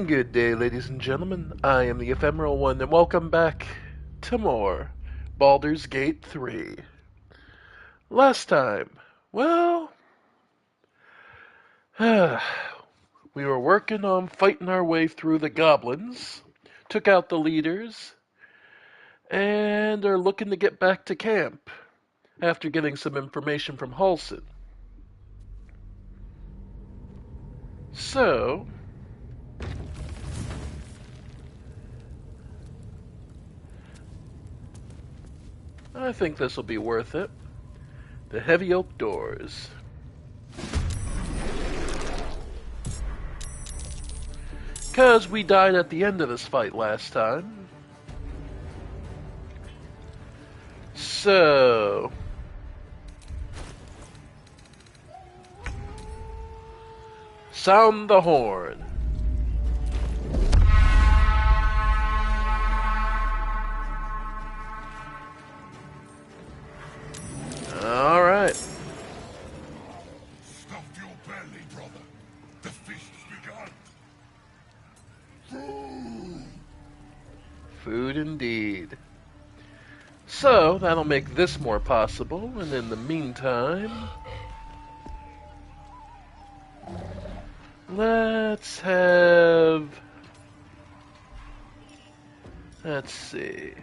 Good day, ladies and gentlemen. I am the Ephemeral One, and welcome back to more Baldur's Gate 3. Last time, well, we were working on fighting our way through the goblins, took out the leaders, and are looking to get back to camp after getting some information from Halsin. So, I think this will be worth it. The heavy oak doors. Because we died at the end of this fight last time. So, sound the horn. All right. Stuff your belly, brother. The feast's begun. Food indeed. So, that'll make this more possible, and in the meantime, let's see.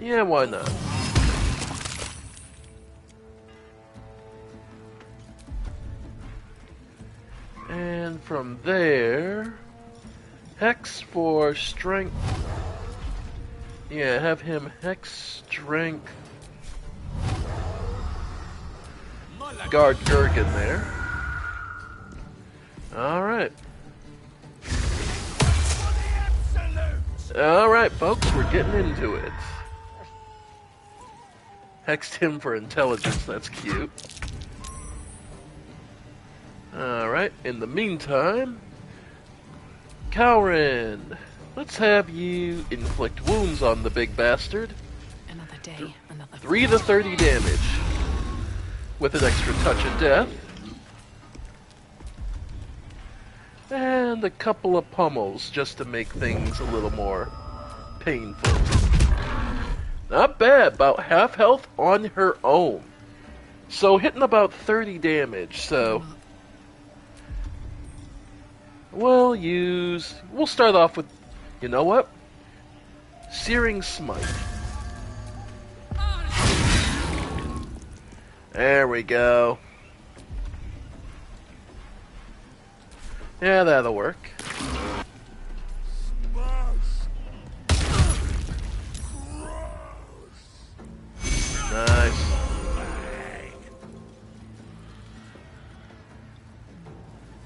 Yeah, why not? And from there, Hex for strength. Yeah, have him Hex strength. Guard Gergen there. Alright. Alright, folks, we're getting into it. Hexed him for intelligence, that's cute. Alright, in the meantime, Calrin, let's have you inflict wounds on the big bastard. Another day, another 3 to 30 damage, with an extra touch of death. And a couple of pummels, just to make things a little more painful. Not bad, about half health on her own. So hitting about 30 damage, so we'll start off with, you know what? Searing Smite. There we go. Yeah, that'll work. Nice.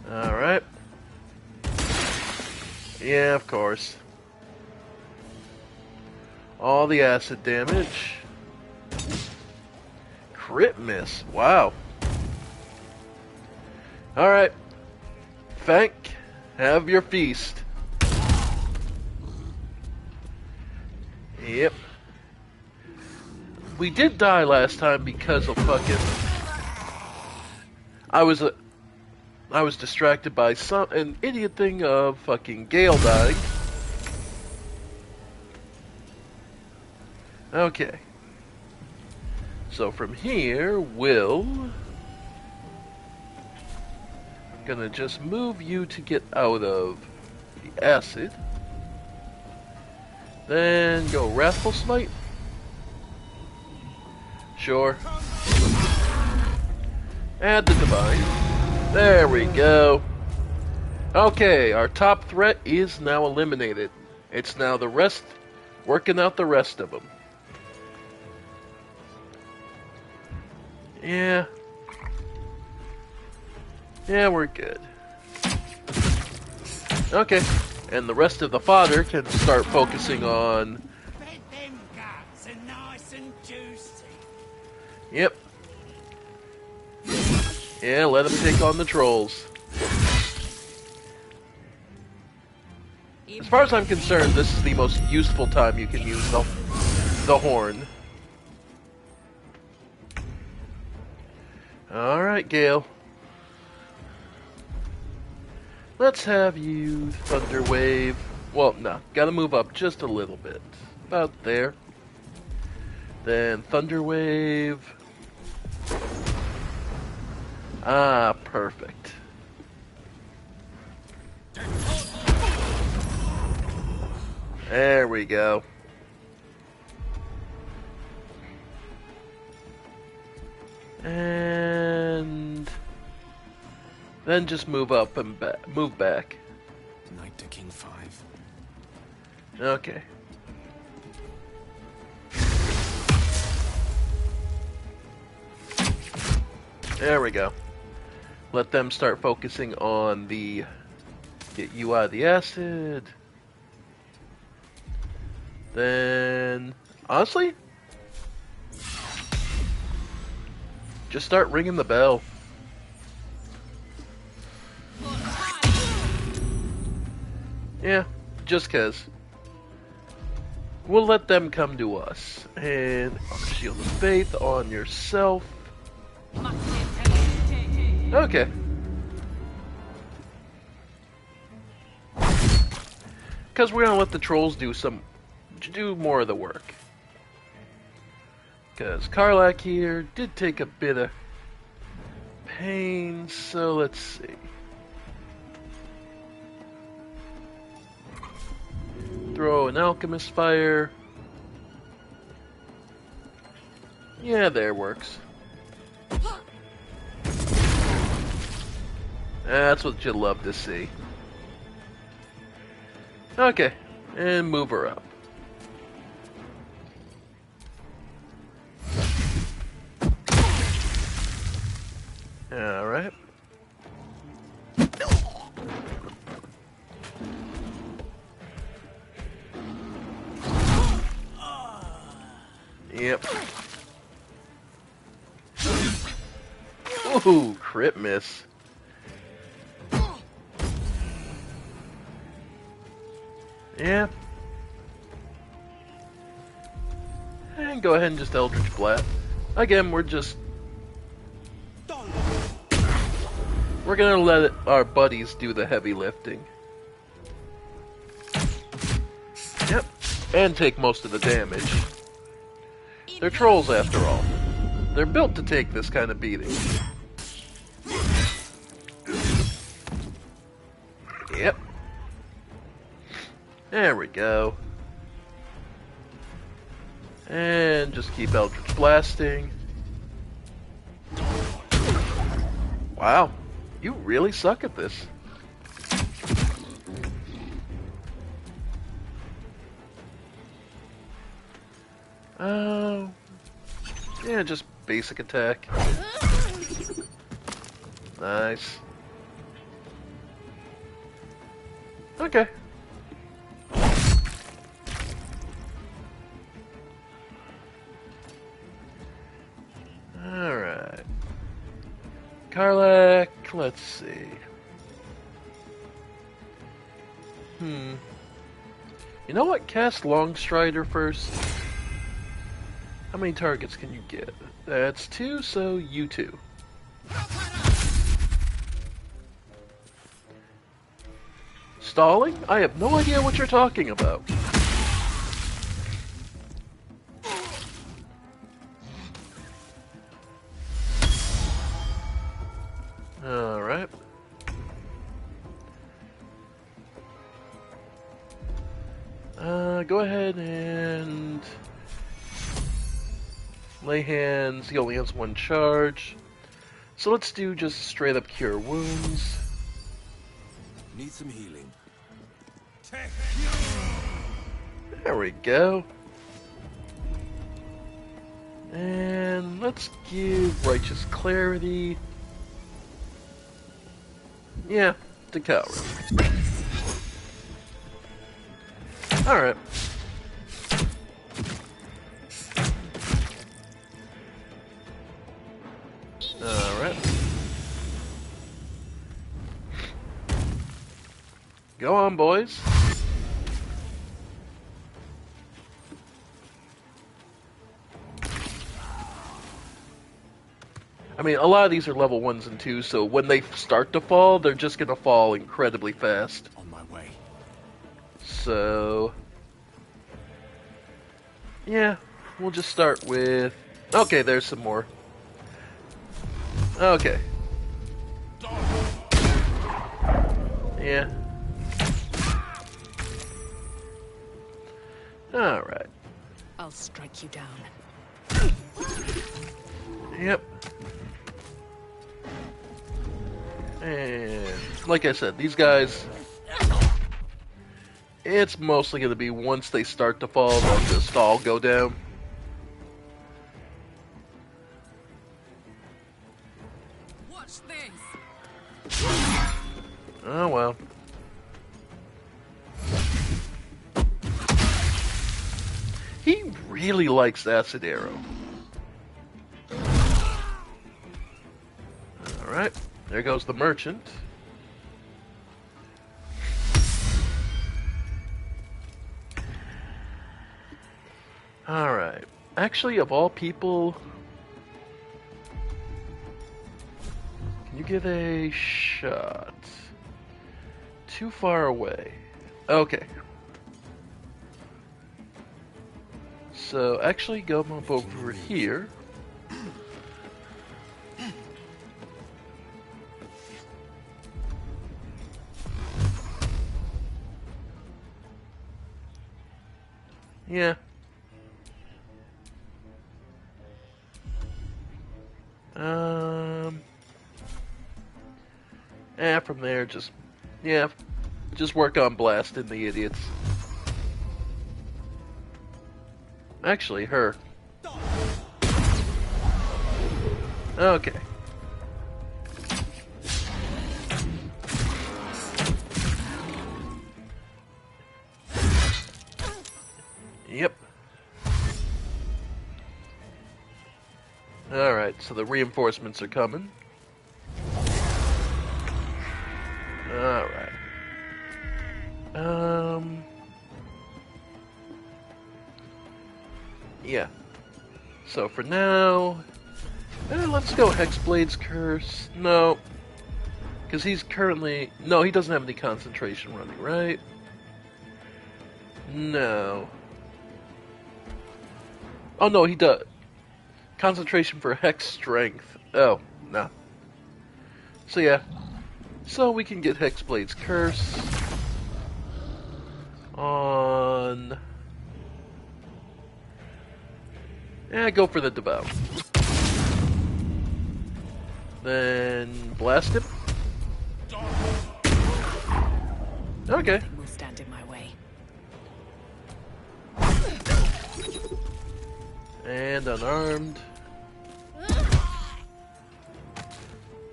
Alright. Yeah, of course. All the acid damage. Crit miss. Wow. Alright. Fank, have your feast. Yep. We did die last time because of fucking... I was distracted by an idiot thing of fucking Gale dying. Okay. So from here, I'm gonna just move you to get out of the acid. Then go Wrathful Smite. Sure. Add the Divine. There we go. Okay, our top threat is now eliminated. It's now the rest, working out the rest of them. Yeah. Yeah, we're good. Okay, and the rest of the fodder can start focusing on... Them guts are nice and juicy. Yep. Yeah, let them take on the trolls. As far as I'm concerned, this is the most useful time you can use the horn. Alright, Gale. Let's have you Thunder Wave. Well, no, gotta move up just a little bit. About there. Then Thunder Wave. Ah, perfect. There we go. And then just move up and move back. Knight to King 5. Okay. There we go. Let them start focusing on the get you out of the acid. Then, honestly, just start ringing the bell. Yeah, just 'cause. We'll let them come to us. And Shield of Faith on yourself. Okay. Because we're gonna let the trolls do more of the work. Because Karlak here did take a bit of pain, so let's see. Throw an Alchemist Fire. Yeah, there works. That's what you'd love to see. Okay, and move her up. Alright. Yep. Ooh, crit miss. Yeah. And go ahead and just Eldritch Blast. Again, we're gonna let our buddies do the heavy lifting. Yep. And take most of the damage. They're trolls after all. They're built to take this kind of beating. Yep. There we go. And just keep Eldritch Blasting. Wow. You really suck at this. Yeah, just basic attack. Nice. Okay. Alright. Karlak, let's see. You know what? Cast Longstrider first. How many targets can you get? That's 2, so you 2. Stalling? I have no idea what you're talking about. Alright. Go ahead and lay hands. He only has 1 charge. So let's do just straight up cure wounds. Need some healing. There we go. And let's give Righteous Clarity. Yeah, to Coward. Alright. Alright. Go on, boys. I mean, a lot of these are level 1s and 2s, so when they start to fall, they're just going to fall incredibly fast. On my way. So, yeah, we'll just start with... Okay, there's some more. Okay. Yeah. Alright. I'll strike you down. Yep. And like I said, these guys, it's mostly going to be once they start to fall, they'll just all go down. Watch this. Oh well. He really likes acid arrow. Alright, there goes the merchant. Alright, actually, of all people, can you get a shot? Too far away. Okay. So, actually, go up over here. Yeah. From there, just work on blasting the idiots. Actually, her. Okay. Yep. Alright, so the reinforcements are coming. Alright. Yeah. So for now, let's go Hexblade's Curse. No. Because he's currently... No, he doesn't have any concentration running, right? No. Oh, no, he does. Concentration for Hex Strength. Oh, no. So, yeah. So, we can get Hexblade's Curse on... Yeah, go for the Devout. Then, blast him. Okay. Nothing will stand in my way. And unarmed.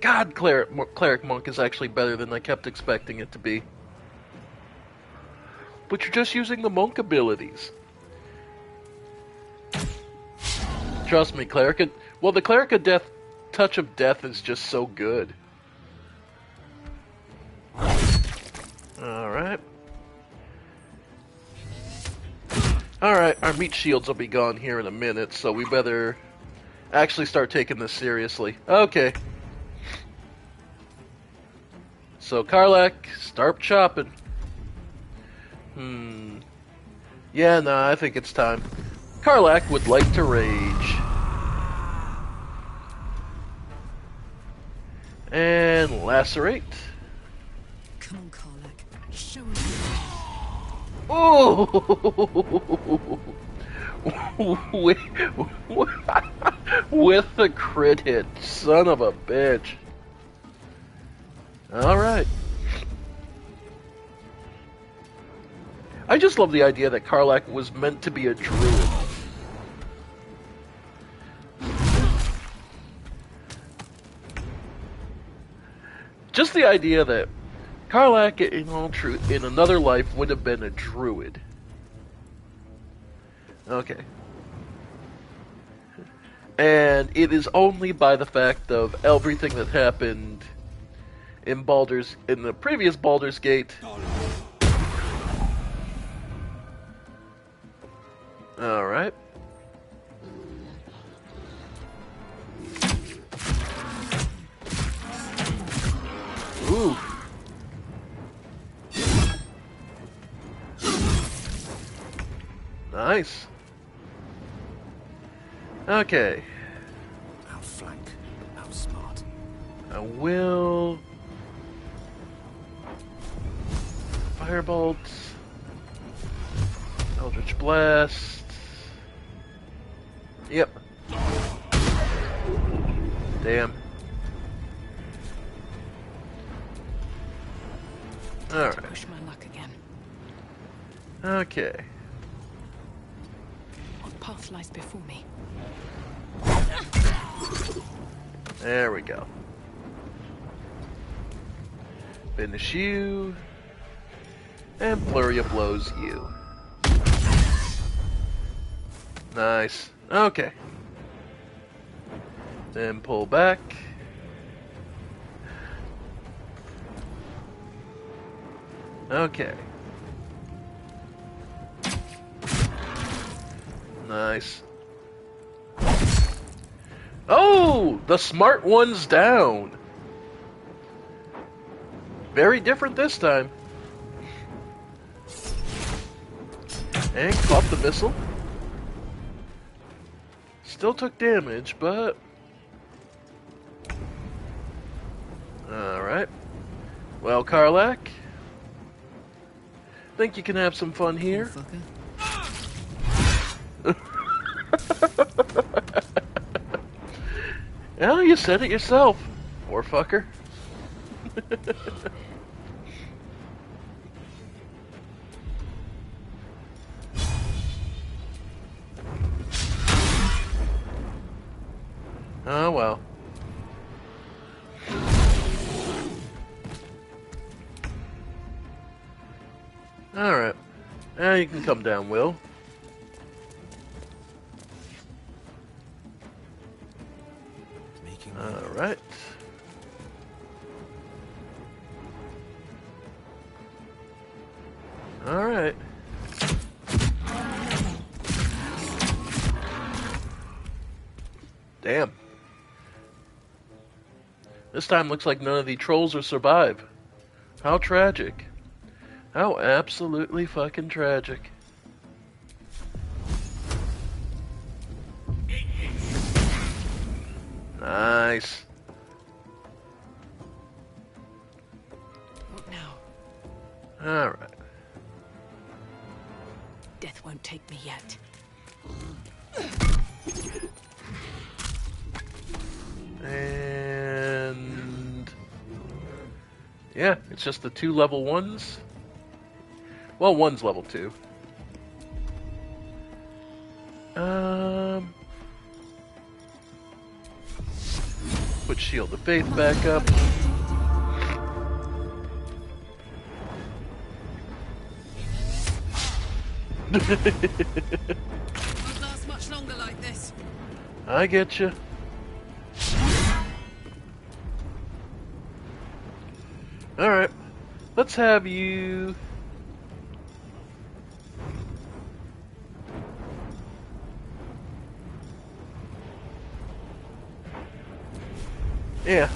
God, Cleric Monk is actually better than I kept expecting it to be. But you're just using the monk abilities. Trust me, Cleric... Well, the Cleric of Death... Touch of Death is just so good. Alright. Alright, our meat shields will be gone here in a minute, so we better actually start taking this seriously. Okay. So, Karlach, start chopping. Yeah, nah, I think it's time. Karlach would like to rage. And lacerate. Come on, Karlach. Show me. Oh! With the crit hit, son of a bitch. Alright. I just love the idea that Karlach was meant to be a druid. Just the idea that Karlach, in all truth, in another life, would have been a druid. Okay. And it is only by the fact of everything that happened in the previous Baldur's Gate. Alright. Nice. Okay. Outflank. Outsmart. I will... Firebolt. Eldritch Blast. Yep. Damn. Alright. Push my luck again. Okay. What path lies before me? There we go. Finish you. And Flurry of Blows you. Nice. Okay. Then pull back. Okay. Nice. Oh! The smart one's down. Very different this time. And caught the missile. Still took damage, but... Alright. Well, Karlak, think you can have some fun here. Fucker. Well, you said it yourself, poor fucker. Oh well. Alright. Now you can come down, Will. Making Alright. Alright. Damn. This time looks like none of the trolls will survive. How tragic. How absolutely fucking tragic. Nice. What now? Alright. Death won't take me yet. And... yeah, it's just the 2 level 1s. Well, one's level 2. Put Shield of Faith back up. Won't last much longer like this. I get you. Alright. Let's have you... yeah.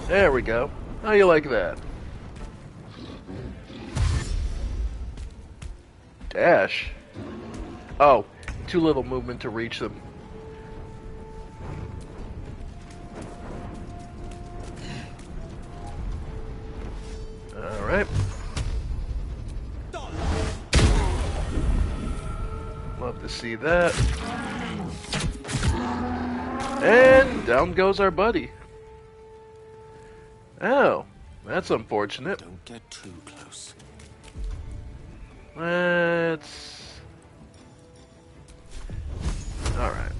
There we go. How you like that? Dash. Oh, too little movement to reach them. Alright. Love to see that. And down goes our buddy. Oh, that's unfortunate. Don't get too close. Let's... alright.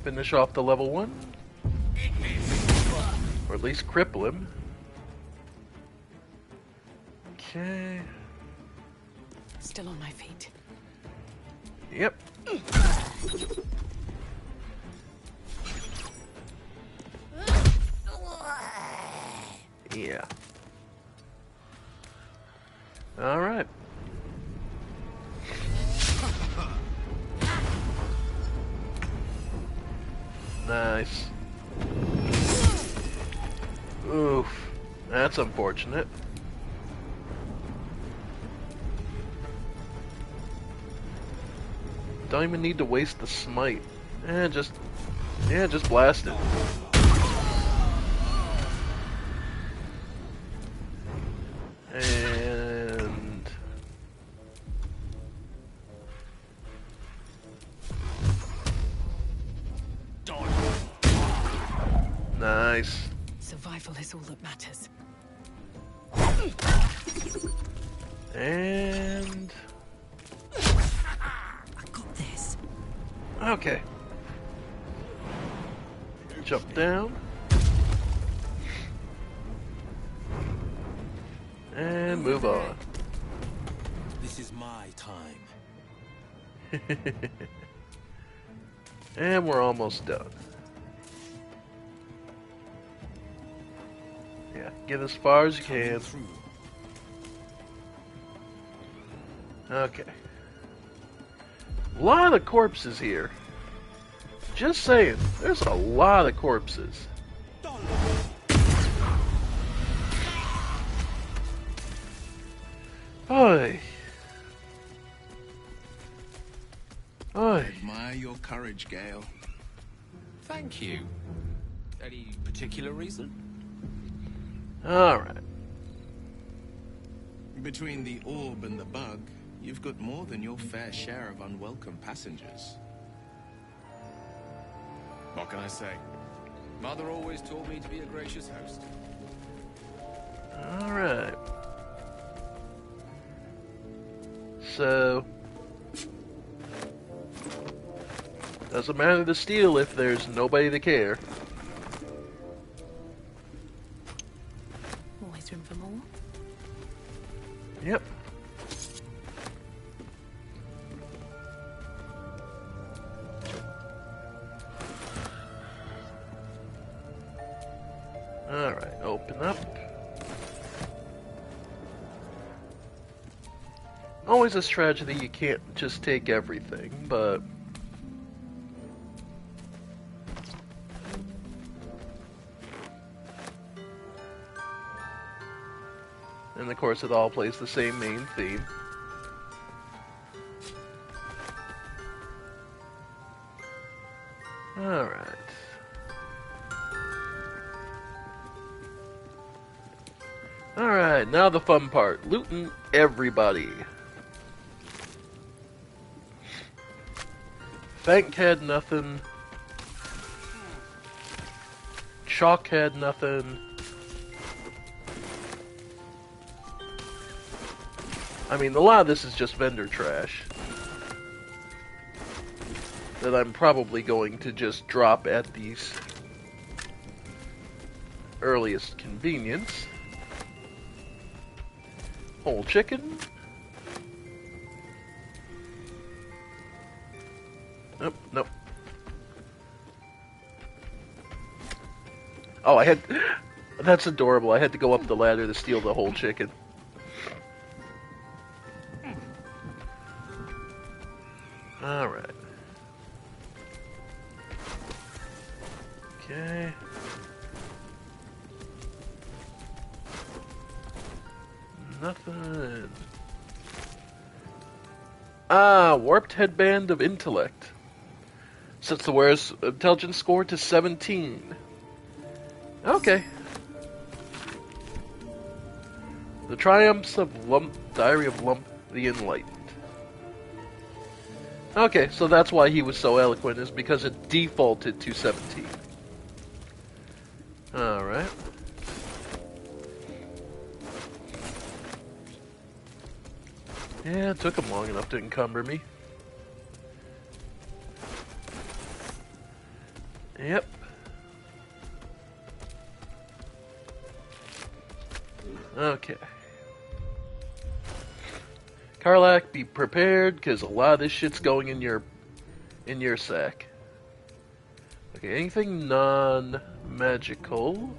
Finish off the level 1. Or at least cripple him. Okay. Still on my feet. Yep. Yeah. Alright. Nice. Oof. That's unfortunate. Don't even need to waste the smite. Just blast it. And nice. Survival is all that matters. And I got this. okay. Jump down. And move on. This is my time. And we're almost done. Yeah, get as far as you can. Okay. A lot of corpses here. Just saying, there's a lot of corpses. Oi. Oi. Admire your courage, Gale. Thank you. Any particular reason? Alright. Between the orb and the bug, you've got more than your fair share of unwelcome passengers. What can I say? Mother always told me to be a gracious host. Alright. So, doesn't matter to steal if there's nobody to care. Always room for more. Yep. Alright, open up. Always a tragedy you can't just take everything, but... And of course it all plays the same main theme. Alright. Alright, now the fun part. Looting everybody. Bank had nothing. Chalk had nothing. I mean, a lot of this is just vendor trash that I'm probably going to just drop at these earliest convenience. Whole chicken. Nope, nope. Oh, I had... That's adorable. I had to go up the ladder to steal the whole chicken. Alright. Okay. Nothing. Ah, warped headband of intellect. Sets the wearer's intelligence score to 17. Okay. The triumphs of Diary of Lump the Enlightened. Okay, so that's why he was so eloquent, is because it defaulted to 17. Alright. Yeah, it took him long enough to encumber me. Yep. Okay. Karlak, be prepared, because a lot of this shit's going in your sack. Okay, anything non-magical?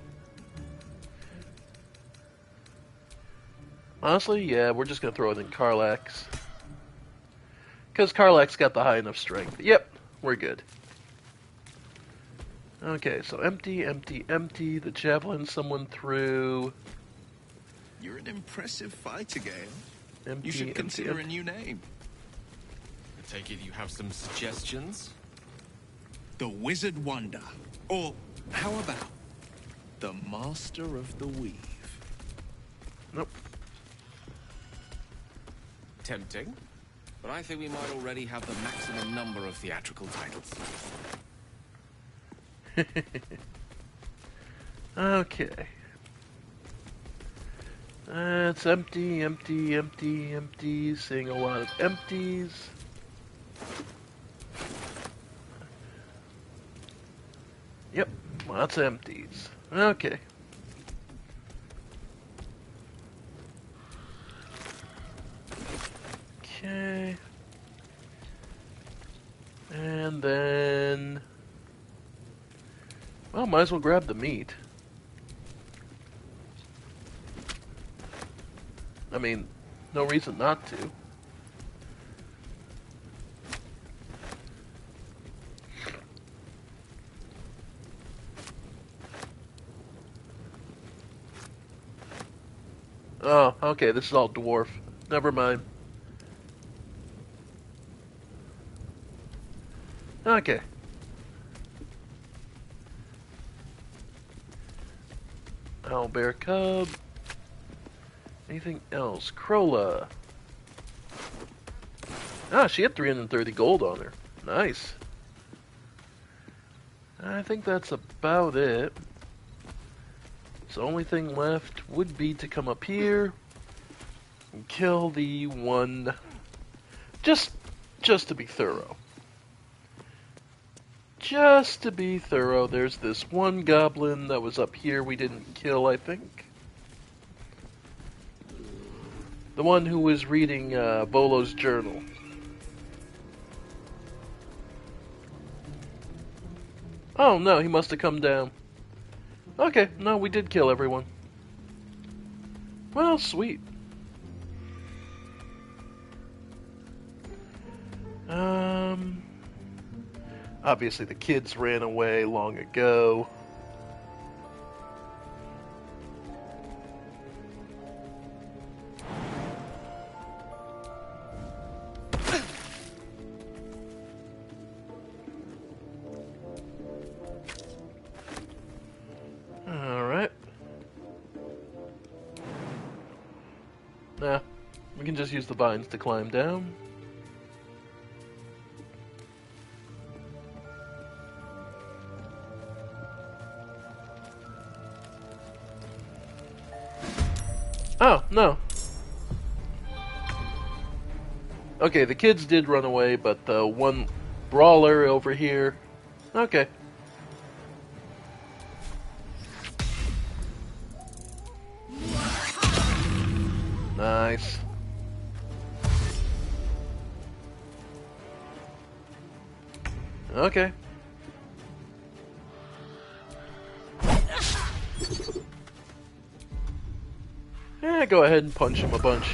Honestly, yeah, we're just gonna throw it in Karlak's. Because Karlak's got the high enough strength. Yep, we're good. Okay, so empty, empty, empty. The javelin someone threw. You're an impressive fighter, Gale. Empty, You should empty, consider empty. a new name. Take it you have some suggestions? The Wizard Wonder. Or how about the Master of the Weave? Nope. Tempting. But I think we might already have the maximum number of theatrical titles. Okay. It's empty, empty, empty, empty. Seeing a lot of empties. Yep, lots of empties. Okay. Okay. And then... well, might as well grab the meat. I mean, no reason not to. Oh, okay, this is all dwarf. Never mind. Okay. Owlbear cub. Anything else? Crola. Ah, she had 330 gold on her. Nice. I think that's about it. So the only thing left would be to come up here and kill the one, just to be thorough. Just to be thorough, there's this one goblin that was up here we didn't kill, I think. The one who was reading Volo's journal. Oh no, he must have come down. Okay, no, we did kill everyone. Well, sweet. Obviously the kids ran away long ago. Alright. Nah, we can just use the vines to climb down. Oh, no. Okay, the kids did run away, but the one brawler over here... okay. Nice. Okay. Yeah, go ahead and punch him a bunch.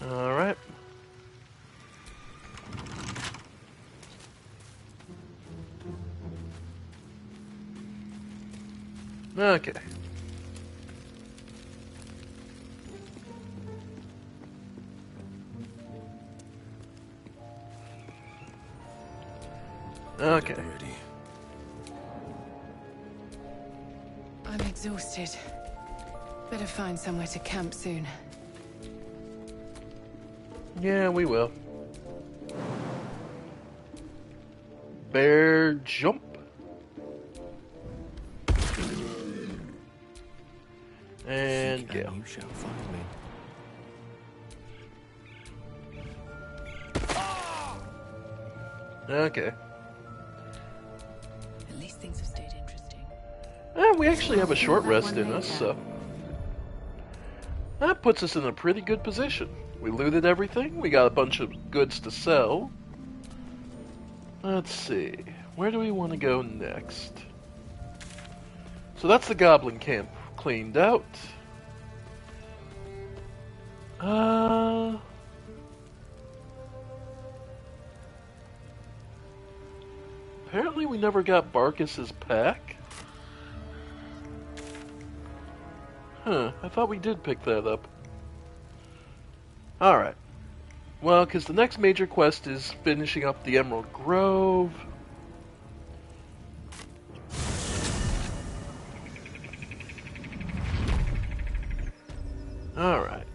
Alright. Okay. Okay. I'm exhausted. Better find somewhere to camp soon. Yeah, we will. Bear jump. And go. You shall find me. Okay. At least things have stayed interesting. We actually have a short rest in us, so that puts us in a pretty good position. We looted everything. We got a bunch of goods to sell. Let's see. Where do we want to go next? So that's the goblin camp cleaned out. Apparently we never got Barkus's pack. Huh, I thought we did pick that up. Alright. Well, because the next major quest is finishing up the Emerald Grove. Alright.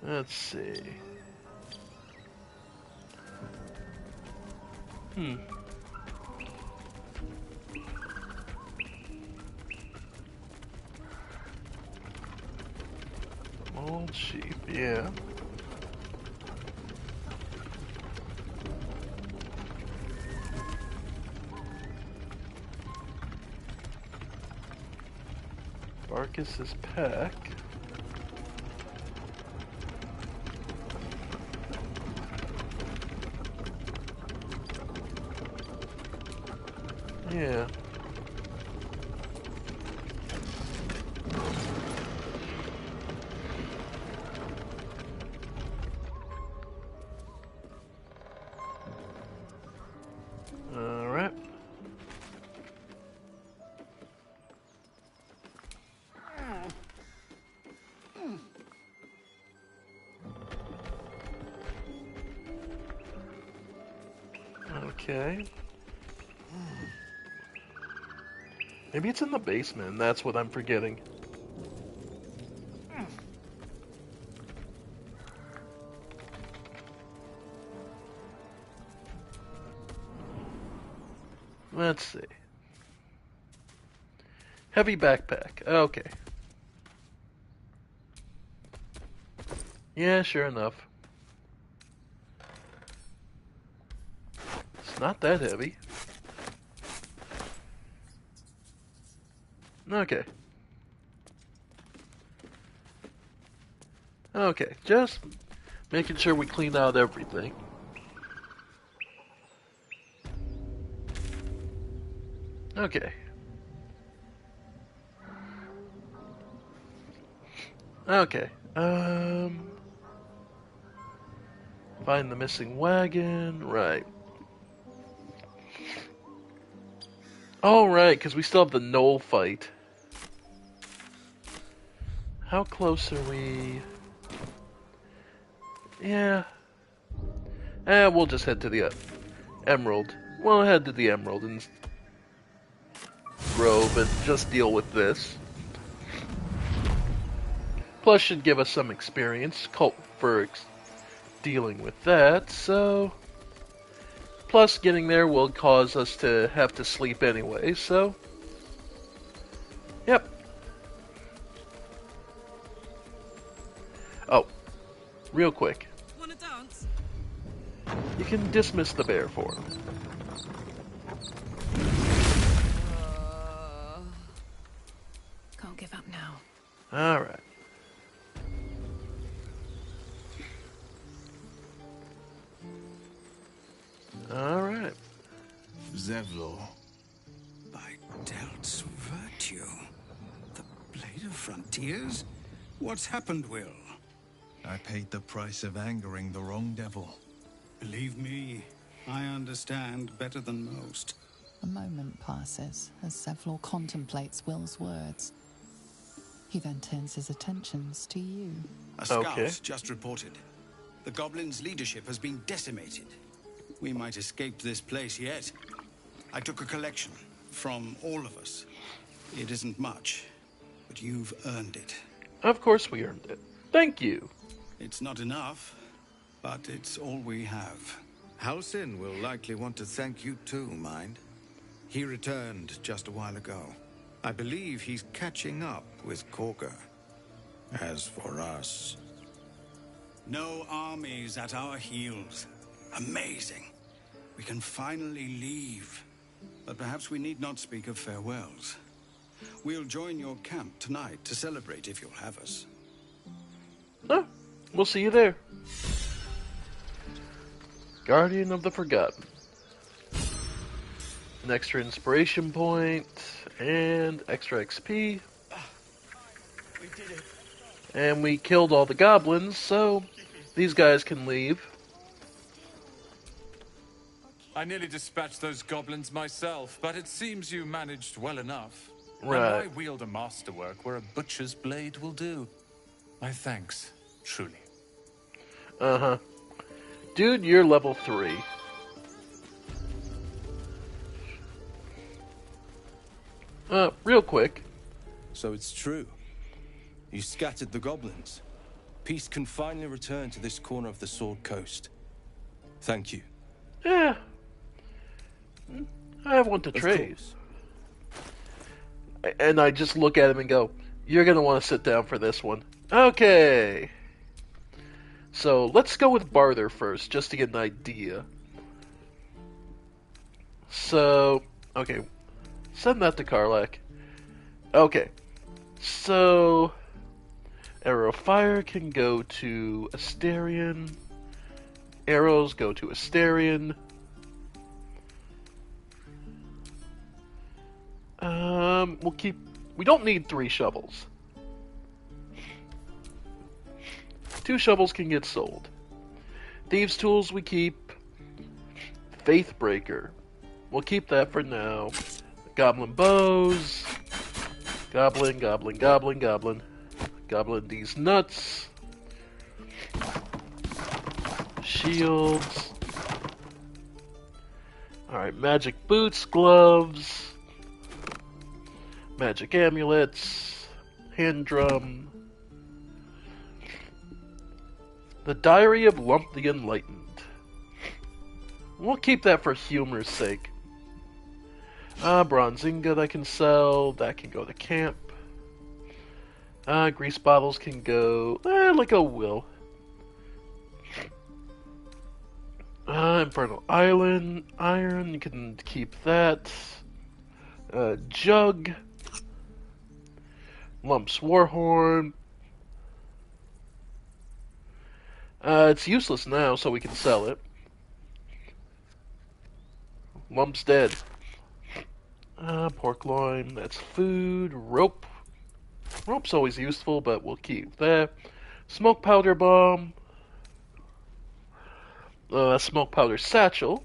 Let's see. Old sheep, yeah. Barkis's pack. Yeah. All right. Okay. Maybe it's in the basement, and that's what I'm forgetting. Let's see. Heavy backpack. Okay. Yeah, sure enough. It's not that heavy. Okay. Okay, just making sure we clean out everything. Okay. Okay. Find the missing wagon. Right. Oh, right, because we still have the Knoll fight. How close are we? Yeah. We'll just head to the Emerald. We'll head to the Emerald and Grove and just deal with this. Plus, should give us some experience for dealing with that, so... Plus, getting there will cause us to have to sleep anyway, so... Yep. Oh, real quick. Wanna dance? You can dismiss the bear for him. Can't give up now. Alright. Alright. Zevlor. By Delt's virtue. The Blade of Frontiers? What's happened, Will? I paid the price of angering the wrong devil. Believe me, I understand better than most. A moment passes as Zevlor contemplates Will's words. He then turns his attentions to you. A scout Okay. just reported. The goblins' leadership has been decimated. We might escape this place yet. I took a collection from all of us. It isn't much, but you've earned it. Of course we earned it. Thank you. It's not enough, but it's all we have. Halsin will likely want to thank you too, mind. He returned just a while ago. I believe he's catching up with Korga. As for us... No armies at our heels. Amazing. We can finally leave. But perhaps we need not speak of farewells. We'll join your camp tonight to celebrate if you'll have us. Oh, we'll see you there. Guardian of the Forgotten. An extra inspiration point and extra XP. We did it. And we killed all the goblins, so these guys can leave. I nearly dispatched those goblins myself, but it seems you managed well enough. Right. And I wield a masterwork where a butcher's blade will do. My thanks, truly. Uh-huh. Dude, you're level 3. Real quick. So it's true. You scattered the goblins. Peace can finally return to this corner of the Sword Coast. Thank you. Yeah. I have one to Of trade. course. And I just look at him and go, you're going to want to sit down for this one. Okay. So let's go with Baldur first, just to get an idea. So, okay. Send that to Karlak. Okay. So, Arrow of Fire can go to Asterion. Arrows go to Asterion. We'll keep... We don't need 3 shovels. 2 shovels can get sold. Thieves' Tools we keep. Faithbreaker. We'll keep that for now. Goblin Bows. Goblin, goblin, goblin, goblin. Goblin these nuts. Shields. Alright, magic boots, gloves. Magic amulets. Hand drum. The Diary of Lump the Enlightened. We'll keep that for humor's sake. Bronze ingot I can sell. That can go to camp. Grease bottles can go... like a will. Infernal Island. Iron, you can keep that. Jug. Lump's Warhorn. It's useless now, so we can sell it. Lump's dead. Pork loin, that's food. Rope. Rope's always useful, but we'll keep that. Smoke powder bomb. Smoke powder satchel.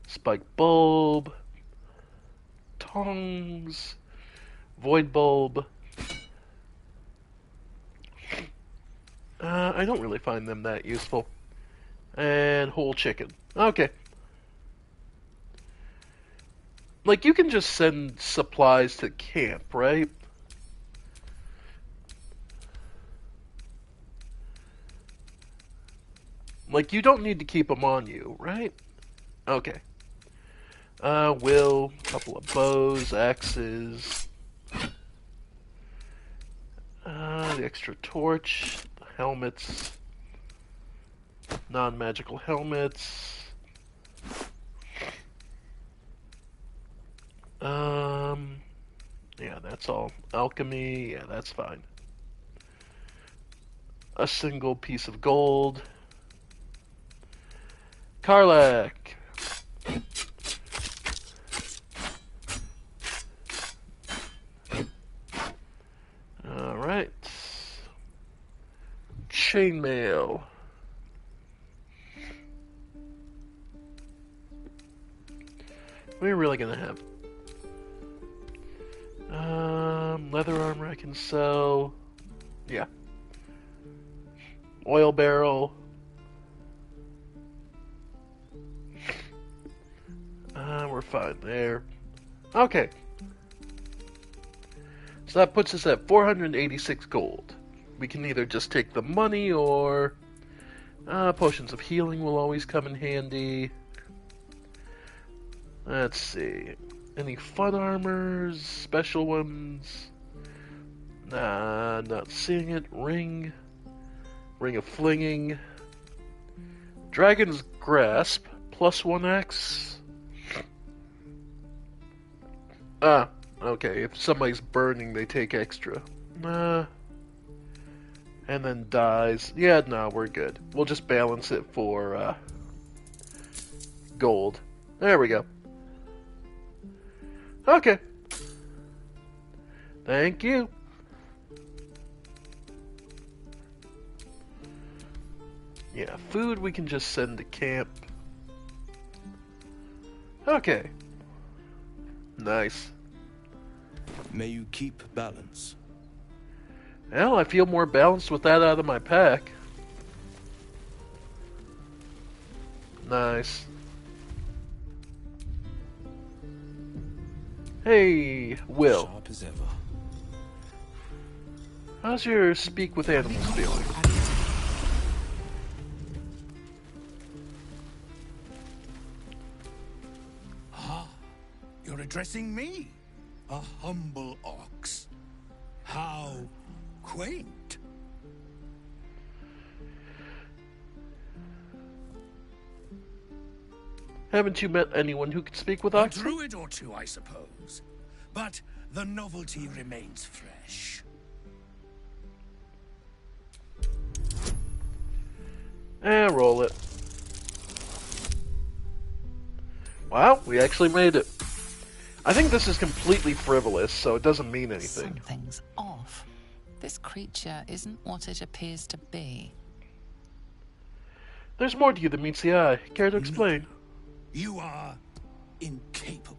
Spike bulb. Tongs. Void bulb. I don't really find them that useful. And whole chicken. Okay. Like, you can just send supplies to camp, right? Like, you don't need to keep them on you, right? Okay. Will, couple of bows, axes. The extra torch, the helmets. Non-magical helmets. Yeah, that's all. Alchemy, yeah, that's fine. A single piece of gold. Karlak. Alright. Chainmail. We're really gonna have leather armor I can sell. Yeah. Oil barrel. We're fine there. Okay. So that puts us at 486 gold. We can either just take the money or potions of healing will always come in handy. Let's see. Any fun armors? Special ones? Nah, not seeing it. Ring. Ring of Flinging. Dragon's Grasp. Plus 1x. Okay. If somebody's burning, they take extra. And then dies. Yeah, no, we're good. We'll just balance it for gold. There we go. Okay. Thank you. Yeah, food we can just send to camp. Okay. Nice. May you keep balance. Well, I feel more balanced with that out of my pack. Nice. Hey, Will. Sharp as ever. How's your speak with animals feeling? Ah, you're addressing me, a humble ox. How quaint. Haven't you met anyone who could speak with A oxen? druid or two, I suppose. But the novelty remains fresh. Roll it. Wow, we actually made it. I think this is completely frivolous, so it doesn't mean anything. Something's off. This creature isn't what it appears to be. There's more to you than meets the eye. Care to explain? You are incapable.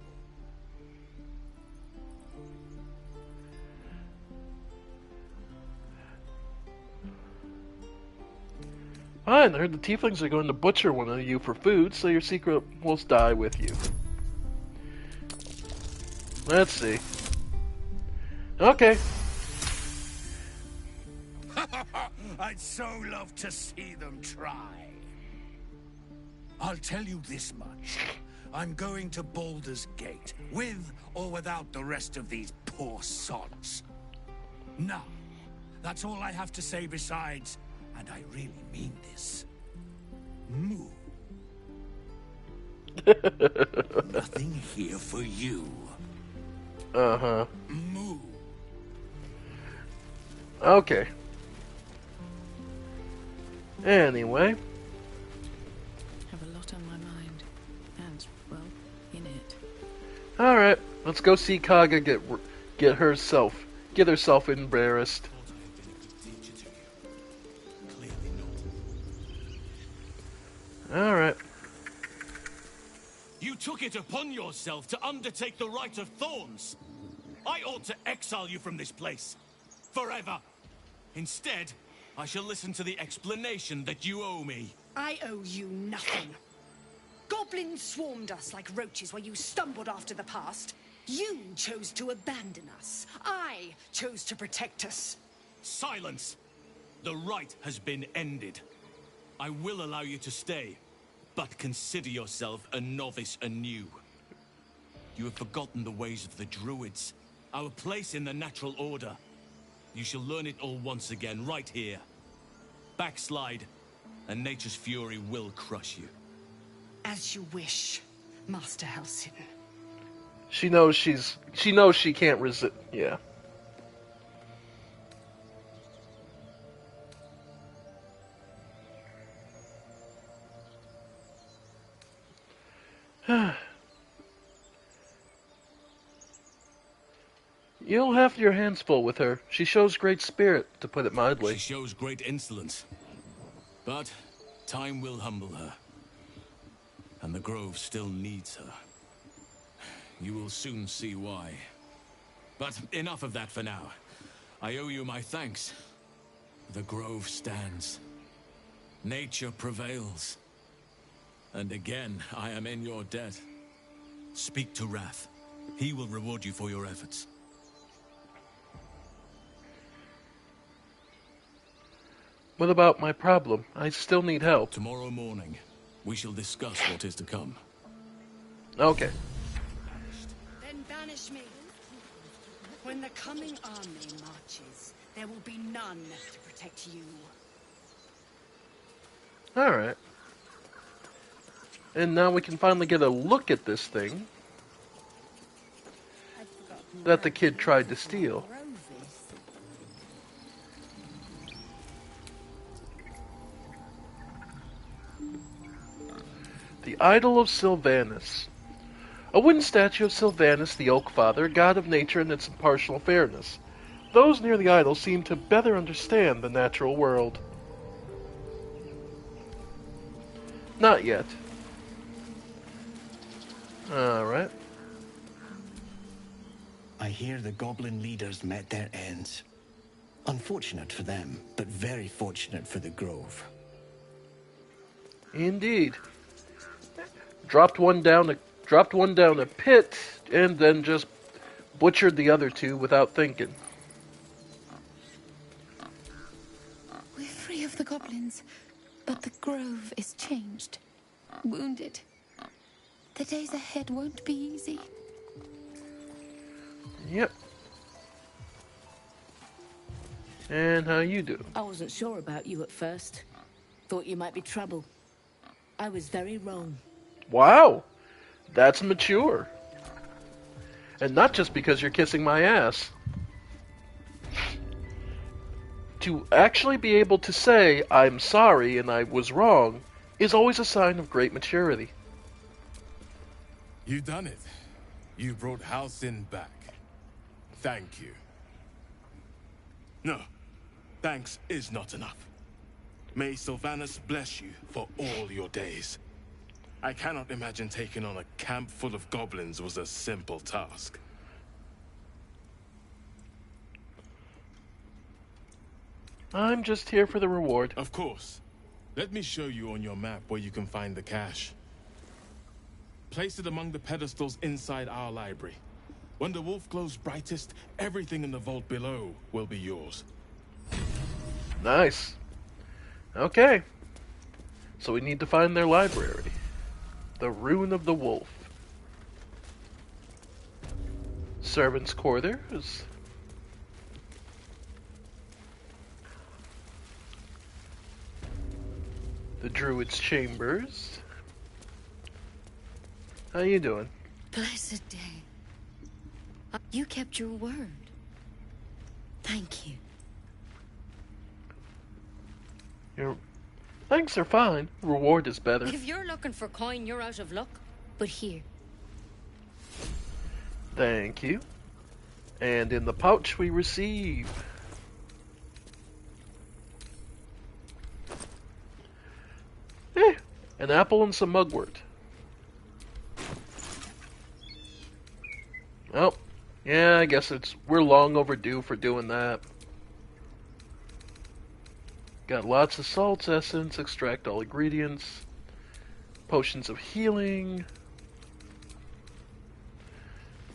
Fine, I heard the tieflings are going to butcher one of you for food, so your secret will die with you. Let's see. Okay. I'd so love to see them try. I'll tell you this much. I'm going to Baldur's Gate, with or without the rest of these poor sods. Now, that's all I have to say besides, and I really mean this, moo. Nothing here for you. Uh-huh. Moo. Okay. Anyway. Have a lot on my mind. And, well, in it. Alright, let's go see Kaga get herself embarrassed. Alright. You took it upon yourself to undertake the Rite of Thorns. I ought to exile you from this place. Forever. Instead, I shall listen to the explanation that you owe me. I owe you nothing. Goblins swarmed us like roaches while you stumbled after the past. You chose to abandon us. I chose to protect us. Silence! The rite has been ended. I will allow you to stay, but consider yourself a novice anew. You have forgotten the ways of the druids, our place in the natural order. You shall learn it all once again, right here. Backslide, and nature's fury will crush you. As you wish, Master Halcyon. She knows she can't resist. Yeah. You'll have your hands full with her. She shows great spirit, to put it mildly. She shows great insolence. But time will humble her. And the Grove still needs her. You will soon see why. But enough of that for now. I owe you my thanks. The Grove stands. Nature prevails. And again, I am in your debt. Speak to Wrath. He will reward you for your efforts. What about my problem? I still need help. Tomorrow morning, we shall discuss what is to come. Okay. Then banish me. When the coming army marches, there will be none to protect you. Alright. And now we can finally get a look at this thing that the kid tried to steal. The Idol of Sylvanus. A wooden statue of Sylvanus, the Oak Father, god of nature and its impartial fairness. Those near the idol seem to better understand the natural world. Not yet. Alright. I hear the goblin leaders met their ends. Unfortunate for them, but very fortunate for the Grove. Indeed. Dropped one down a pit, and then just butchered the other two without thinking. We're free of the goblins, but the Grove is changed. Wounded. The days ahead won't be easy. Yep. And how you do? I wasn't sure about you at first. Thought you might be trouble. I was very wrong. Wow. That's mature. And not just because you're kissing my ass. To actually be able to say, I'm sorry and I was wrong, is always a sign of great maturity. You done it. You brought Halcyon back. Thank you. No, thanks is not enough. May Sylvanus bless you for all your days. I cannot imagine taking on a camp full of goblins was a simple task. I'm just here for the reward. Of course. Let me show you on your map where you can find the cache. Place it among the pedestals inside our library. When the wolf glows brightest, everything in the vault below will be yours. Nice. Okay. So we need to find their library. The Rune of the Wolf. Servants' quarters. The Druid's chambers. How you doing? Blessed day. You kept your word. Thank you. Your thanks are fine. Reward is better. If you're looking for coin, you're out of luck. But here. Thank you. And in the pouch we receive an apple and some mugwort. Oh, yeah, I guess we're long overdue for doing that. Got lots of salts, essence, extract all ingredients, potions of healing.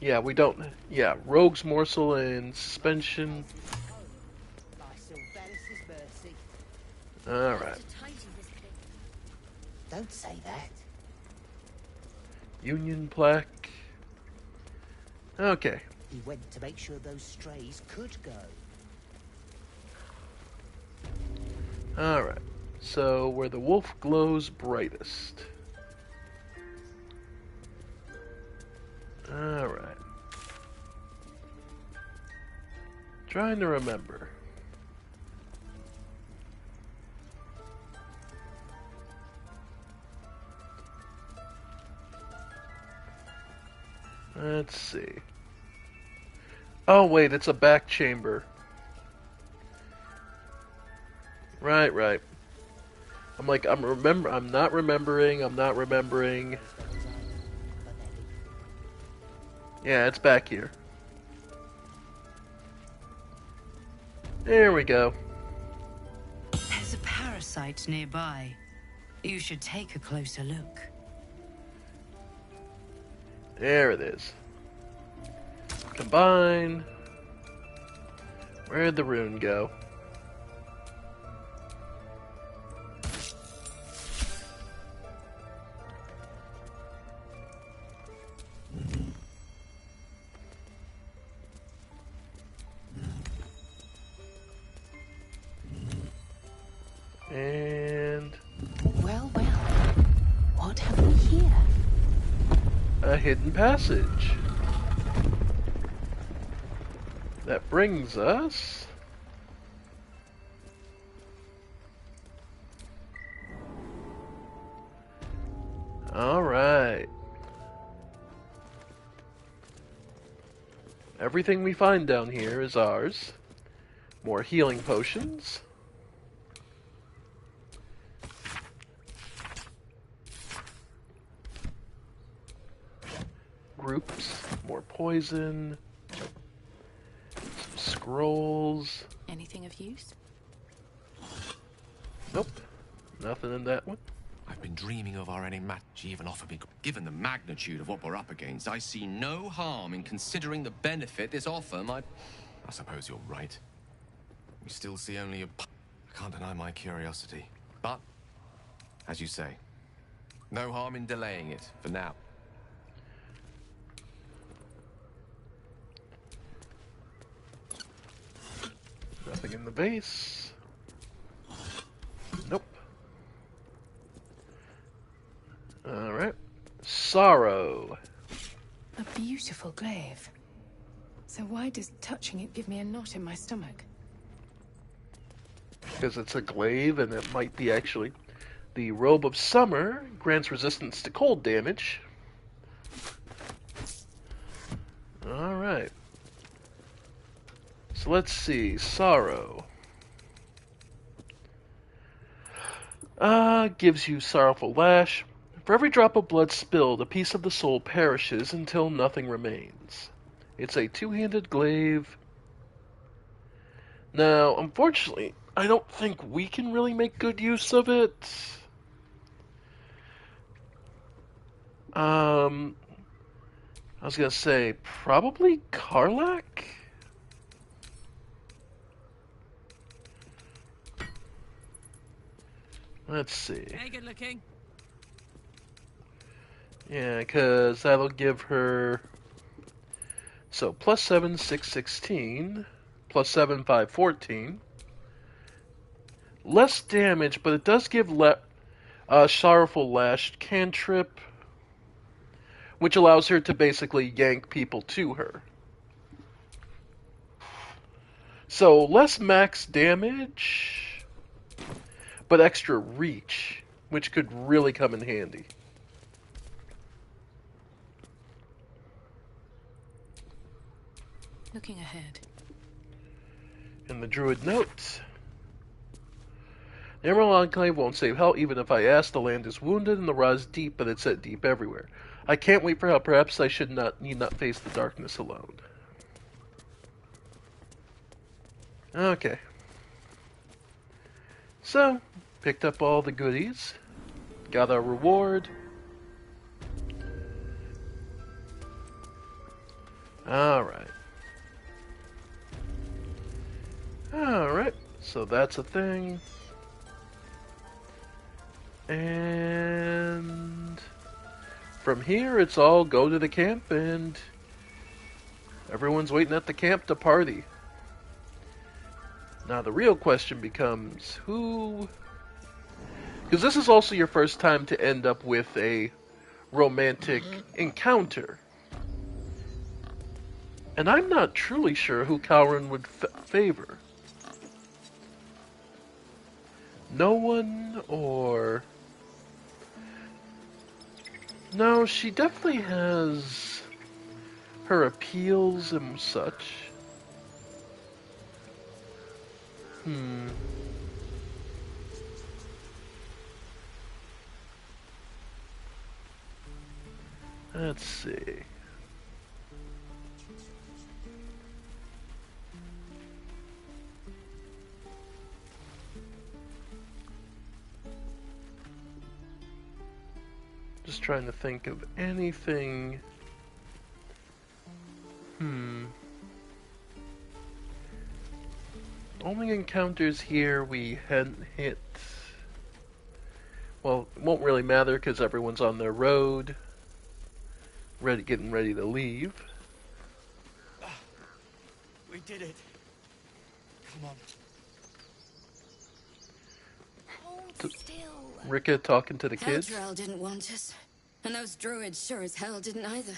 Yeah, we don't. Yeah, rogue's morsel and suspension. Alright. Don't say that. Union plaque. Okay. He went to make sure those strays could go. Alright. So, where the wolf glows brightest. Alright. Trying to remember. Let's see. Oh wait, it's a back chamber. Right. I'm like, I'm not remembering. Yeah, it's back here. There we go. There's a parasite nearby. You should take a closer look. There it is. Combine. Where'd the rune go? And... Well, what have we here? A hidden passage. That brings us... Alright. Everything we find down here is ours. More healing potions. groups, more poison, some scrolls. Anything of use? Nope, nothing in that one. I've been dreaming of our enemy match. She even offered me. Given the magnitude of what we're up against, I see no harm in considering the benefit this offer might. I suppose you're right. We still see only a. I can't deny my curiosity. But, as you say, no harm in delaying it for now. Nothing in the base. Nope. Alright. Sorrow. A beautiful glaive. So why does touching it give me a knot in my stomach? Because it's a glaive and it might be actually. The Robe of Summer grants resistance to cold damage. Alright. So let's see. Sorrow. Gives you Sorrowful Lash. For every drop of blood spilled, a piece of the soul perishes until nothing remains. It's a two-handed glaive. Now, unfortunately, I don't think we can really make good use of it. I was gonna say, probably Karlach? Let's see. Hey, good looking. Yeah, because that'll give her... So, +7, 6, 16. +7, 5, 14. Less damage, but it does give Sorrowful Lash cantrip, which allows her to basically yank people to her. So, less max damage, but extra reach, which could really come in handy. Looking ahead. And the Druid notes. The Emerald Enclave won't save help even if I ask. The land is wounded and the rot is deep, but it's at deep everywhere. I can't wait for help. Perhaps I need not face the darkness alone. Okay. So, picked up all the goodies. Got our reward. Alright. Alright, so that's a thing. And from here, it's all go to the camp, and everyone's waiting at the camp to party. Now, the real question becomes who... Because this is also your first time to end up with a romantic encounter. And I'm not truly sure who Calren would favor. No one, or... No, she definitely has her appeals and such. Let's see. Just trying to think of anything. Only encounters here we hadn't hit. Well, it won't really matter because everyone's on their road. Getting ready to leave. We did it. Come on. Hold still. Rika talking to the kids. Eldrel didn't want us, and those druids sure as hell didn't either.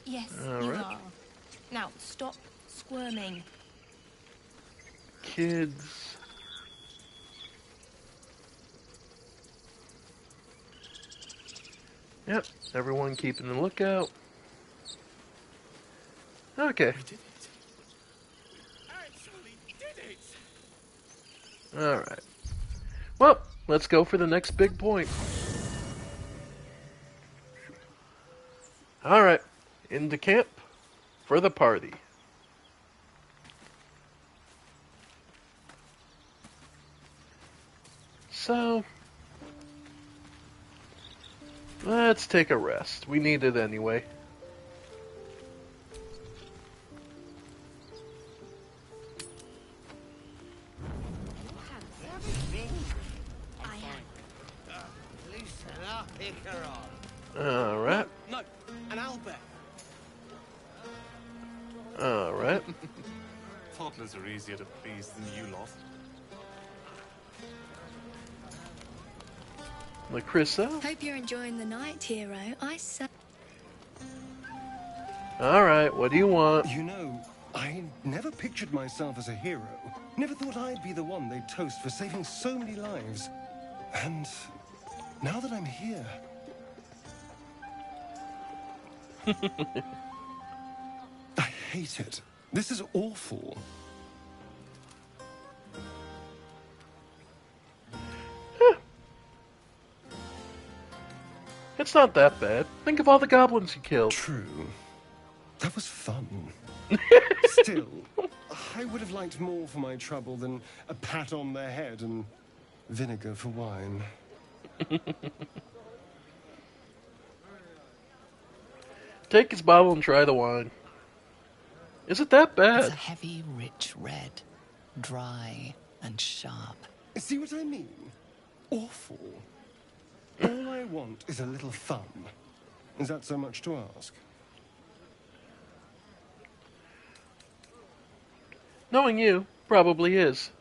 Yes, All you right. are. Now, stop squirming. Kids. Yep, everyone keeping a lookout. Okay. We did it. Actually did it. Alright. Well, let's go for the next big point. Alright, into camp for the party. So, let's take a rest. We need it anyway. Alright. No, an owlbear. Alright. Toddlers are easier to please than you lot. Lacrissa. Hope you're enjoying the night, hero. Alright, what do you want? You know, I never pictured myself as a hero. Never thought I'd be the one they'd toast for saving so many lives. And now that I'm here... I hate it. This is awful. It's not that bad. Think of all the goblins you killed. True. That was fun. Still, I would have liked more for my trouble than a pat on the head and vinegar for wine. Take his bottle and try the wine. Is it that It's bad? a heavy, rich red. Dry and sharp. See what I mean? Awful. All I want is a little fun. Is that so much to ask? Knowing you, probably is.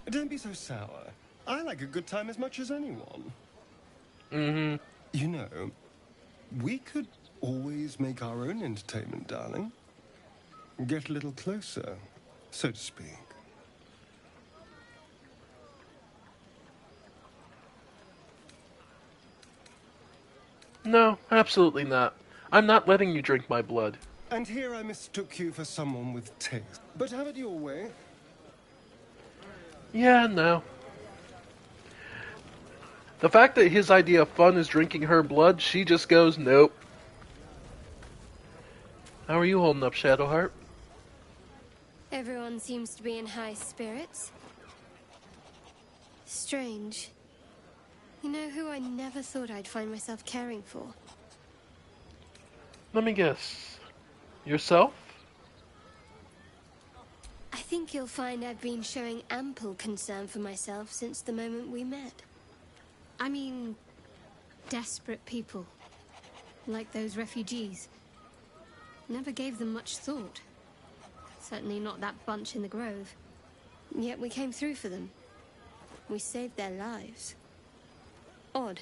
Don't be so sour. I like a good time as much as anyone. Mm-hmm. You know, we could always make our own entertainment, darling. Get a little closer, so to speak. No, absolutely not. I'm not letting you drink my blood. And here I mistook you for someone with taste. But have it your way. Yeah, no. The fact that his idea of fun is drinking her blood, she just goes, nope. How are you holding up, Shadowheart? Everyone seems to be in high spirits. Strange. You know who I never thought I'd find myself caring for? Let me guess. Yourself? I think you'll find I've been showing ample concern for myself since the moment we met. I mean, desperate people. Like those refugees. Never gave them much thought. Certainly not that bunch in the grove. Yet we came through for them. We saved their lives. Odd.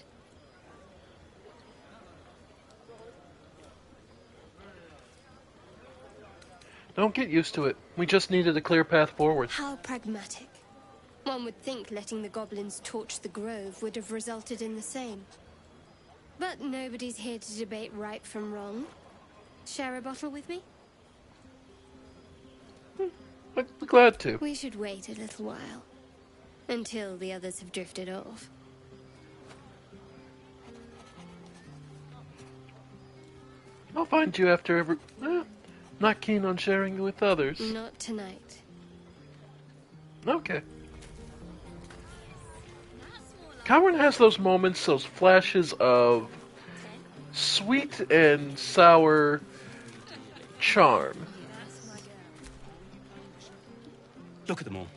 Don't get used to it. We just needed a clear path forward. How pragmatic. One would think letting the goblins torch the grove would have resulted in the same. But nobody's here to debate right from wrong. Share a bottle with me? I'm glad to. We should wait a little while. Until the others have drifted off. I'll find you after every... not keen on sharing with others. Not tonight. Okay. Cameron has those moments, those flashes of sweet and sour charm. Look at them all.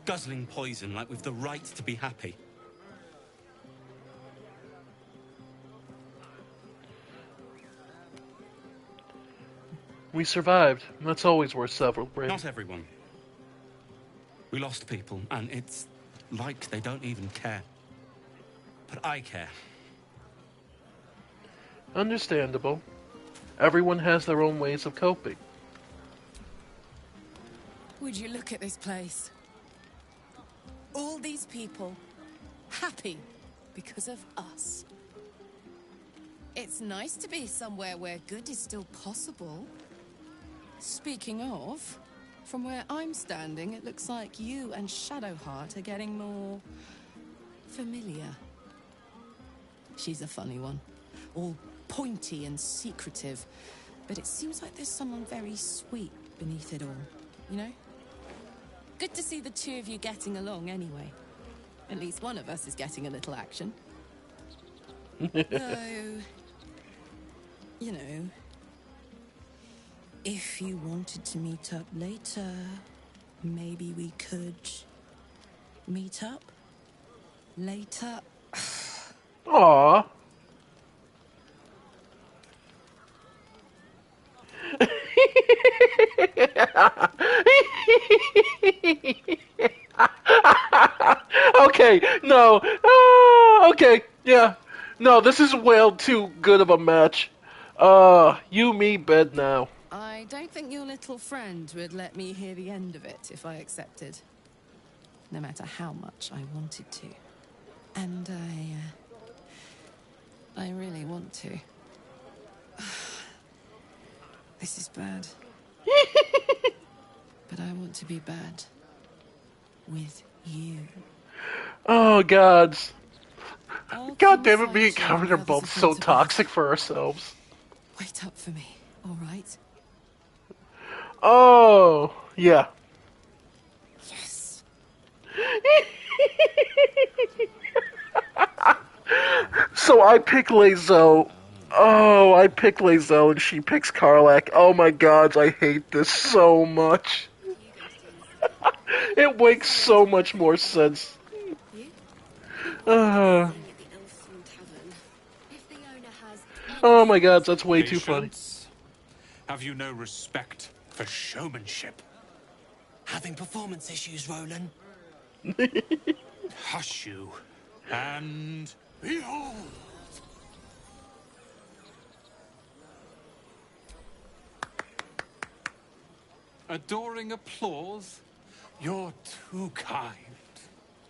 Guzzling poison like we've the right to be happy. We survived. That's always worth celebrating. Not everyone. We lost people, and it's like they don't even care. But I care. Understandable. Everyone has their own ways of coping. Would you look at this place? All these people happy because of us. It's nice to be somewhere where good is still possible. Speaking of, from where I'm standing, it looks like you and Shadowheart are getting more familiar. She's a funny one. All pointy and secretive, but it seems like there's someone very sweet beneath it all, you know? Good to see the two of you getting along anyway. At least one of us is getting a little action. Though, you know, if you wanted to meet up later, maybe we could meet up later. Aww. Okay, no. Okay, yeah. No, this is well too good of a match. You, me, bed now. I don't think your little friend would let me hear the end of it if I accepted. No matter how much I wanted to. And I really want to. This is bad. But I want to be bad. With you. Oh, gods. I'll God damn it, come me and find you Cameron when are the both others so have gone to bed. toxic for ourselves. Wait up for me, all right? Oh, yeah. Yes. So I pick Lae'zel. Oh, I pick Lae'zel and she picks Karlach. Oh my gods, I hate this so much. It makes so much more sense. Oh my god, that's way too funny. Patience? Have you no respect for showmanship? Having performance issues, Roland? Hush you, and behold! Adoring applause? You're too kind.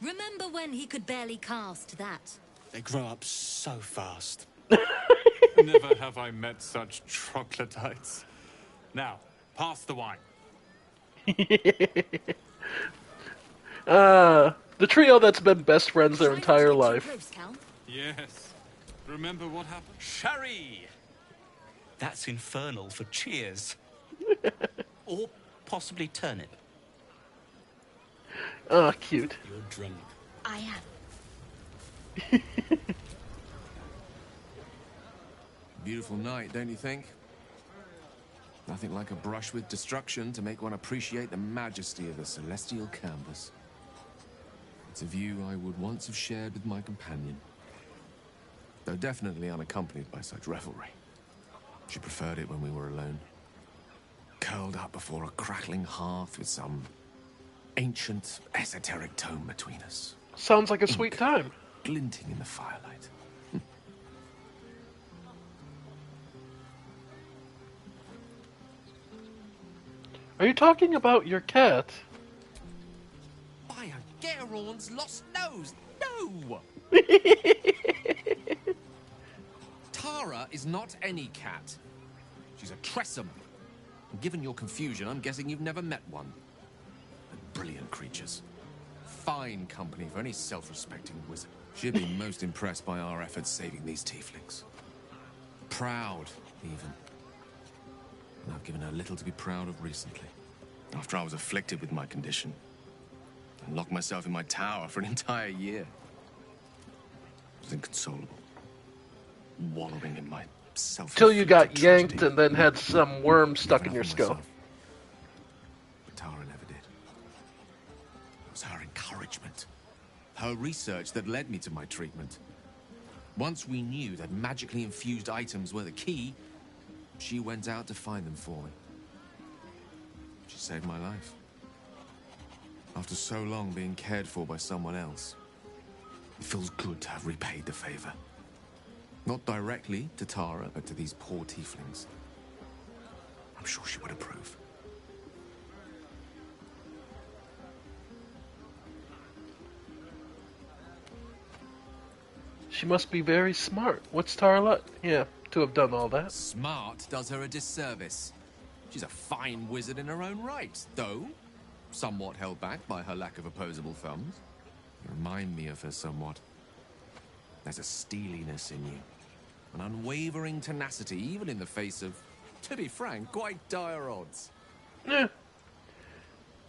Remember when he could barely cast that? They grow up so fast. Never have I met such troglodytes. Now, pass the wine. The trio that's been best friends their entire life. Yes. Remember what happened? Sherry! That's infernal for cheers. Or possibly turnip. Oh, cute. You're drunk. I am. Beautiful night, don't you think? Nothing like a brush with destruction to make one appreciate the majesty of the celestial canvas. It's a view I would once have shared with my companion, though definitely unaccompanied by such revelry. She preferred it when we were alone, curled up before a crackling hearth with some ancient, esoteric tome between us. Sounds like a sweet time. Glinting in the firelight. Are you talking about your cat? By a Geraorn's lost nose! No! Tara is not any cat. She's a Tressum. And given your confusion, I'm guessing you've never met one. They're brilliant creatures. Fine company for any self-respecting wizard. She'd be most impressed by our efforts saving these tieflings. Proud, even. And I've given her little to be proud of recently. After I was afflicted with my condition. And locked myself in my tower for an entire year. I was inconsolable. Wallowing in my self. Till you got yanked and then had some worm stuck in your skull. But Tara never did. It was her encouragement. Her research that led me to my treatment. Once we knew that magically infused items were the key, she went out to find them for me. She saved my life. After so long being cared for by someone else, it feels good to have repaid the favor. Not directly to Tara, but to these poor tieflings. I'm sure she would approve. She must be very smart. What's Tara? Yeah, to have done all that. Smart does her a disservice. She's a fine wizard in her own right, though somewhat held back by her lack of opposable thumbs. You remind me of her somewhat. There's a steeliness in you. An unwavering tenacity, even in the face of, to be frank, quite dire odds. Yeah.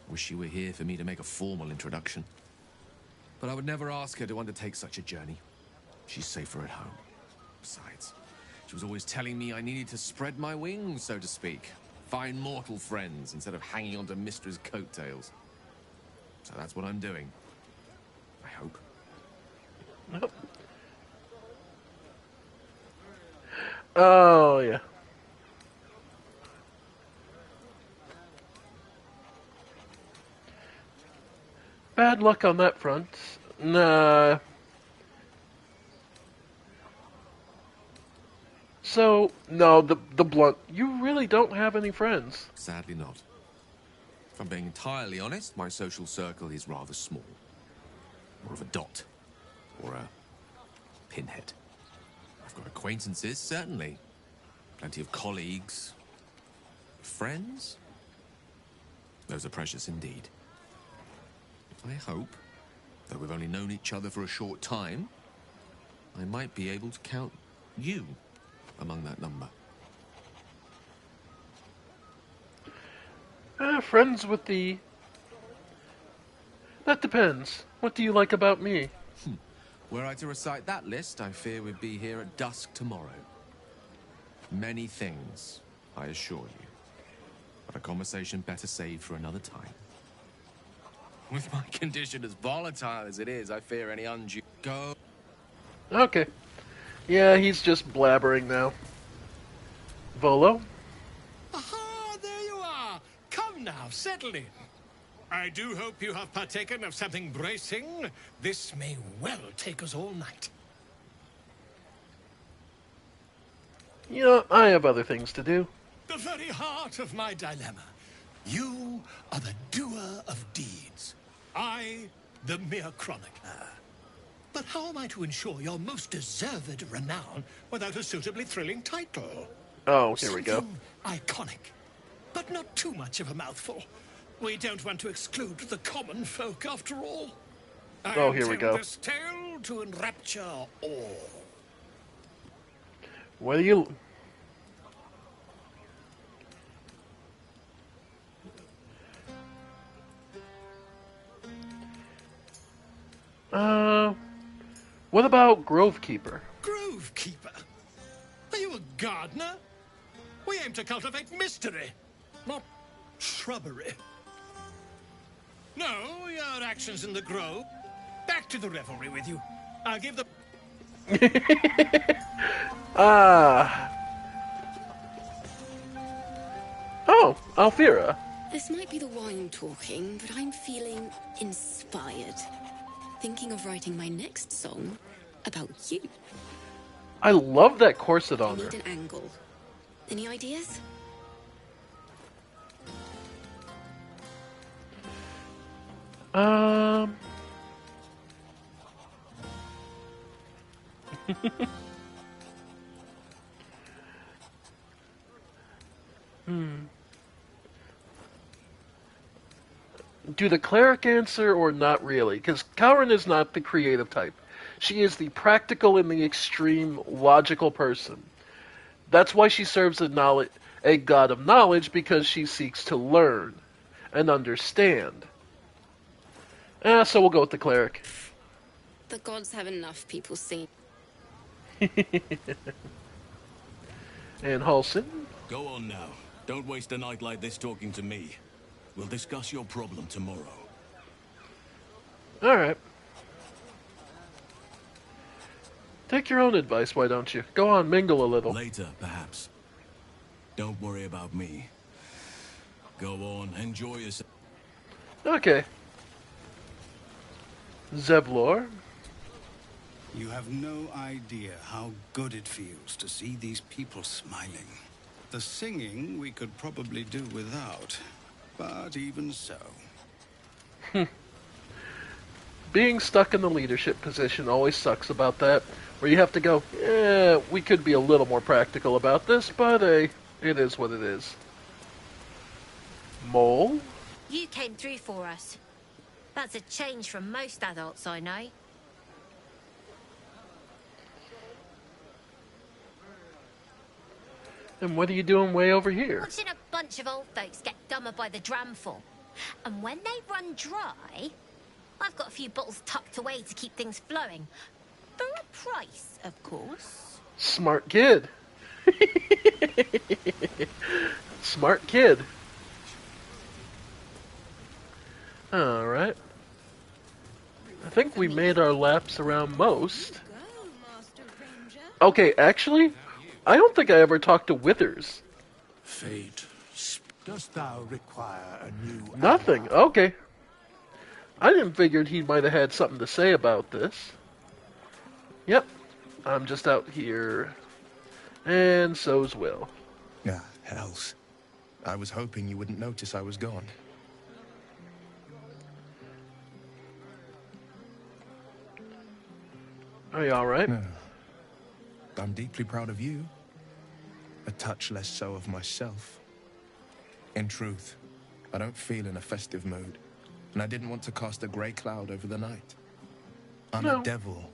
Wish she were here for me to make a formal introduction. But I would never ask her to undertake such a journey. She's safer at home. Besides, she was always telling me I needed to spread my wings, so to speak. Find mortal friends instead of hanging onto Mistra's coattails. So that's what I'm doing. I hope. Nope. Oh, yeah. Bad luck on that front. Nah. So, no, the blunt. You really don't have any friends. Sadly not. If I'm being entirely honest, my social circle is rather small. More of a dot. Or a pinhead. I've got acquaintances, certainly. Plenty of colleagues. Friends? Those are precious indeed. I hope, though we've only known each other for a short time, I might be able to count you among that number. Friends with the... That depends. What do you like about me? Were I to recite that list, I fear we'd be here at dusk tomorrow. Many things, I assure you. But a conversation better saved for another time. With my condition as volatile as it is, I fear any undue... Go. Okay. Yeah, he's just blabbering now. Volo? Aha, there you are. Come now, settle in. I do hope you have partaken of something bracing. This may well take us all night. You know, I have other things to do. The very heart of my dilemma. You are the doer of deeds. I, the mere chronicler. But how am I to ensure your most deserved renown without a suitably thrilling title? Oh, here we go. Something iconic, but not too much of a mouthful. We don't want to exclude the common folk, after all. Oh, here we go. This tale to enrapture all. What do you... What about Grovekeeper? Grovekeeper? Are you a gardener? We aim to cultivate mystery, not shrubbery. No, your actions in the grove. Back to the revelry with you. I'll give the... Oh, Alfira. This might be the wine talking, but I'm feeling inspired. Thinking of writing my next song about you. I love that corset I on her. need an angle. Any ideas? Do the cleric answer or not really? Because Kaurin is not the creative type. She is the practical and the extreme logical person. That's why she serves a god of knowledge, because she seeks to learn and understand. So we'll go with the cleric. The gods have enough people seen. And Halsin? Go on now. Don't waste a night like this talking to me. We'll discuss your problem tomorrow. Alright. Take your own advice, why don't you? Go on, mingle a little. Later, perhaps. Don't worry about me. Go on, enjoy yourself. Okay. Zevlor? You have no idea how good it feels to see these people smiling. The singing we could probably do without, but even so. Being stuck in the leadership position always sucks about that, where you have to go, we could be a little more practical about this, but it is what it is. Mole? You came through for us. That's a change from most adults I know. And what are you doing way over here? Watching a bunch of old folks get dumber by the dramful. And when they run dry, I've got a few bottles tucked away to keep things flowing. For a price, of course. Smart kid. Smart kid. Alright. I think we made our laps around most. Okay, actually, I don't think I ever talked to Withers. Fate, dost thou require a new... Nothing. Okay. I didn't figure he might have had something to say about this. Yep. I'm just out here. And so's Will. Ah, hells. I was hoping you wouldn't notice I was gone. Are you alright? No. I'm deeply proud of you. A touch less so of myself. In truth, I don't feel in a festive mood, and I didn't want to cast a grey cloud over the night. I'm a devil.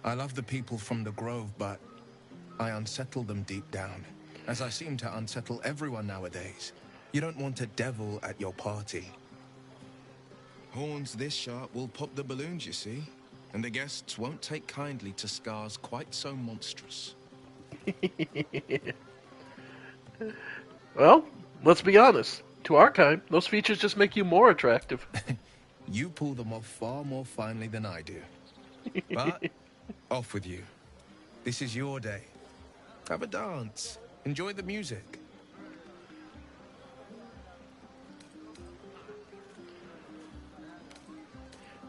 I love the people from the Grove, but I unsettle them deep down, as I seem to unsettle everyone nowadays. You don't want a devil at your party. Horns this sharp will pop the balloons, you see, and the guests won't take kindly to scars quite so monstrous. Well, let's be honest. To our kind, those features just make you more attractive. You pull them off far more finely than I do. But, off with you. This is your day. Have a dance. Enjoy the music.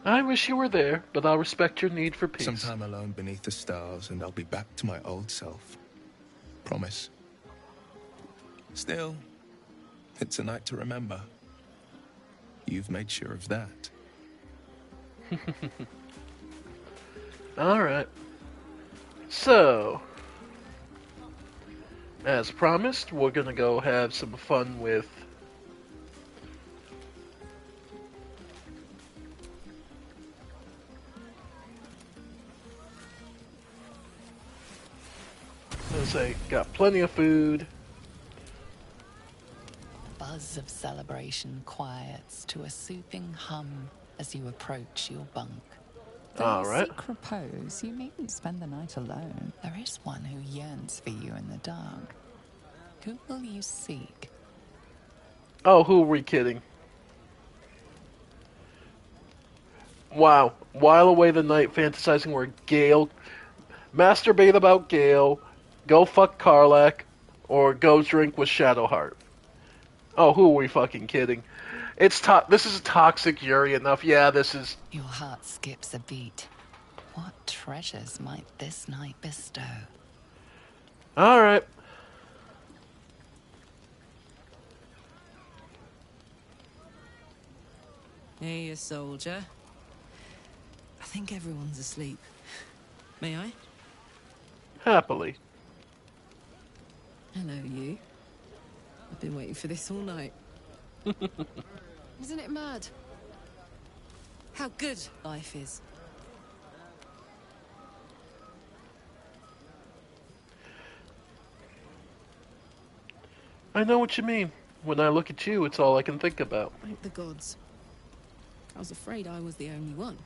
I wish you were there, but I'll respect your need for peace. Sometime alone beneath the stars, and I'll be back to my old self. Promise. Still, it's a night to remember. You've made sure of that. Alright. So, as promised, we're gonna go have some fun with got plenty of food. Buzz of celebration quiets to a soothing hum as you approach your bunk. All right. Seek repose. You needn't spend the night alone. There is one who yearns for you in the dark. Who will you seek? Oh, who are we kidding? Wow. While away the night fantasizing where Gale... Masturbate about Gale, go fuck Karlach, or go drink with Shadowheart. Oh, who are we fucking kidding? This is toxic Yuri enough. Yeah, this is... Your heart skips a beat. What treasures might this night bestow? Alright. Hey, you soldier. I think everyone's asleep. May I? Happily. Hello, you. I've been waiting for this all night. Isn't it mad? How good life is. I know what you mean. When I look at you, it's all I can think about. Thank the gods. I was afraid I was the only one.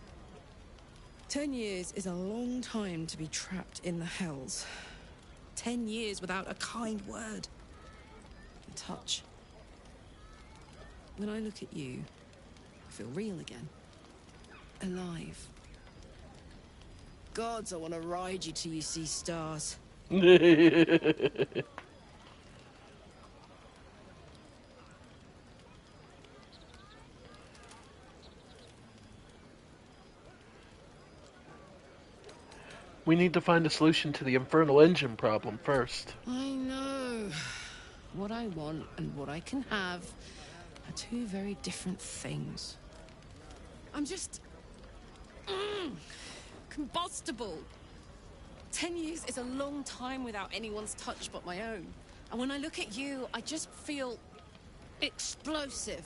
10 years is a long time to be trapped in the hells. 10 years without a kind word. A touch. When I look at you, I feel real again. Alive. Gods, I want to ride you till you see stars. We need to find a solution to the infernal engine problem first. I know. What I want and what I can have are two very different things. I'm just... combustible. 10 years is a long time without anyone's touch but my own. And when I look at you, I just feel... explosive.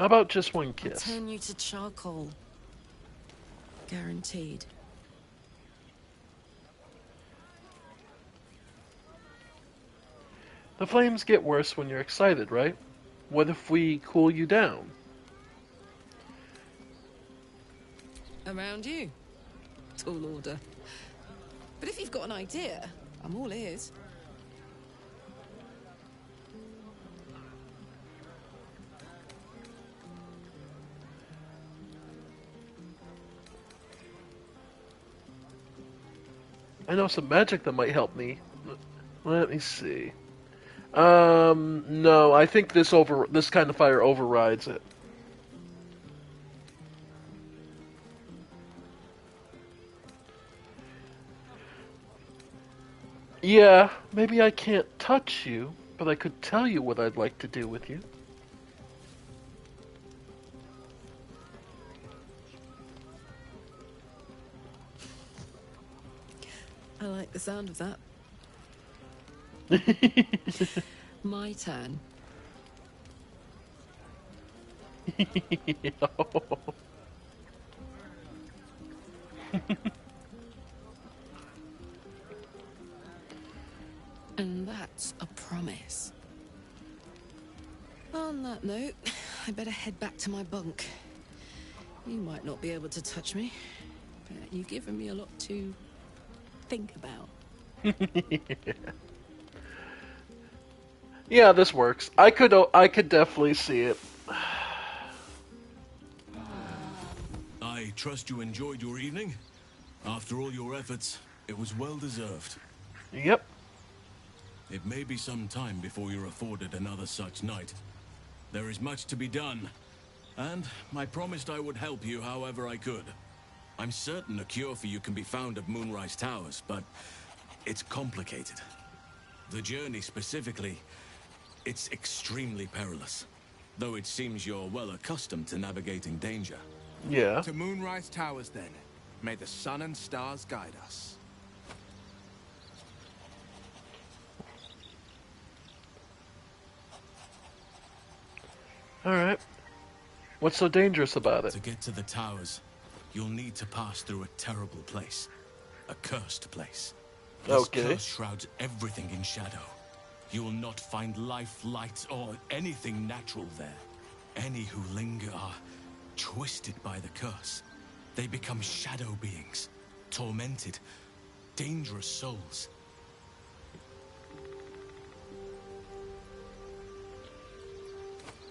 How about just one I'll kiss? turn you to charcoal. Guaranteed. The flames get worse when you're excited, right? What if we cool you down? Around you. Tall order. But if you've got an idea, I'm all ears. I know some magic that might help me. Let me see. No, I think this kind of fire overrides it. Yeah, maybe I can't touch you, but I could tell you what I'd like to do with you. I like the sound of that. My turn. And that's a promise. On that note, I better head back to my bunk. You might not be able to touch me, but you've given me a lot to think about. Yeah, this works. I could definitely see it. I trust you enjoyed your evening. After all your efforts, it was well deserved. Yep. It may be some time before you're afforded another such night. There is much to be done, and I promised I would help you however I could. I'm certain a cure for you can be found at Moonrise Towers, but it's complicated. The journey specifically, it's extremely perilous, though it seems you're well accustomed to navigating danger. Yeah. To Moonrise Towers, then. May the sun and stars guide us. Alright. What's so dangerous about it? To get to the towers, you'll need to pass through a terrible place. A cursed place. This curse shrouds everything in shadow. You will not find life, light, or anything natural there. Any who linger are twisted by the curse. They become shadow beings, tormented, dangerous souls.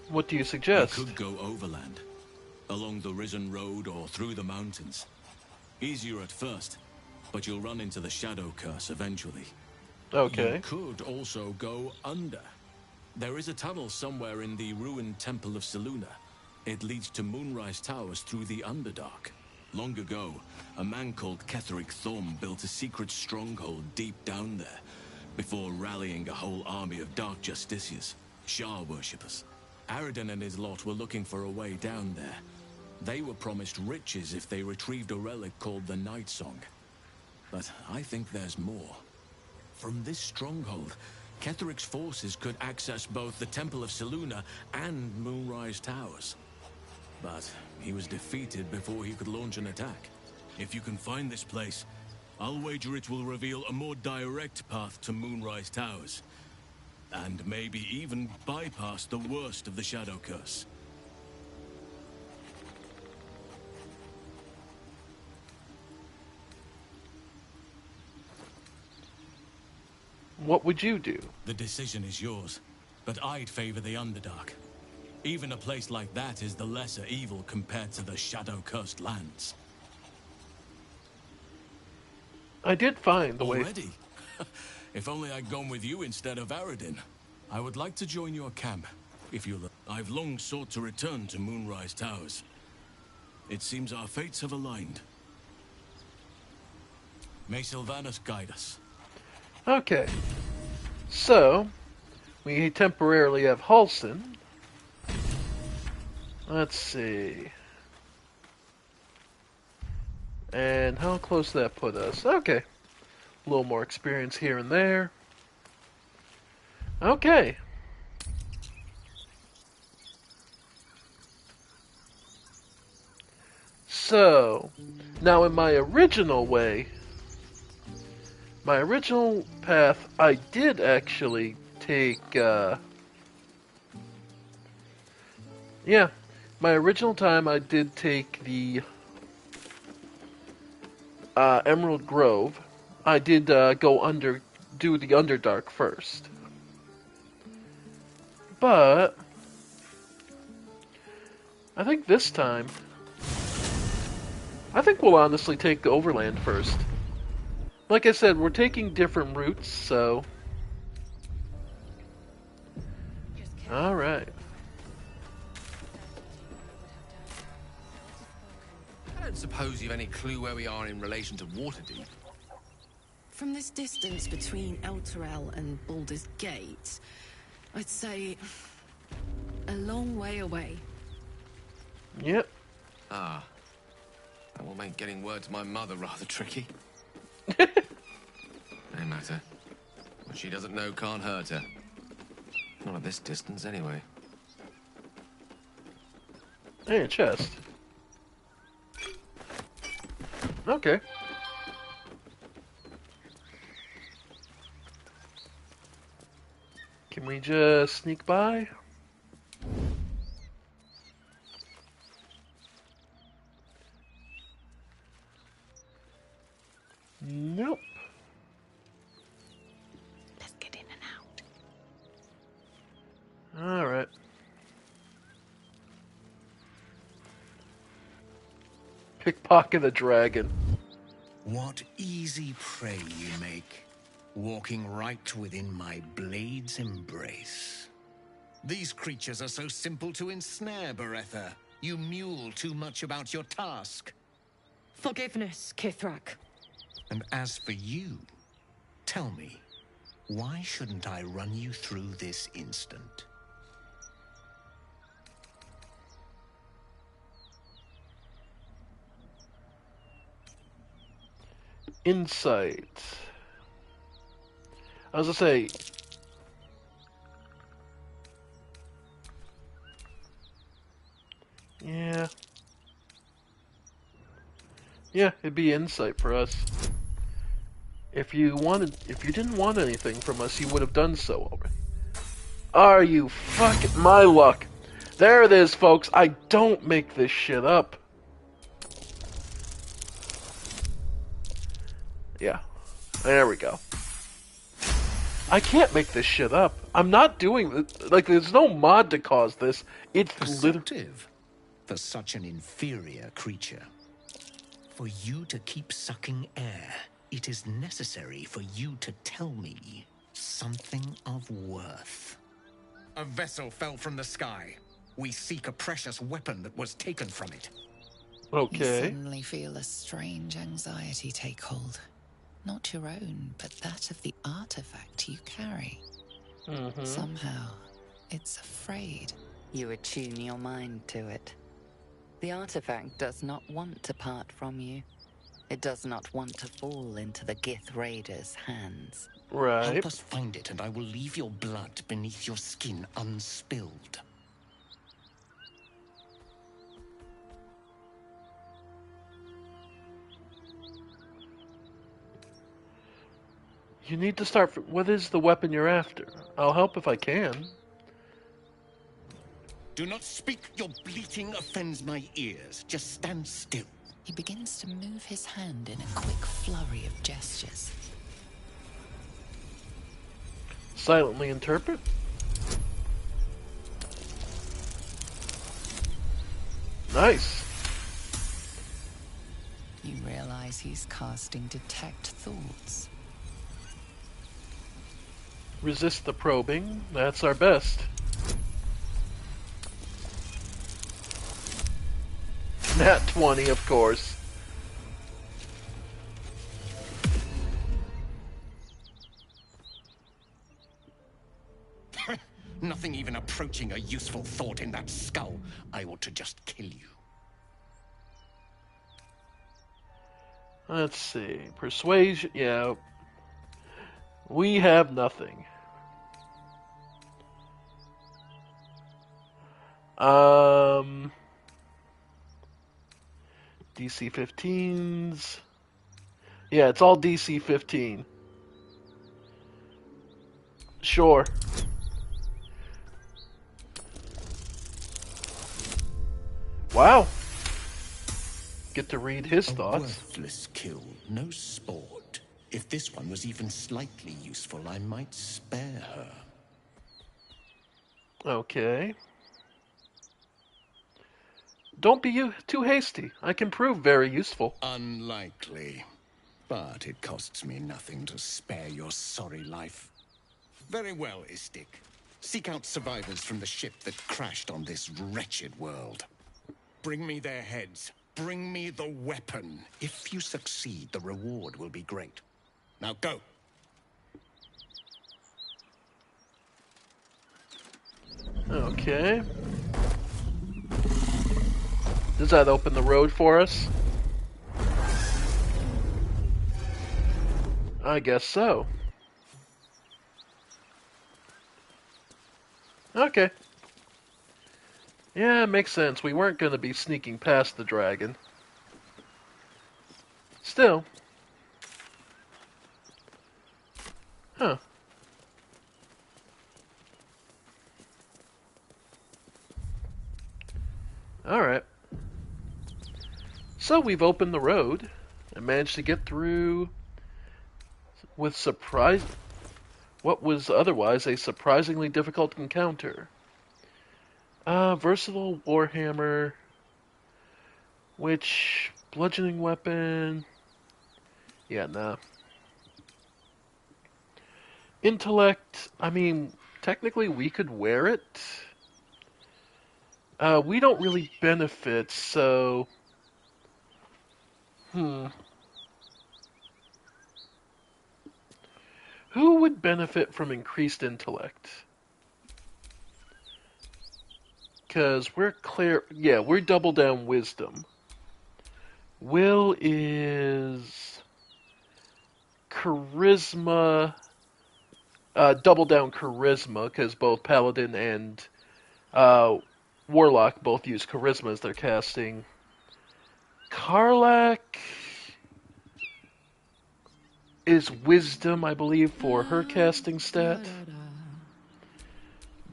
What do you suggest? You could go overland, along the Risen Road or through the mountains. Easier at first, but you'll run into the shadow curse eventually. Okay. You could also go under. There is a tunnel somewhere in the ruined Temple of Selûne. It leads to Moonrise Towers through the Underdark. Long ago, a man called Ketheric Thorm built a secret stronghold deep down there, before rallying a whole army of Dark Justiciars, Shah worshippers. Aradin and his lot were looking for a way down there. They were promised riches if they retrieved a relic called the Night Song. But I think there's more. From this stronghold, Ketheric's forces could access both the Temple of Selûne and Moonrise Towers. But he was defeated before he could launch an attack. If you can find this place, I'll wager it will reveal a more direct path to Moonrise Towers. And maybe even bypass the worst of the Shadow Curse. What would you do? The decision is yours, but I'd favor the Underdark. Even a place like that is the lesser evil compared to the Shadow-cursed lands. I did find the way... Already? If only I'd gone with you instead of Aradin. I would like to join your camp, if you'll... I've long sought to return to Moonrise Towers. It seems our fates have aligned. May Sylvanas guide us. Okay. So, we temporarily have Halsin. Let's see. And how close did that put us? Okay. A little more experience here and there. Okay. So, now in my original way, my original path, I did actually take, yeah, my original time I did take the Emerald Grove. I did do the Underdark first. But I think this time, I think we'll honestly take the Overland first. Like I said, we're taking different routes, so... Alright. I don't suppose you've any clue where we are in relation to Waterdeep. From this distance between Elturel and Baldur's Gate, I'd say a long way away. Yep. Ah. That will make getting word to my mother rather tricky. No matter. What she doesn't know can't hurt her. Not at this distance, anyway. Hey, a chest. Okay. Can we just sneak by? Nope. Let's get in and out. Alright. Pickpocket a dragon. What easy prey you make, walking right within my blade's embrace. These creatures are so simple to ensnare, Beretha. You mule too much about your task. Forgiveness, Kithrak. And as for you, tell me, why shouldn't I run you through this instant? Insight. I was gonna say... Yeah. Yeah, it'd be insight for us. If you didn't want anything from us, you would have done so already. Are you fucking... My luck. There it is, folks. I don't make this shit up. Yeah. There we go. I can't make this shit up. I'm not doing... Like, there's no mod to cause this. It's literally... For such an inferior creature. For you to keep sucking air, it is necessary for you to tell me something of worth. A vessel fell from the sky. We seek a precious weapon that was taken from it. Okay. You suddenly feel a strange anxiety take hold. Not your own, but that of the artifact you carry. Mm-hmm. Somehow, it's afraid. You attune your mind to it. The artifact does not want to part from you. It does not want to fall into the Gith Raiders' hands. Right. Help us find it, and I will leave your blood beneath your skin unspilled. You need to start... What is the weapon you're after? I'll help if I can. Do not speak. Your bleating offends my ears. Just stand still. He begins to move his hand in a quick flurry of gestures. Silently interpret. Nice. You realize he's casting detect thoughts. Resist the probing. That's our best. Nat 20, of course. Nothing even approaching a useful thought in that skull. I ought to just kill you. Let's see. Persuasion. Yeah. We have nothing. DC 15s. Yeah, it's all DC 15. Sure. Wow. Get to read his thoughts. Worthless kill, no sport. If this one was even slightly useful, I might spare her. Okay. Don't be too hasty. I can prove very useful. Unlikely. But it costs me nothing to spare your sorry life. Very well, Istik. Seek out survivors from the ship that crashed on this wretched world. Bring me their heads. Bring me the weapon. If you succeed, the reward will be great. Now go. Okay. Does that open the road for us? I guess so. Okay. Yeah, makes sense. We weren't going to be sneaking past the dragon. Still. Huh. Alright. So we've opened the road and managed to get through with what was otherwise a surprisingly difficult encounter. Versatile warhammer, which bludgeoning weapon. Yeah, nah. Intellect, I mean, technically we could wear it. We don't really benefit, so... Who would benefit from increased intellect? Because we're clear... Yeah, we're double down wisdom. Will is... charisma... double down charisma, because both paladin and warlock both use charisma as their casting. Karlak is wisdom, I believe, for her casting stat.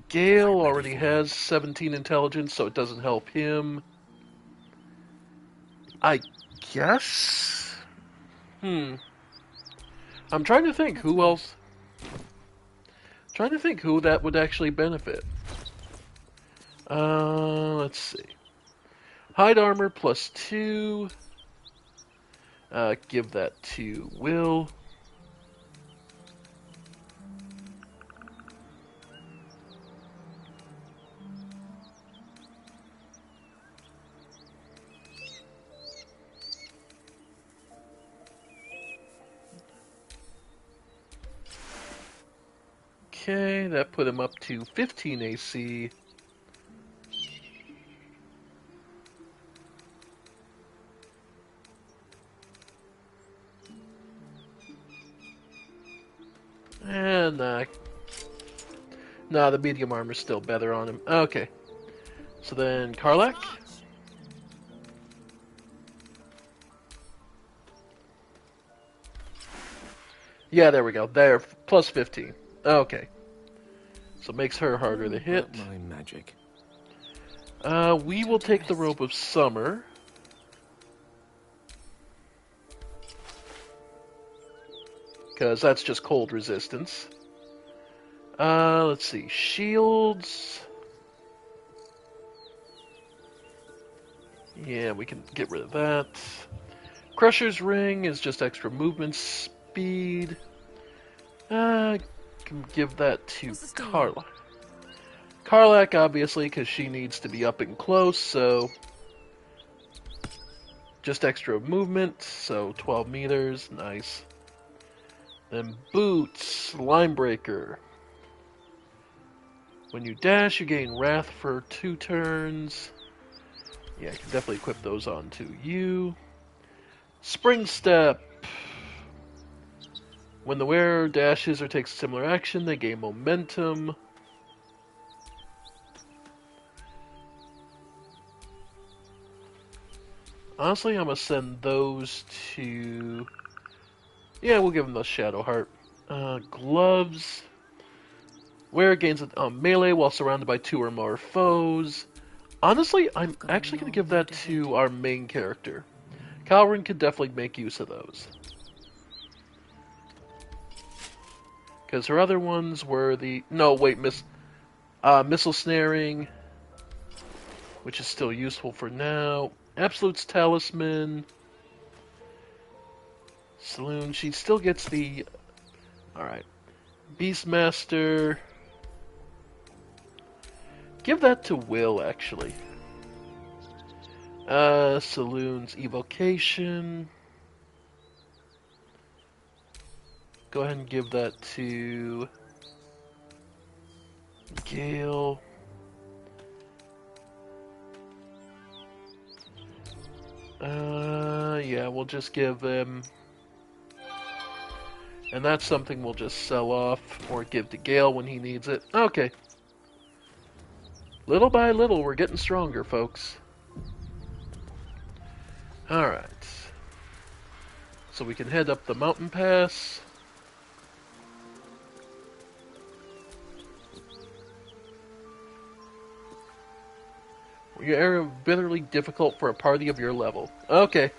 Gale already has 17 intelligence, so it doesn't help him. I guess? I'm trying to think who else... Trying to think who that would actually benefit. Let's see. Hide armor +2. Give that to Will. Okay, that put him up to 15 AC. And, nah, the medium armor's still better on him. Okay. So then, Karlak? Yeah, there we go. There, plus 15. Okay. So it makes her harder to hit. My magic. We will take the Robe of Summer. Because that's just cold resistance. Let's see. Shields. Yeah, we can get rid of that. Crusher's Ring is just extra movement speed. Can give that to Karlak. Karlak, obviously, because she needs to be up and close, so... Just extra movement, so 12 meters, nice. Then Boots, Linebreaker. When you dash, you gain Wrath for 2 turns. Yeah, I can definitely equip those onto you. Spring Step. When the wearer dashes or takes a similar action, they gain momentum. Honestly, I'm gonna send those to... Yeah, we'll give him the Shadow Heart. Gloves. Wear gains melee while surrounded by 2 or more foes. Honestly, I'm actually gonna give that to our main character. Calvin could definitely make use of those. Because her other ones were the... No, wait, missile snaring, which is still useful for now. Absolute's Talisman. Saloon, she still gets the... Alright. Beastmaster. Give that to Will, actually. Saloon's Evocation. Go ahead and give that to Gale. Yeah, we'll just give them... And that's something we'll just sell off or give to Gale when he needs it. Okay. Little by little, we're getting stronger, folks. Alright. So we can head up the mountain pass. Your area bitterly difficult for a party of your level. Okay.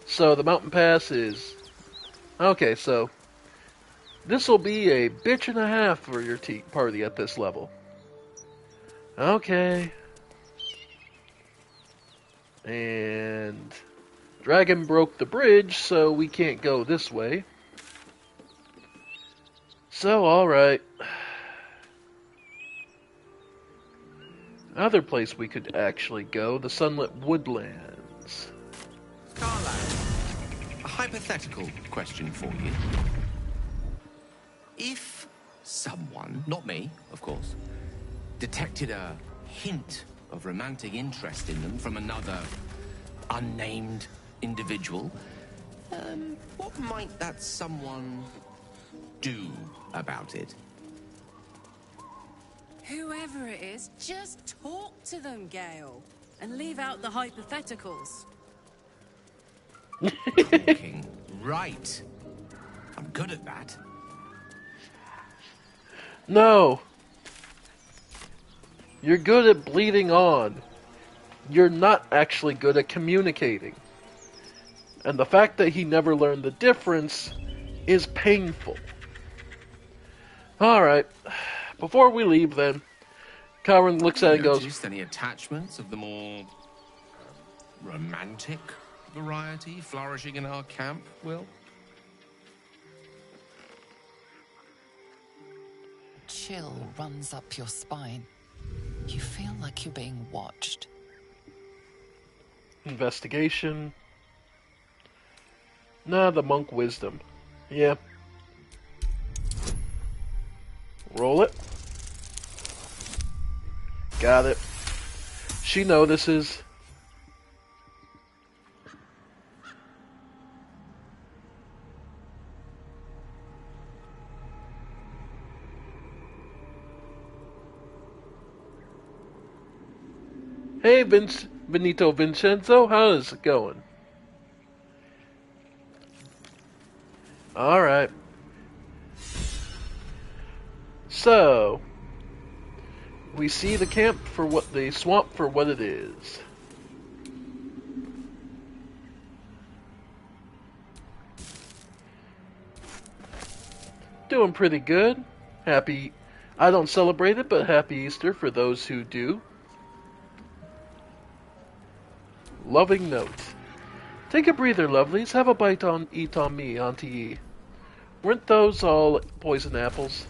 So the mountain pass is... Okay, so... This will be a bitch and a half for your party at this level. Okay. And... Dragon broke the bridge, so we can't go this way. So, alright. Another place we could actually go, the Sunlit Woodlands. Carla, a hypothetical question for you. If someone, not me, of course, detected a hint of romantic interest in them from another unnamed individual, what might that someone do about it? Whoever it is, just talk to them, Gale. And leave out the hypotheticals. Talking. Right. I'm good at that. No. You're good at bleeding on. You're not actually good at communicating. And the fact that he never learned the difference is painful. Alright. Before we leave, then, Karen looks at it and goes... Noticed any attachments of the more romantic variety flourishing in our camp, Will? Chill runs up your spine. You feel like you're being watched. Investigation. Nah, the monk wisdom. Yeah. Roll it. Got it. She notices. Hey, Benito Vincenzo, how is it going? Alright. So, we see the camp for what the swamp for what it is. Doing pretty good. Happy, I don't celebrate it, but happy Easter for those who do. Loving note. Take a breather, lovelies. Have a bite on eat on me, Auntie E. Weren't those all poison apples?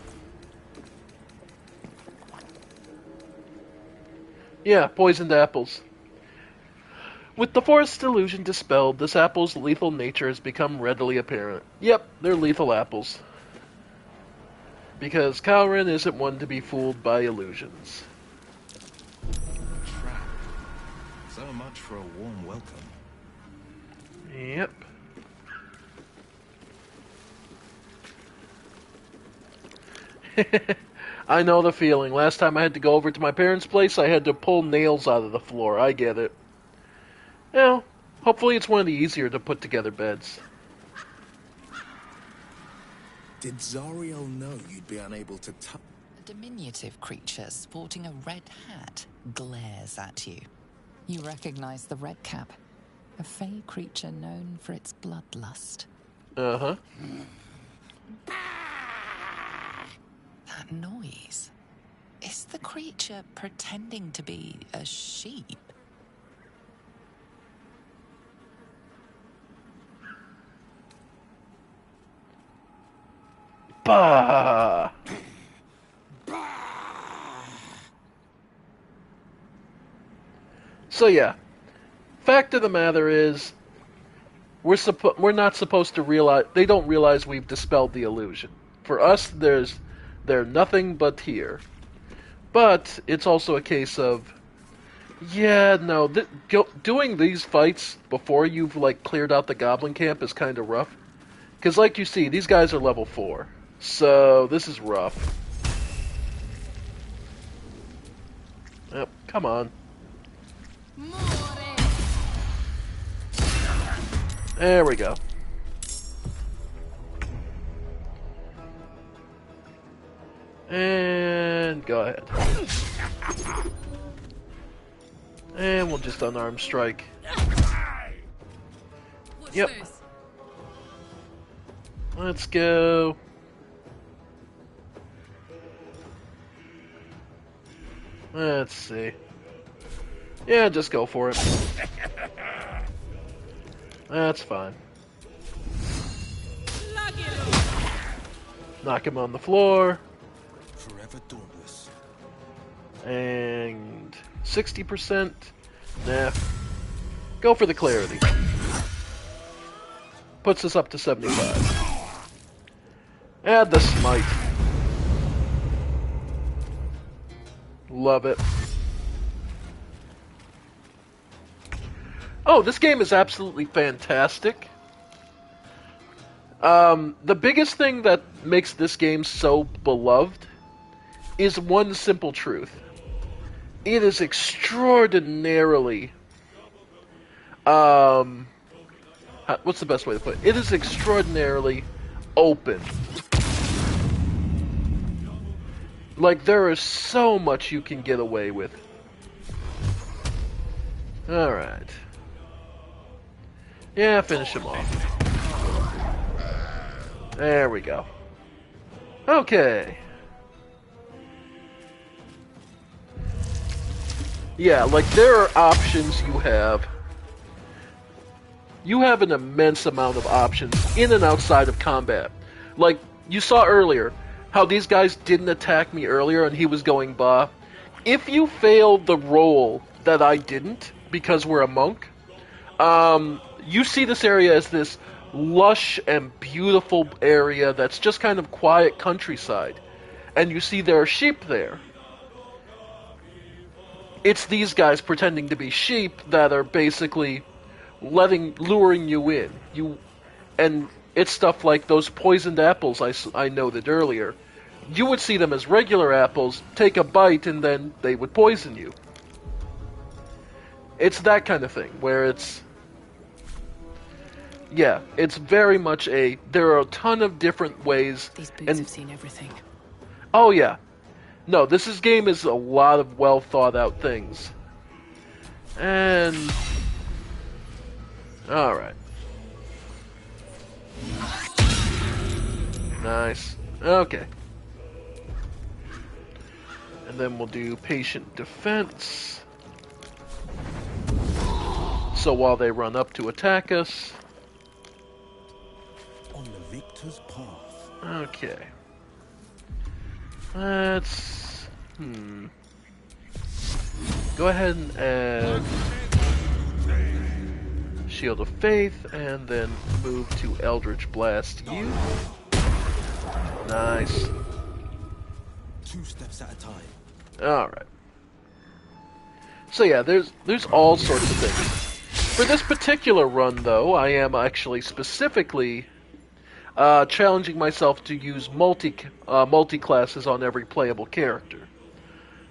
Yeah, poisoned apples. With the forest illusion dispelled, this apple's lethal nature has become readily apparent. Yep, they're lethal apples. Because Calren isn't one to be fooled by illusions. Trap. So much for a warm welcome. Yep. I know the feeling. Last time I had to go over to my parents' place, I had to pull nails out of the floor. I get it. Well, hopefully it's one of the easier to put together beds. Did Zariel know you'd be unable to touch? A diminutive creature sporting a red hat glares at you. You recognize the red cap, a fey creature known for its bloodlust. Uh-huh. That noise. Is the creature pretending to be a sheep? Bah! So yeah, fact of the matter is, we're not supposed to realize. They don't realize we've dispelled the illusion. For us, they're nothing but here. But it's also a case of, yeah, no, doing these fights before you've like cleared out the goblin camp is kind of rough. Because like you see, these guys are level 4, so this is rough. Yep, come on. There we go. And go ahead. And we'll just unarmed strike. Yep. Let's go. Let's see. Yeah, just go for it. That's fine. Knock him on the floor. Forever dauntless. And 60%. Nah. Go for the clarity. Puts us up to 75. Add the smite. Love it. Oh, this game is absolutely fantastic. The biggest thing that makes this game so beloved is one simple truth. It is extraordinarily... what's the best way to put it? It is extraordinarily open. Like, there is so much you can get away with. Alright. Yeah, finish him off. There we go. Okay. Yeah, like, there are options you have. You have an immense amount of options in and outside of combat. Like, you saw earlier, how these guys didn't attack me earlier and he was going bah. If you failed the roll that I didn't, because we're a monk, you see this area as this lush and beautiful area that's just kind of quiet countryside. And you see there are sheep there. It's these guys pretending to be sheep that are basically luring you in. And it's stuff like those poisoned apples I noted earlier. You would see them as regular apples, take a bite, and then they would poison you. It's that kind of thing, where it's... Yeah, it's very much there are a ton of different ways. These boots have seen everything. Oh yeah. No, this game is a lot of well thought out things. And... Alright. Nice. Okay. And then we'll do patient defense. So while they run up to attack us... On the victor's path. Okay. Let's... Go ahead and add... Shield of Faith, and then move to Eldritch Blast you. Nice. 2 steps at a time. Alright. So yeah, there's all sorts of things. For this particular run, though, I am actually specifically challenging myself to use multi-classes on every playable character.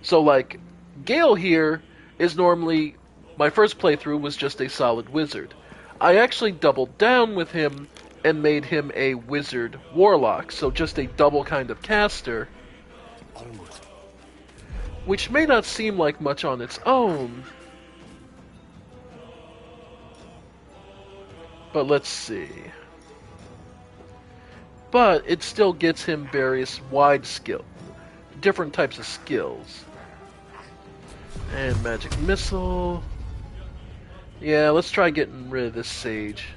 So, like, Gale here is normally My first playthrough was just a solid wizard. I actually doubled down with him and made him a wizard warlock, so just a double kind of caster, which may not seem like much on its own, but let's see. But it still gets him various different types of skills. And magic missile. Yeah, let's try getting rid of this sage.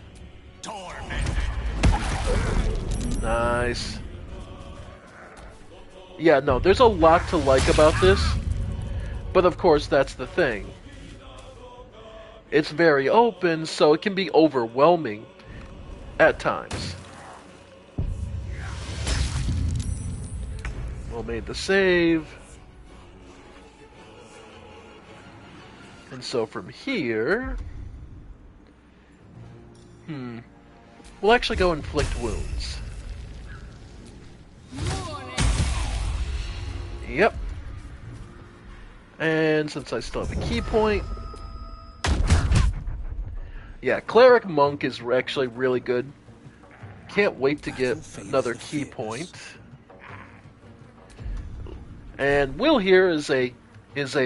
Nice. Yeah, no, there's a lot to like about this, but of course that's the thing. It's very open, so it can be overwhelming at times. Well made the save. And so from here... We'll actually go inflict wounds. Yep. And since I still have a key point... Yeah, Cleric Monk is actually really good. Can't wait to get another key point. And Will here is a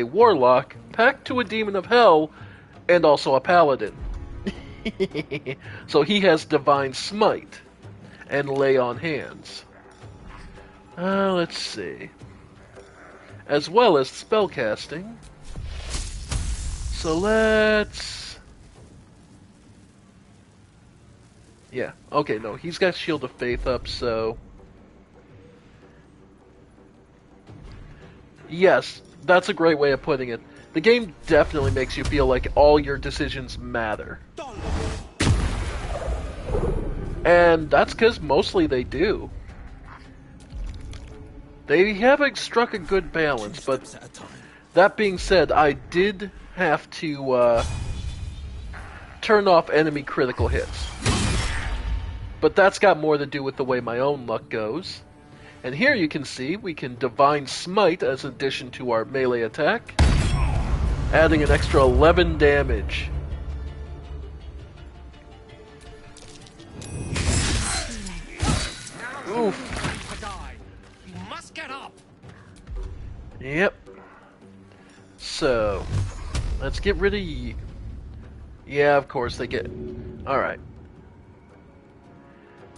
warlock packed to a demon of hell and also a paladin. So he has divine smite and lay on hands. Let's see. As well as spellcasting. So let's... Yeah, okay, no, he's got Shield of Faith up, so... Yes, that's a great way of putting it. The game definitely makes you feel like all your decisions matter. And that's because mostly they do. They have struck a good balance, but that being said, I did have to turn off enemy critical hits. But that's got more to do with the way my own luck goes. And here you can see we can Divine Smite as addition to our melee attack, adding an extra 11 damage. Oof. You must get up. Yep. So, let's get rid of ye. Yeah, of course they get... Alright.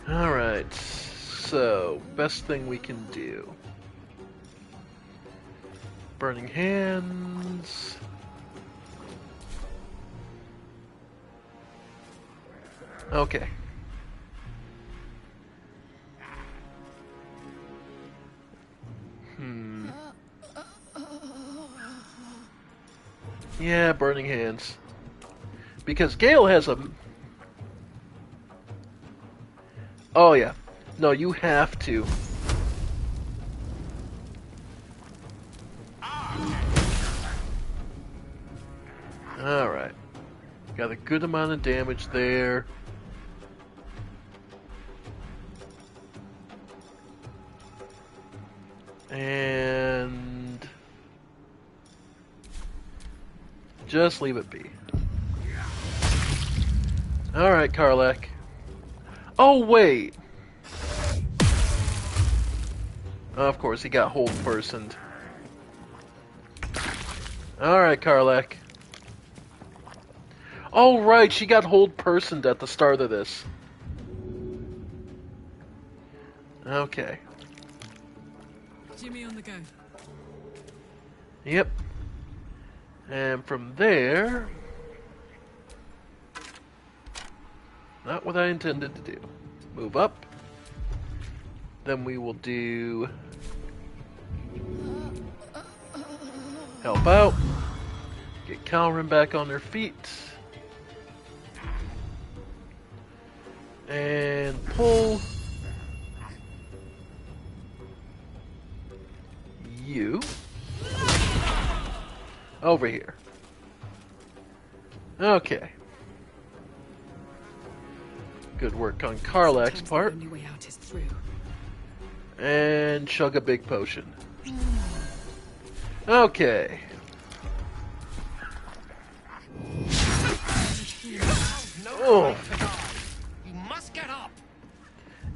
Alright. So, best thing we can do. Burning Hands. Okay. Yeah, Burning Hands. Because Gale has a... Oh yeah. No, you have to. Alright. Got a good amount of damage there. And... just leave it be. Alright, Karlach. Oh, wait! Of course, he got hold personed. Alright, Karlach. Oh, right, she got hold personed at the start of this. Okay. Jimmy on the go. Yep. And from there... Not what I intended to do. Move up. Then we will do... help out. Get Calrin back on their feet. And pull... you... over here. Okay. Good work on Karlach's part. The only way out is through. And chug a big potion.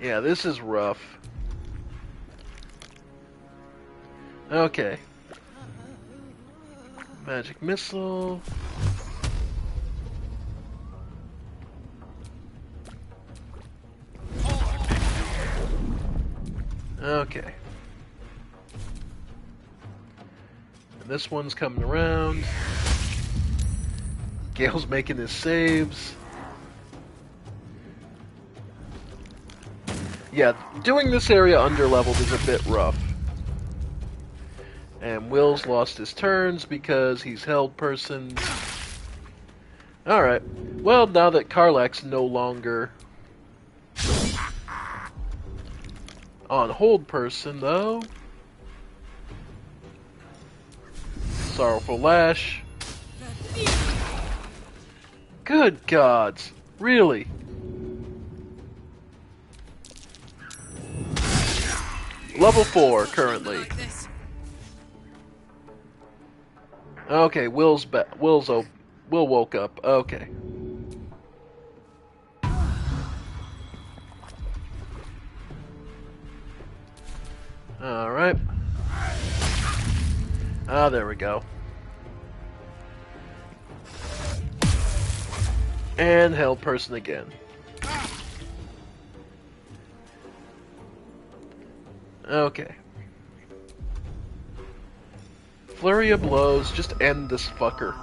Yeah, this is rough. Okay. Magic missile. Okay. And this one's coming around. Gale's making his saves. Yeah, doing this area underleveled is a bit rough. And Will's lost his turns because he's held person. Alright. Well, now that Karlach's no longer on hold person, though. Sorrowful Lash. Good gods. Really? Level 4 currently. Okay, Will woke up. Okay. Alright. Ah, there we go. And held person again. Okay. Flurry of blows, just end this fucker.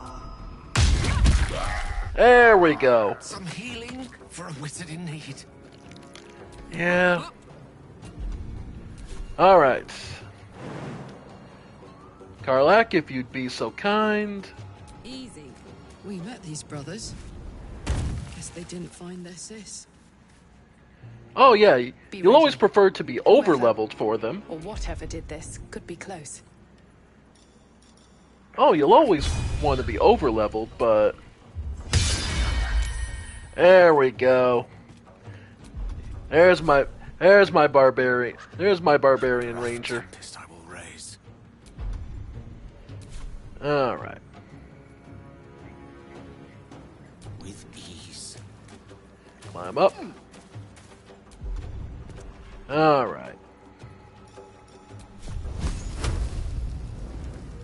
There we go. Some healing for a wizard in need. Yeah. Alright. Karlach, if you'd be so kind. Easy. We met these brothers. Guess they didn't find their sis. Oh yeah, you'll always prefer to be over-leveled for them. Or whatever did this could be close. Oh, you'll always want to be over-leveled, but... There we go. There's my barbarian. There's my barbarian ranger. Alright. With ease. Climb up. Alright.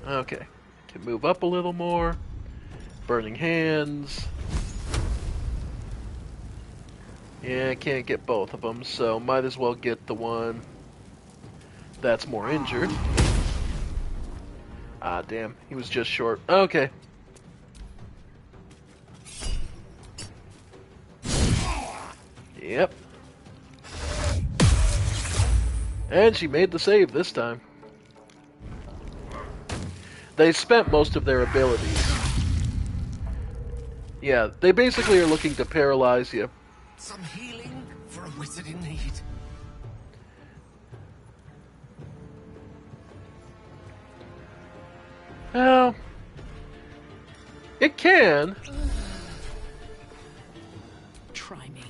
Okay. Can move up a little more. Burning hands. Yeah, I can't get both of them, so might as well get the one that's more injured. Ah, damn. He was just short. Okay. Yep. And she made the save this time. They spent most of their abilities. Yeah, they basically are looking to paralyze you. Some healing for a wizard in need. Well, it can. Try me.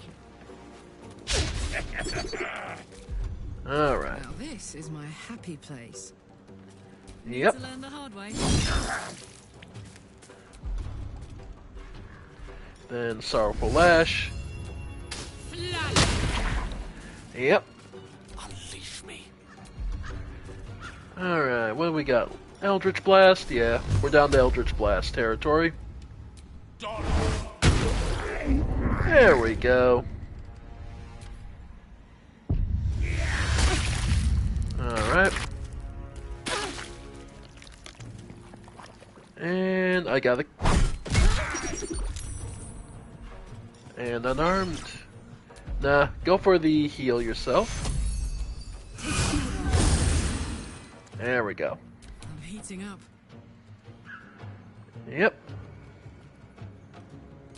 Alright. Now this is my happy place. Yep. To learn the hard way. Then Sorrowful Lash. Yep. Unleash me. Alright, what do we got? Eldritch Blast? Yeah, we're down to Eldritch Blast territory. There we go. Alright. And I got a... And unarmed. Nah, go for the heal yourself. There we go. I'm heating up. Yep.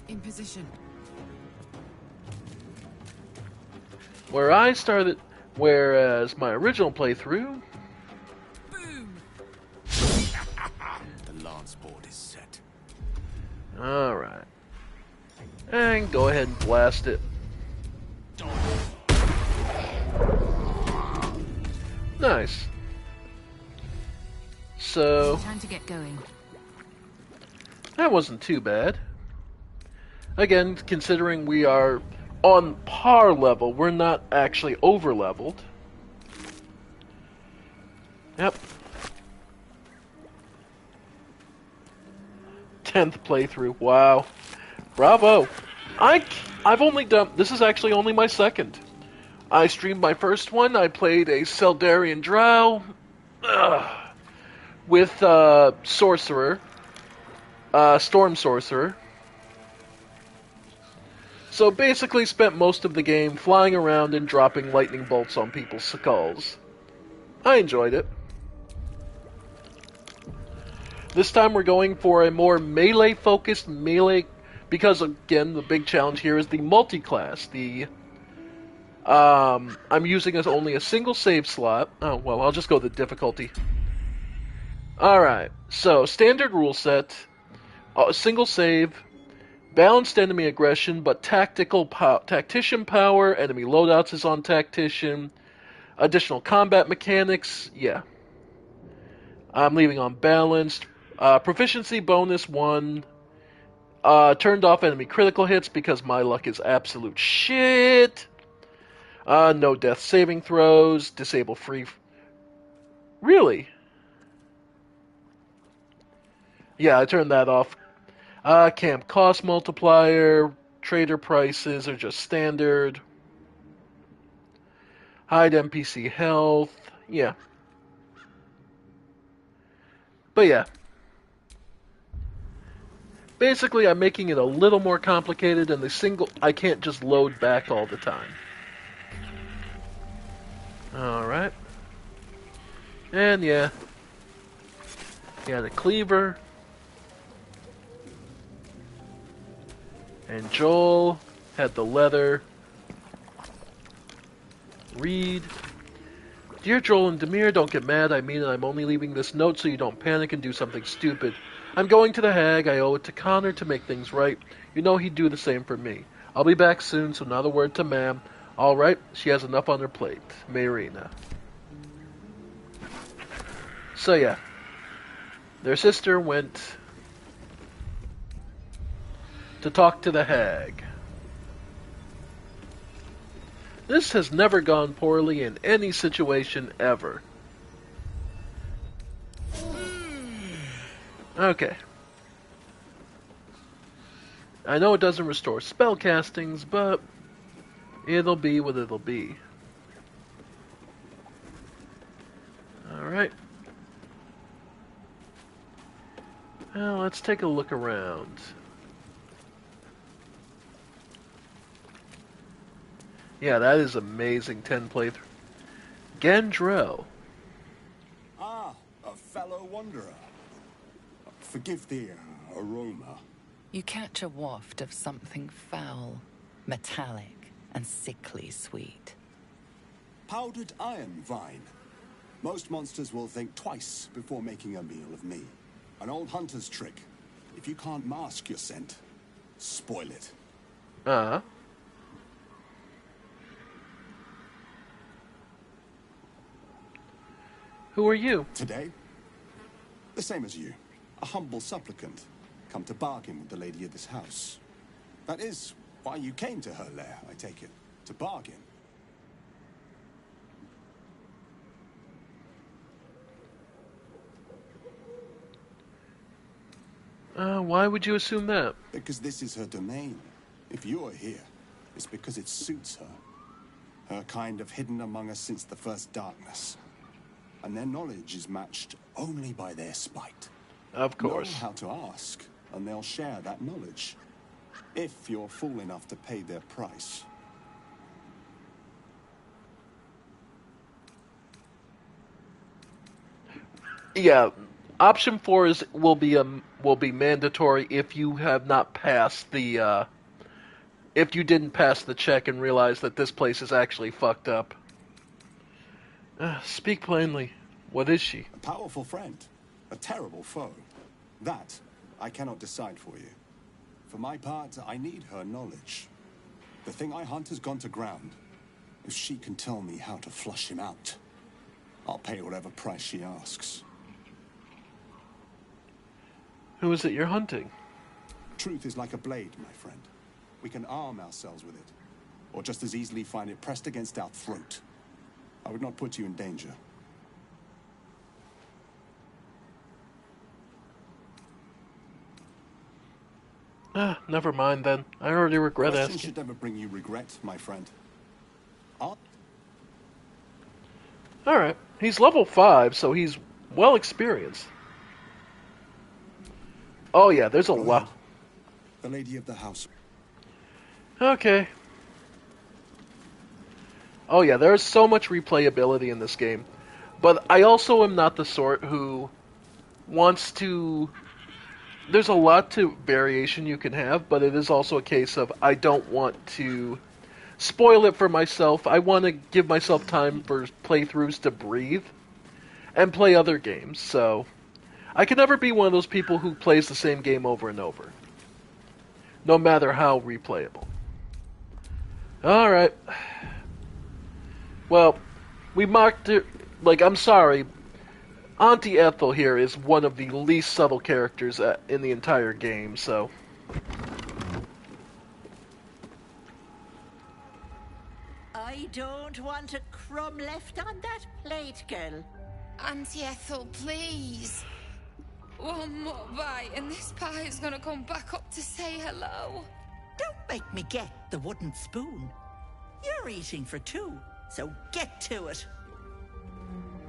In position. Where I started, whereas my original playthrough... Boom! The lance board is set. Alright. And go ahead and blast it. Nice. So... Time to get going. That wasn't too bad. Again, considering we are on par level. We're not actually over leveled. Yep. 10th playthrough. Wow. Bravo. I've only done, this is actually only my second. I streamed my first one. I played a Seldarian Drow with Sorcerer, Storm Sorcerer. So basically spent most of the game flying around and dropping lightning bolts on people's skulls. I enjoyed it. This time we're going for a more melee-focused because again, the big challenge here is the multi-class. I'm using only a single save slot. Oh, well, I'll just go with the difficulty. Alright, so standard rule set, single save, balanced enemy aggression, but tactician power, enemy loadouts is on tactician, additional combat mechanics, yeah. I'm leaving on balanced, proficiency bonus 1, turned off enemy critical hits because my luck is absolute shit. No death saving throws, disable free... Really? Yeah, I turned that off. Camp cost multiplier, trader prices are just standard. Hide NPC health, yeah. But yeah. Basically, I'm making it a little more complicated, and I can't just load back all the time. Alright. And yeah. Yeah, the cleaver. And Joel had the leather. Read. Dear Joel and Demir, don't get mad. I mean it. I'm only leaving this note so you don't panic and do something stupid. I'm going to the Hag. I owe it to Connor to make things right. You know he'd do the same for me. I'll be back soon, so not a word to Ma'am. All right, she has enough on her plate. Marina. So yeah. Their sister went to talk to the Hag. This has never gone poorly in any situation ever. Okay. I know it doesn't restore spell castings, but it'll be what it'll be. Alright. Well, let's take a look around. Yeah, that is amazing 10 playthrough. Gendrell. Ah, a fellow wanderer. Forgive the aroma. You catch a waft of something foul, metallic, and sickly sweet. Powdered iron vine. Most monsters will think twice before making a meal of me. An old hunter's trick. If you can't mask your scent, spoil it. Uh-huh. Who are you? Today? The same as you. A humble supplicant. Come to bargain with the lady of this house. That is why you came to her lair, I take it. To bargain. Why would you assume that? Because this is her domain. If you are here, it's because it suits her. Her kind have hidden among us since the first darkness. And their knowledge is matched only by their spite. Of course. Know how to ask, and they'll share that knowledge. If you're fool enough to pay their price. Yeah, option 4 will be mandatory if you have not passed the if you didn't pass the check and realize that this place is actually fucked up. Speak plainly. What is she? A powerful friend. A terrible foe. That, I cannot decide for you. For my part, I need her knowledge. The thing I hunt has gone to ground. If she can tell me how to flush him out, I'll pay whatever price she asks. Who is it you're hunting? Truth is like a blade, my friend. We can arm ourselves with it. or just as easily find it pressed against our throat. I would not put you in danger. Never mind then. I already regret Questions asking. should never bring you regret, my friend. Alright. He's level 5, so he's well experienced. Oh yeah, there's a lot. The lady of the house. Okay. Oh yeah, there's so much replayability in this game. But I also am not the sort who wants to... There's a lot to variation you can have, but it is also a case of I don't want to spoil it for myself. I want to give myself time for playthroughs to breathe and play other games, so I can never be one of those people who plays the same game over and over, no matter how replayable. Alright. Well, we marked it, like, I'm sorry, Auntie Ethel here is one of the least subtle characters in the entire game, so... I don't want a crumb left on that plate, girl. Auntie Ethel, please. One more bite and this pie is gonna come back up to say hello. Don't make me get the wooden spoon. You're eating for two, so get to it.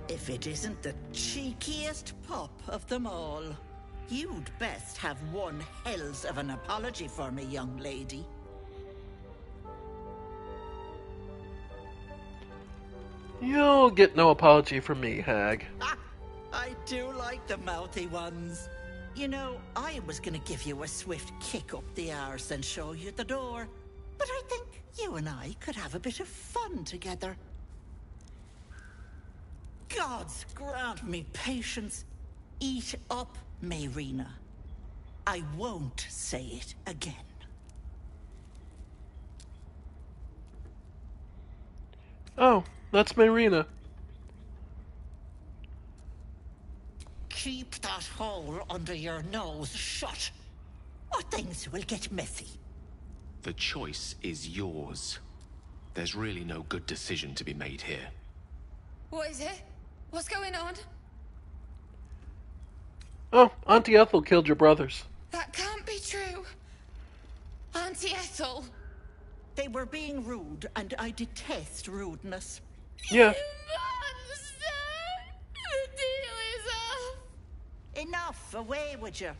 If it isn't the cheekiest pup of them all, you'd best have one hells of an apology for me, young lady. You'll get no apology from me, hag. I do like the mouthy ones. You know, I was gonna give you a swift kick up the arse and show you the door. But I think you and I could have a bit of fun together. Gods grant me patience. Eat up, Mayrina. I won't say it again. Oh, that's Mayrina. Keep that hole under your nose shut, or things will get messy. The choice is yours. There's really no good decision to be made here. What is it? What's going on? Oh, Auntie Ethel killed your brothers. That can't be true. Auntie Ethel. They were being rude, and I detest rudeness. Yeah. The deal is off. Enough, away with you.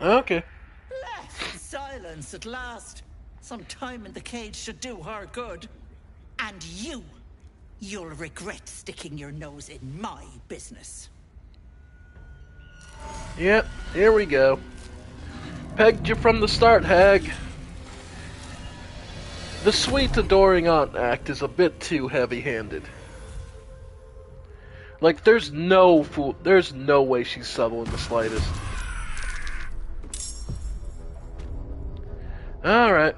Okay. Blessed silence at last. Some time in the cage should do her good. And you'll regret sticking your nose in my business. Yep, here we go. Pegged you from the start, hag. The sweet, adoring aunt act is a bit too heavy-handed. Like, there's no way she's subtle in the slightest. Alright.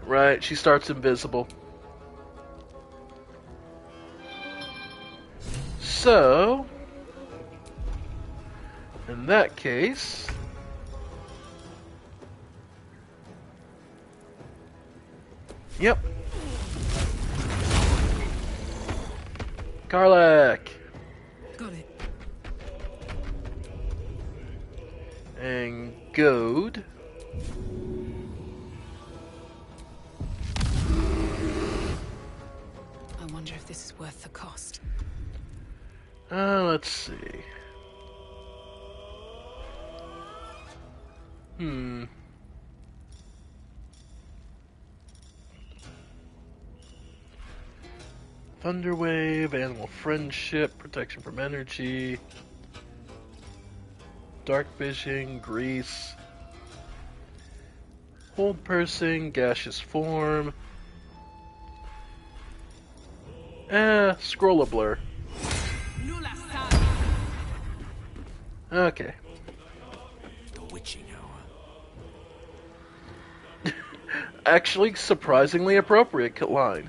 Right, she starts invisible. So, in that case... Yep. Karlak. Got it. And Goad. I wonder if this is worth the cost. Let's see. Thunderwave, Animal Friendship, Protection from Energy, Dark Vision, Grease, Hold Pursing, Gaseous Form, Scroller Blur. Okay. The witching hour. Actually, surprisingly appropriate line.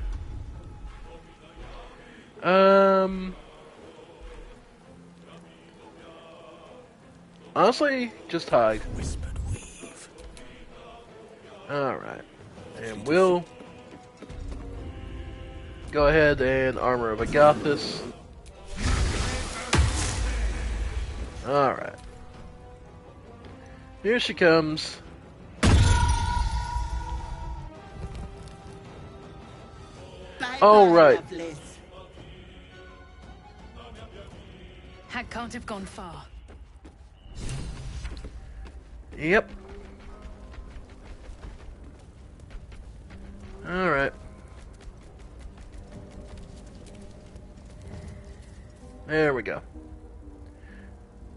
Honestly, just hide. Whispered weave. Alright. And we'll go ahead and Armor of Agathis. Alright. Here she comes. Alright. Hag can't have gone far. Yep. Alright. There we go.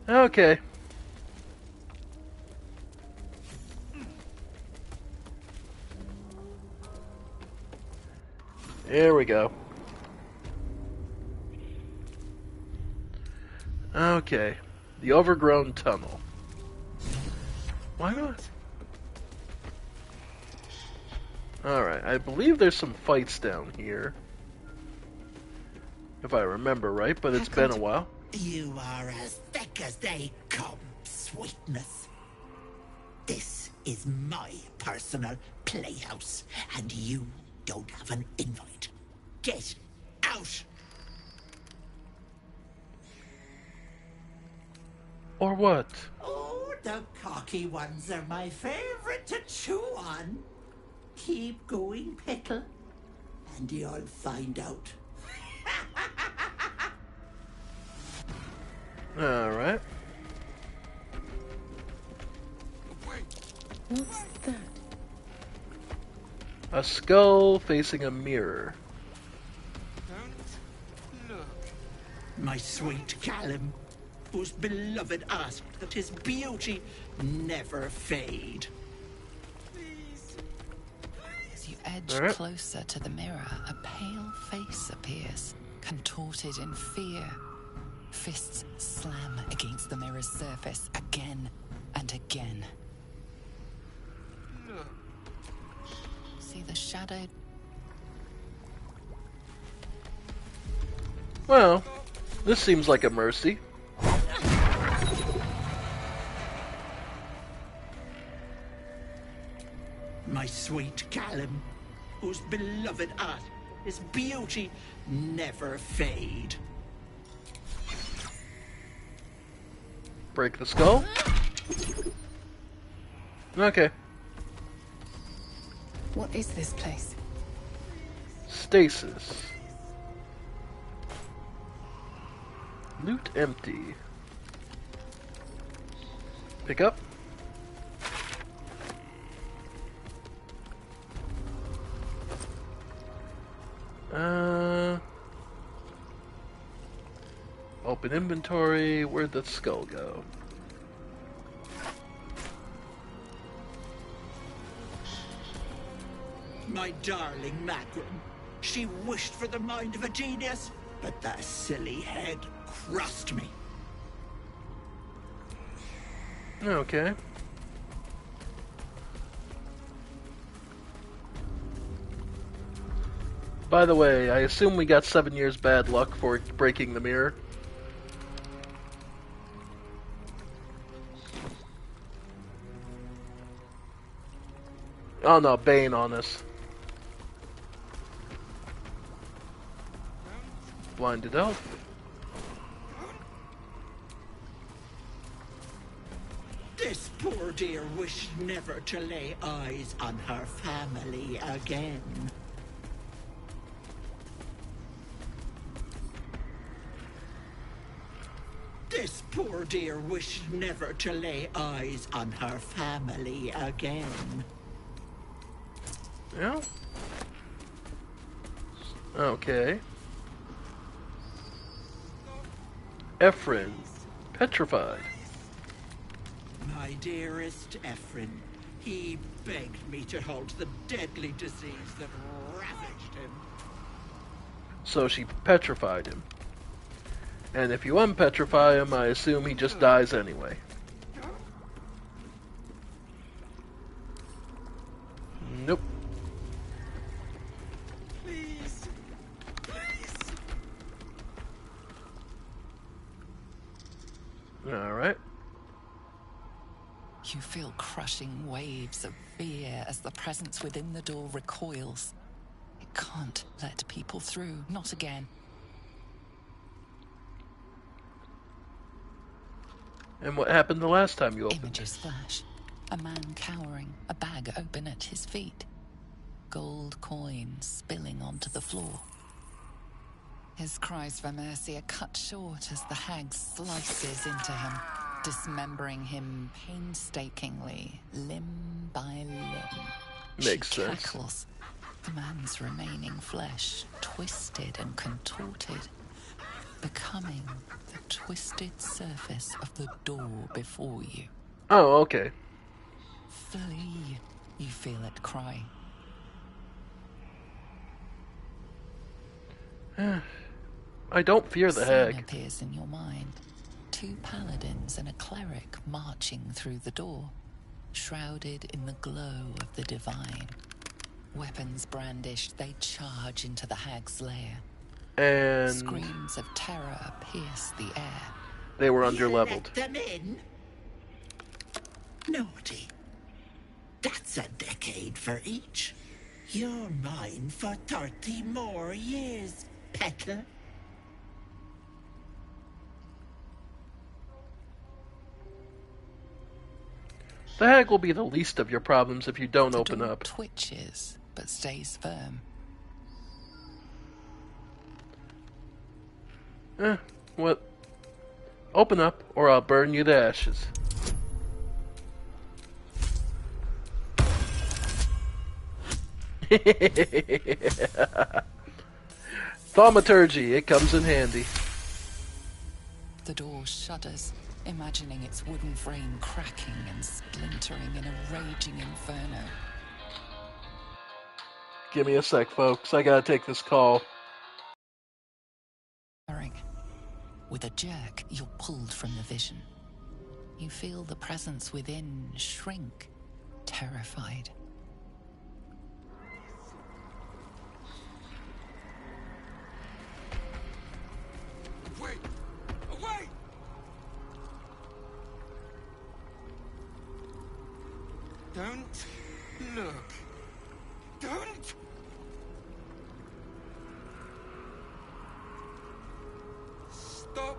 Okay. There we go. Okay. The overgrown tunnel. Why not? Alright, I believe there's some fights down here. If I remember right, but it's been a while. You are as thick as they come, sweetness. This is my personal playhouse, and you don't have an invite. Get out! Or what? Oh, the cocky ones are my favorite to chew on. Keep going, Pickle, and you'll find out. Alright. What's that? A skull facing a mirror. Don't look. My sweet Callum, whose beloved asked that his beauty never fade. As you edge closer to the mirror, a pale face appears, contorted in fear. Fists slam against the mirror's surface again and again. Look. See the shadow? Well, this seems like a mercy. My sweet Callum, whose beloved art, his beauty never fade. Break the skull. Okay. What is this place? Stasis. Loot empty. Pick up. Open inventory. Where'd the skull go? My darling Magrum. She wished for the mind of a genius, but that silly head crushed me. Okay. By the way, I assume we got 7 years bad luck for breaking the mirror. Oh no, Bane on us. Blinded elf. This poor dear wished never to lay eyes on her family again. This poor dear wished never to lay eyes on her family again. Yeah. Okay. Ephraim, petrified. My dearest Ephraim, he begged me to halt the deadly disease that ravaged him. So she petrified him. And if you unpetrify him, I assume he just dies anyway. Nope. Please. Please. Alright. You feel crushing waves of fear as the presence within the door recoils. It can't let people through, not again. And what happened the last time you opened Images flash. A man cowering, a bag open at his feet. Gold coins spilling onto the floor. His cries for mercy are cut short as the hag slices into him, dismembering him painstakingly, limb by limb. Makes She sense. cackles, the man's remaining flesh twisted and contorted, becoming the twisted surface of the door before you. Oh, okay. Flee, you feel it cry. I don't fear the Scene hag. appears in your mind. 2 paladins and a cleric marching through the door, shrouded in the glow of the divine. Weapons brandished, they charge into the hag's lair. And Screams of terror pierce the air. they were You underleveled. let them in? Naughty. That's a decade for each. You're mine for 30 more years, peddler. The hag will be the least of your problems if you don't The open door up. twitches, but stays firm. What? Open up, or I'll burn you to ashes. Thaumaturgy, it comes in handy. The door shudders, imagining its wooden frame cracking and splintering in a raging inferno. Give me a sec, folks. I gotta take this call. With a jerk, you're pulled from the vision. You feel the presence within shrink, terrified. Wait! Away! Don't look. Don't! Stop!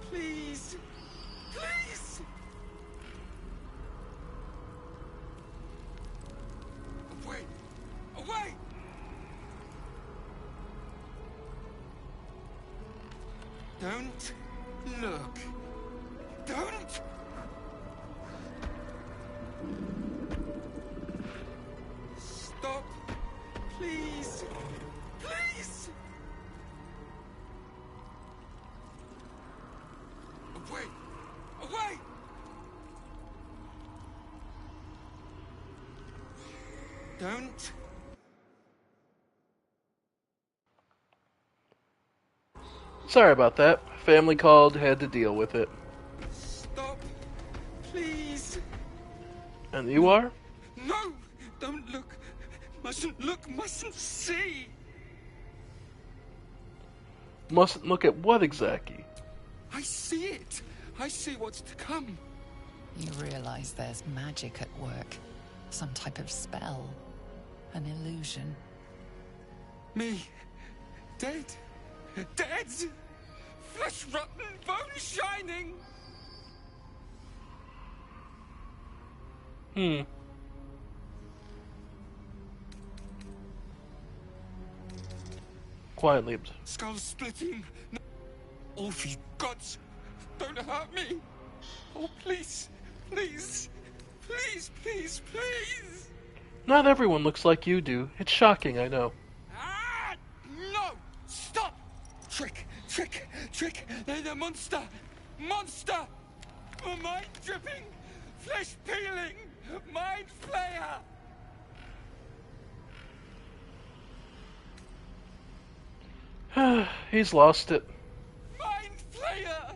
Please! Please! Away! Away! Don't look. Don't! Stop! Please! Please! Away! Away! Don't. Sorry about that. Family called, had to deal with it. Stop. Please. And you are? No! Don't look. Mustn't look, mustn't see. Mustn't look at what exactly? I see it. I see what's to come. You realize there's magic at work. Some type of spell. An illusion. Me. Dead. Dead! Flesh rotten, bone shining! Quietly. Skull splitting. Oh, for gods, don't hurt me. Oh, please, please, please, please, please. Not everyone looks like you do. It's shocking, I know. Ah! No! Stop! Trick, trick, trick. They're the monster. Monster! Mind dripping, flesh peeling, mind flayer. He's lost it. Mind flayer.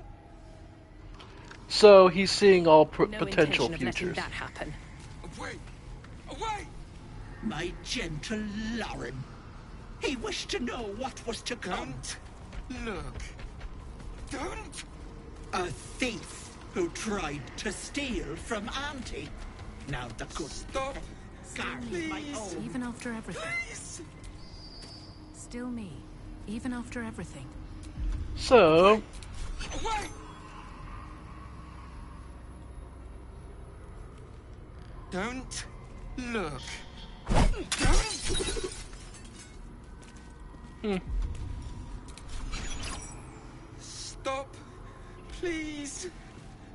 So he's seeing all potential intention of letting futures. that happen. Away! Away! My gentle Lauren. He wished to know what was to come. Don't look. Don't! A thief who tried to steal from Auntie. Now the good Stop! guard my own. Even after everything. Please! Still me. Even after everything. So... Wait! Don't look. Don't. Stop. Please.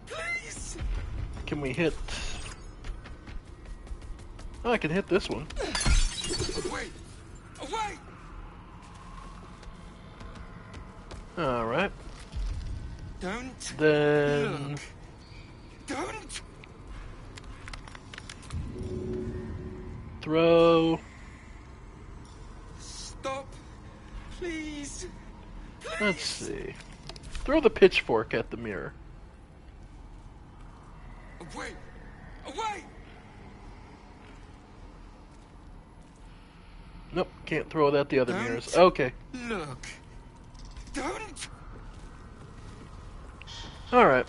Please. Can we hit... Oh, I can hit this one. Wait. Wait. Alright. Don't Then... look. Don't. Throw... Stop. Please. Let's see. Throw the pitchfork at the mirror. Wait. Wait. Nope, can't throw it at the other Don't mirrors. Okay. Look. Don't. Alright.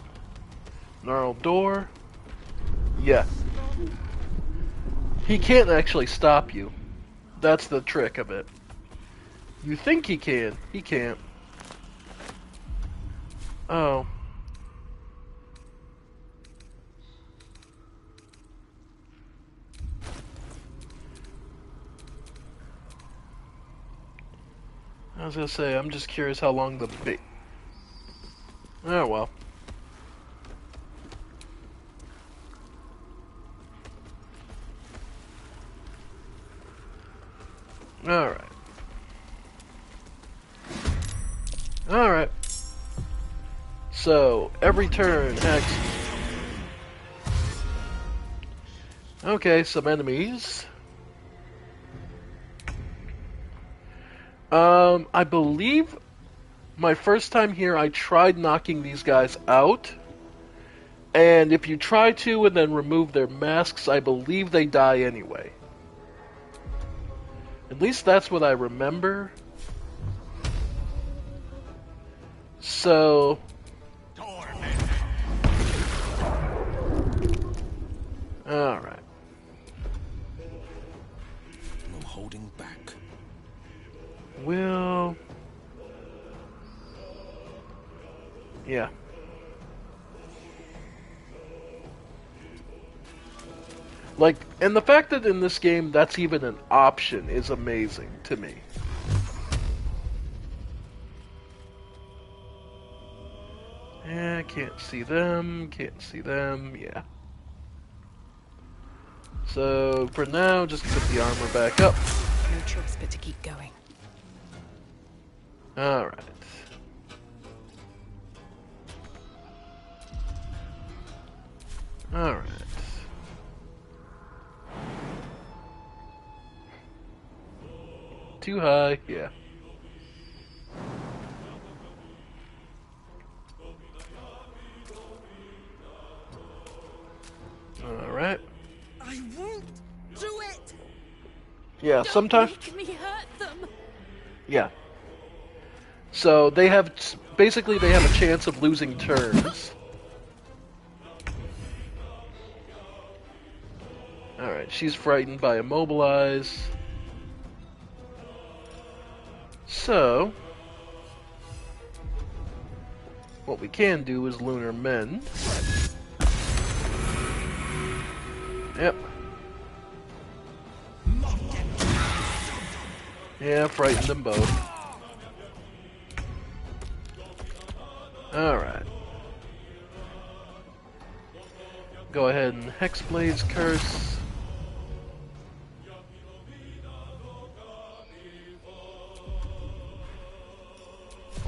Gnarled door. Yeah. He can't actually stop you. That's the trick of it. You think he can. He can't. Oh. I was gonna say, I'm just curious how long the bait. Oh well. Alright. Alright. So, every turn, X. Okay, some enemies. I believe my first time here I tried knocking these guys out. And if you try to and then remove their masks, I believe they die anyway. At least that's what I remember. So... Alright. No holding back. Will... Yeah. Like, and the fact that in this game that's even an option is amazing to me. Yeah, can't see them, yeah. So, for now, just put the armor back up. No choice but to keep going. Alright. Alright. Too high, yeah. Alright. I won't do it! Yeah, sometimes... Make me hurt them! Yeah. So, they have... Basically, they have a chance of losing turns. Alright, she's frightened by Immobilize. So... What we can do is Lunar Mend. Yep. Yeah, frightened them both. Alright. Go ahead and Hexblade's Curse.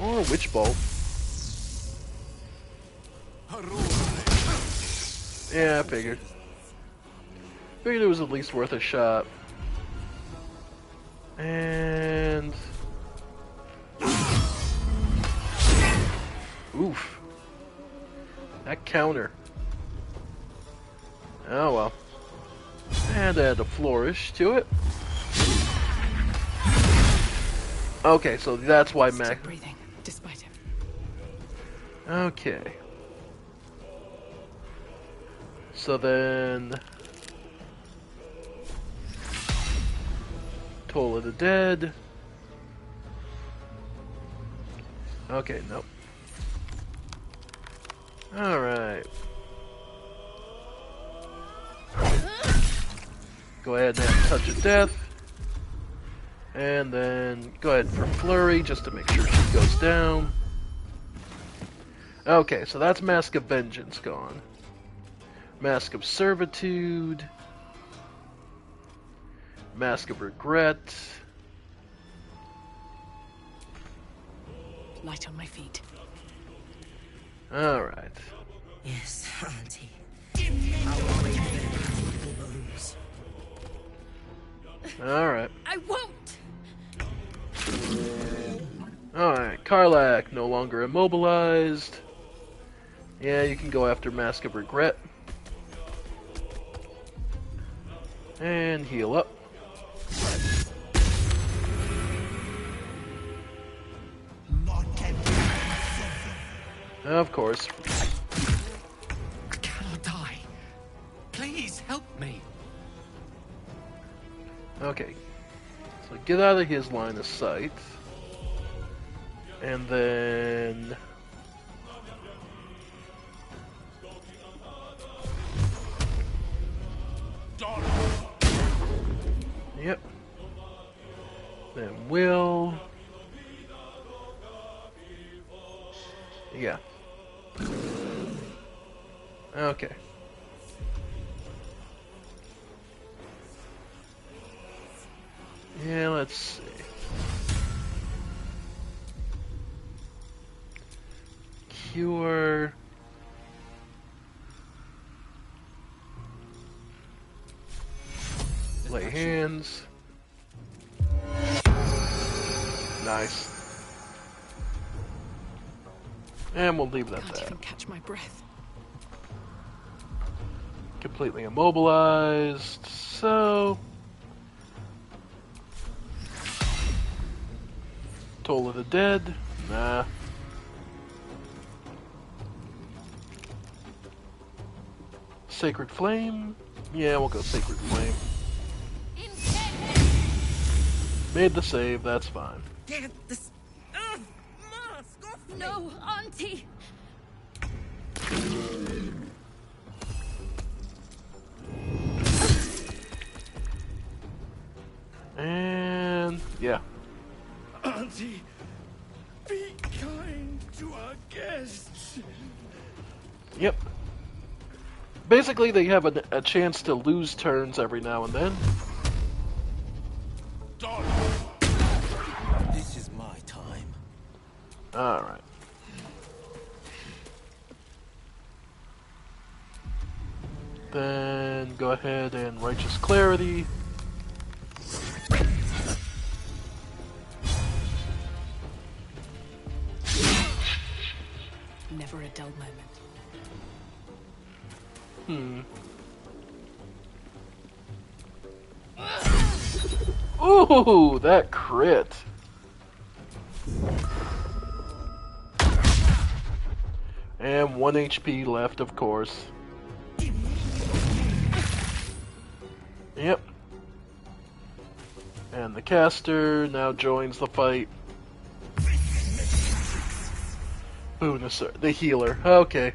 Or Witch Bolt. Yeah, I figured. Figured it was at least worth a shot. And... Oof. That counter. Oh well. And add a flourish to it. Okay, so that's why Mac... breathing, despite him. Okay. So then... Toll of the Dead. Okay, nope. Alright. Go ahead and have Touch of Death. And then go ahead for Flurry just to make sure she goes down. Okay, so that's Mask of Vengeance gone. Mask of Servitude. Mask of Regret. Light on my feet. Alright. Yes, Auntie. I will bring them beautiful bones. Alright. I won't! Alright, Karlach no longer immobilized. Yeah, you can go after Mask of Regret. And heal up. Of course. I cannot die. Please help me. Okay. So get out of his line of sight. And then... Yep. Then Will... Yeah. Okay. Yeah, let's see. Cure. Lay hands. Nice. And we'll leave that Can't there. even catch my breath. Completely immobilized, so... Toll of the Dead? Nah. Sacred Flame? Yeah, we'll go Sacred Flame. Made the save, that's fine. Get this mask off me. No, Auntie! And... yeah. Auntie, be kind to our guests. Yep. Basically, they have a chance to lose turns every now and then. This is my time. Alright. Then go ahead and Righteous Clarity. Never a dull moment. Ooh, that crit. And 1 HP left, of course. Yep. And the caster now joins the fight. Boonasur, the healer. Okay.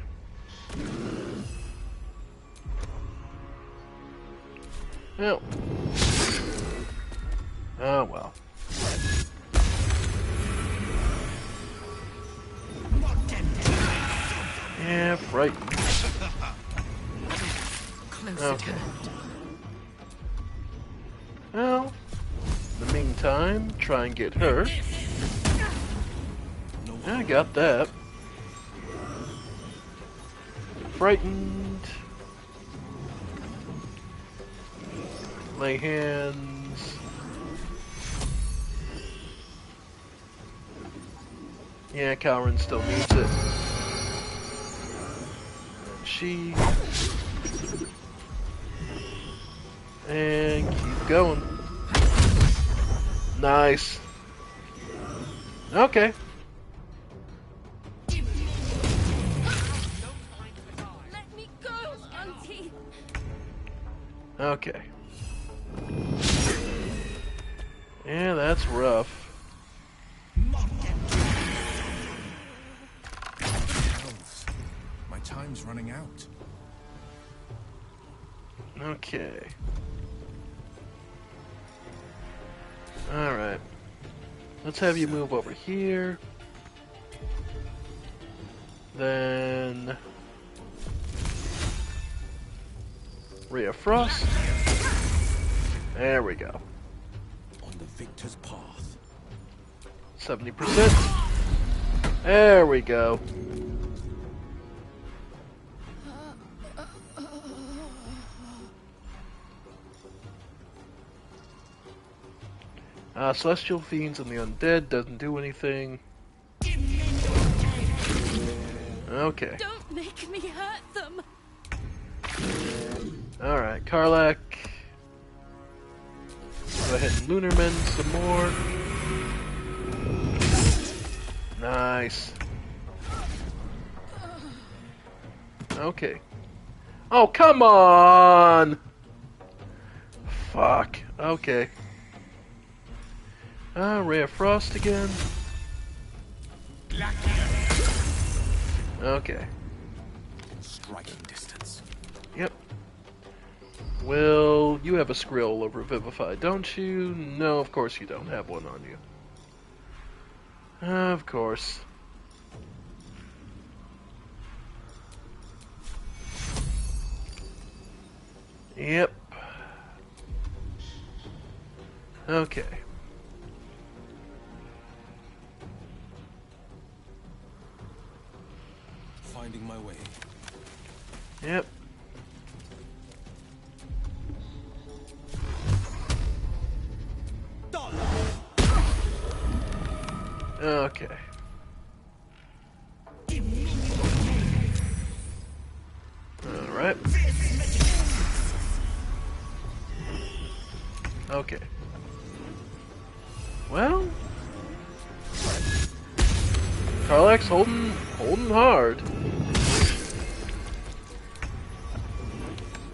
Yep. Oh well. Yeah, frightened. Close Okay. Well, in the meantime, try and get her. I got that. Frightened. Lay hands. Yeah, Calren still needs it. And she. And keep going. Nice. Okay. Let me go, Auntie! Okay. Yeah, that's rough. My time's running out. Okay. Alright. Let's have you move over here. Then... Ray of Frost. There we go. On the victor's path. 70%. There we go. Celestial Fiends and the Undead doesn't do anything. Okay. Don't make me hurt them. Alright, Karlach. Go ahead and Lunarman some more. Nice. Okay. Oh, come on! Fuck. Okay. Ray of Frost again. Okay. Striking distance. Yep. Well, you have a scroll of Revivify, don't you? No, of course you don't have one on you. Of course. Yep. Okay. Finding my way. Yep. Okay. Alright. Okay. Well, Karlach's holding hard.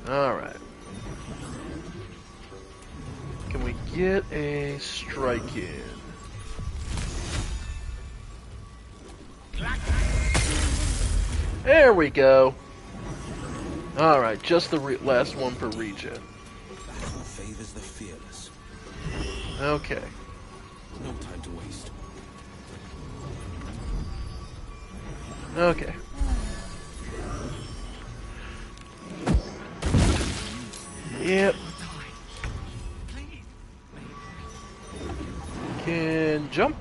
Alright. Can we get a strike in? There we go. Alright, just the last one for regen. Battle favors the fearless. Okay. No time to waste. Okay. Yep. Can jump.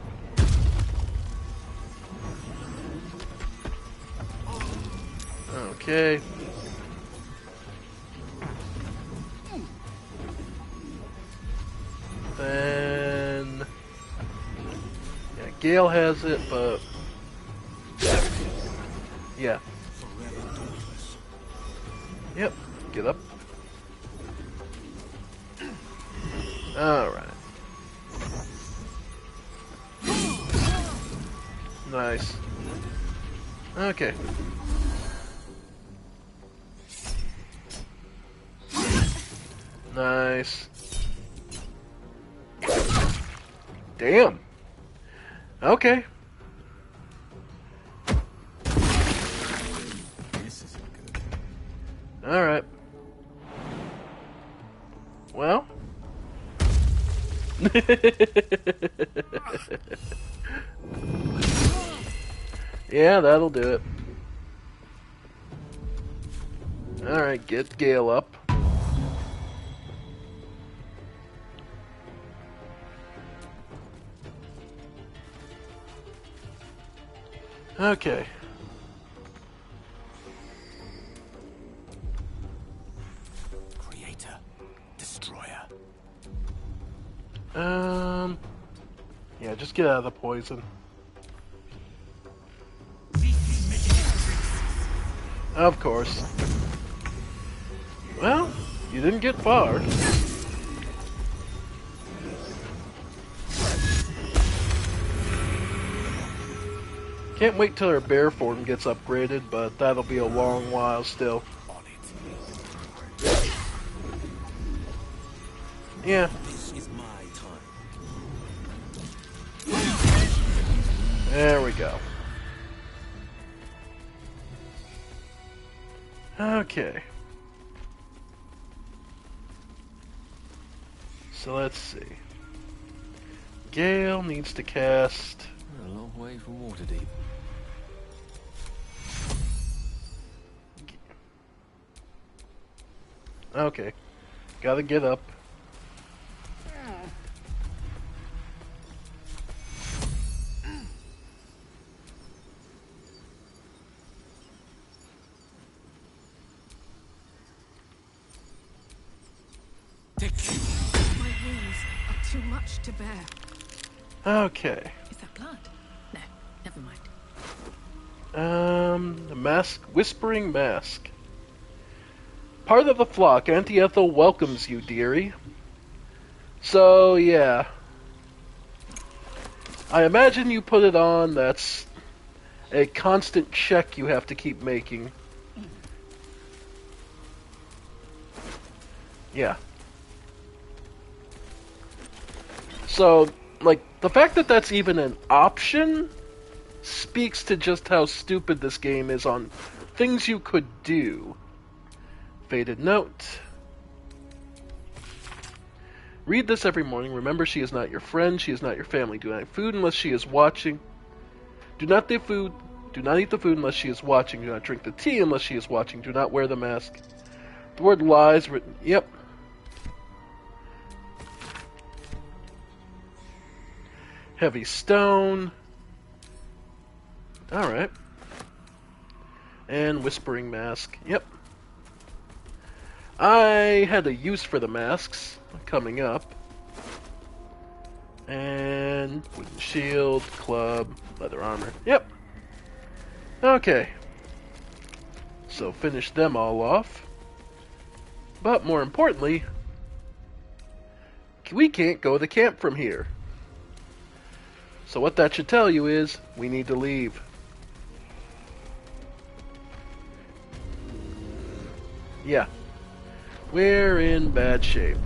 Okay. Then... yeah, Gale has it, but... yeah. Yep, get up. Alright. Nice. Okay. Nice. Damn. Okay. This isn't good. Alright. Well. Yeah, that'll do it. Alright, get Gale up. Okay. Creator, destroyer. Yeah, just get out of the poison. Of course. Well, you didn't get far. Can't wait till her bear form gets upgraded, but that'll be a long while still. Yeah. This is my time. There we go. Okay. So let's see. Gale needs to cast... A long way from Waterdeep. Okay. Gotta get up. My wounds are too much to bear. Okay. Is that blood? No, never mind. The mask, Whispering Mask. Part of the flock, Auntie Ethel welcomes you, dearie. So, yeah. I imagine you put it on, that's a constant check you have to keep making. Yeah. So, like, the fact that that's even an option speaks to just how stupid this game is on things you could do. Faded note. Read this every morning. Remember, she is not your friend. She is not your family. Do not eat food unless she is watching. Do not eat food. Do not eat the food unless she is watching. Do not drink the tea unless she is watching. Do not wear the mask. The word lies written. Yep. Heavy stone. Alright. And whispering mask. Yep. I had a use for the masks coming up. And wooden shield, club, leather armor. Yep. Okay. So finish them all off. But more importantly, we can't go to camp from here. So what that should tell you is, we need to leave. Yeah. We're in bad shape.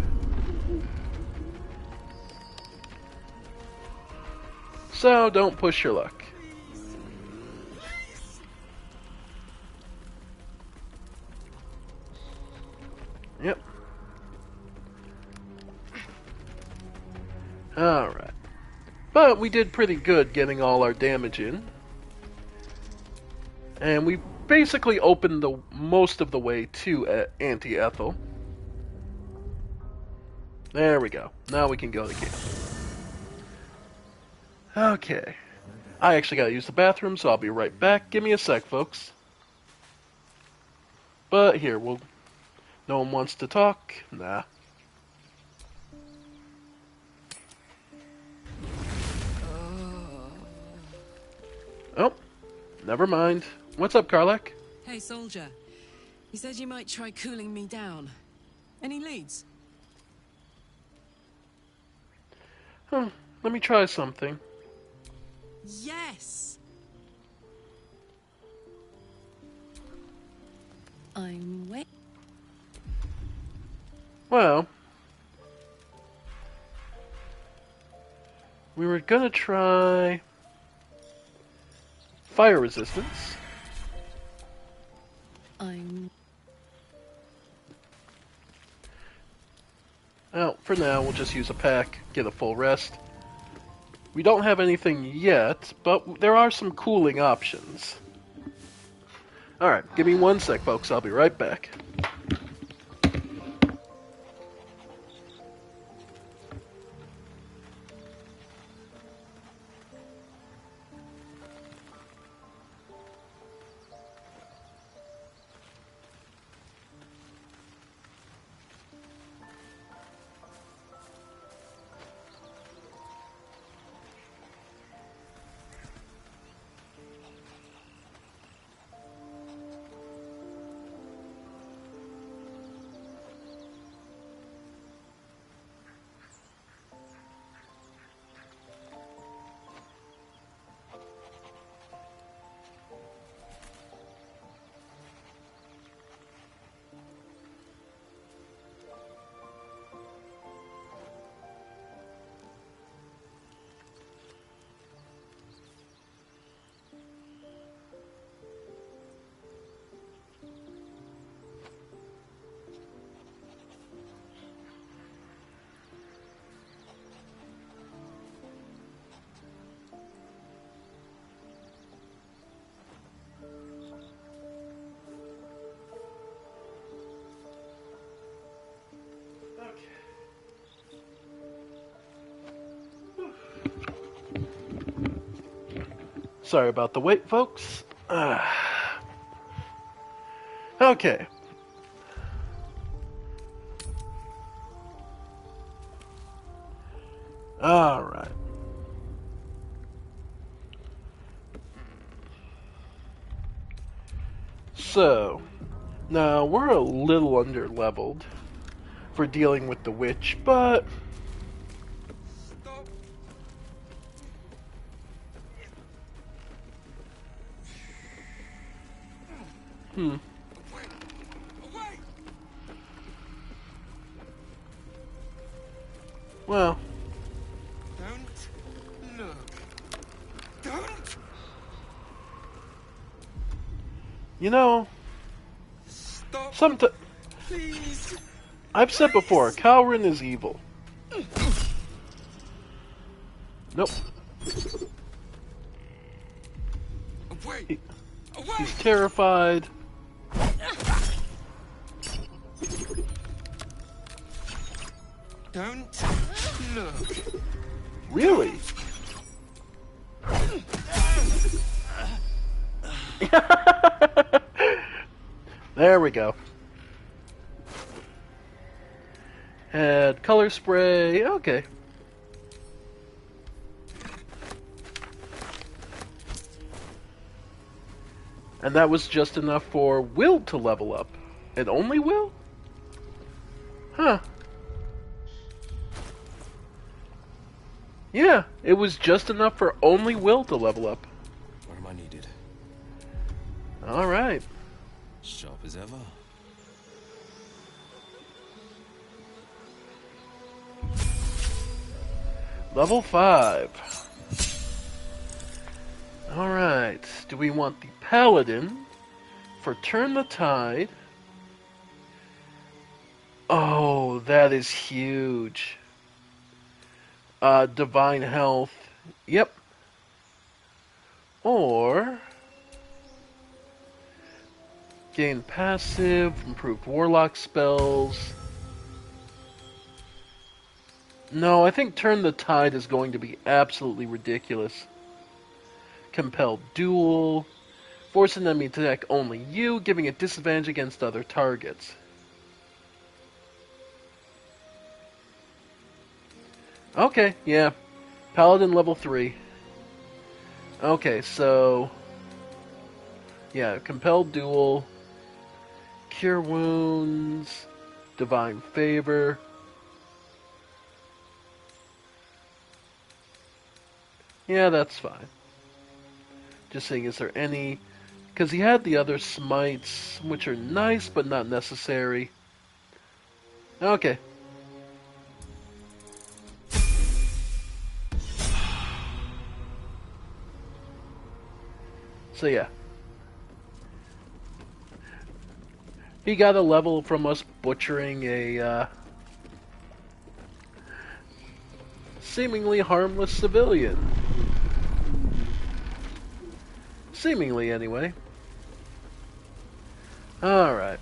So don't push your luck. Yep. Alright. But we did pretty good getting all our damage in. And we basically opened the most of the way to Auntie Ethel. There we go. Now we can go to camp. Okay. I actually gotta use the bathroom, so I'll be right back. Give me a sec, folks. But here, no one wants to talk? Nah. Oh, never mind. What's up, Karlak? Hey, soldier. You said you might try cooling me down. Any leads? Let me try something. Yes! I'm wait. Well, we were gonna try fire resistance. Well, for now, we'll just use a pack, get a full rest. We don't have anything yet, but there are some cooling options. Alright, give me 1 sec, folks. I'll be right back. Sorry about the wait, folks. Okay. Alright. So, now we're a little under-leveled for dealing with the witch, but... Well... Don't look. Don't! You know... Stop. Please. I've said before, Calrin is evil. Nope. He's terrified. Don't look. Really? There we go. Had color spray. Okay. And that was just enough for Will to level up. And only Will? Huh. Yeah, it was just enough for only Will to level up. Where am I needed? Alright. Sharp as ever. Level 5. Alright. Do we want the Paladin for Turn the Tide? Oh, that is huge. Divine Health. Yep. Or... gain passive, improved Warlock spells. No, I think Turn the Tide is going to be absolutely ridiculous. Compelled Duel. Force an enemy to attack only you, giving it disadvantage against other targets. Okay, yeah. Paladin level 3. Okay, so... yeah, Compelled Duel. Cure Wounds. Divine Favor. Yeah, that's fine. Just seeing, is there any... because he had the other smites, which are nice, but not necessary. Okay. So yeah. He got a level from us butchering a, seemingly harmless civilian. Seemingly, anyway. Alright.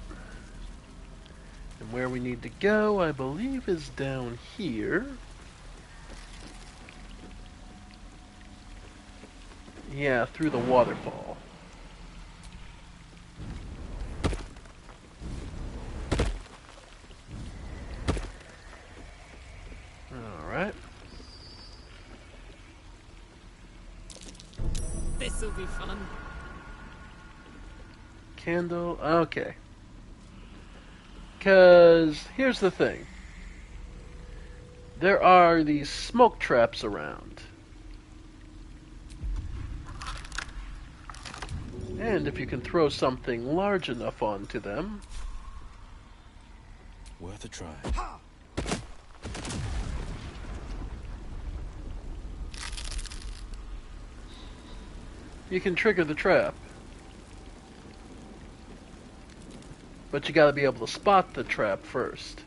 And where we need to go, I believe, is down here. Yeah, through the waterfall. Alright. This'll be fun. Candle, okay. Because, here's the thing. There are these smoke traps around. And if you can throw something large enough onto them... worth a try. you can trigger the trap. But you gotta be able to spot the trap first.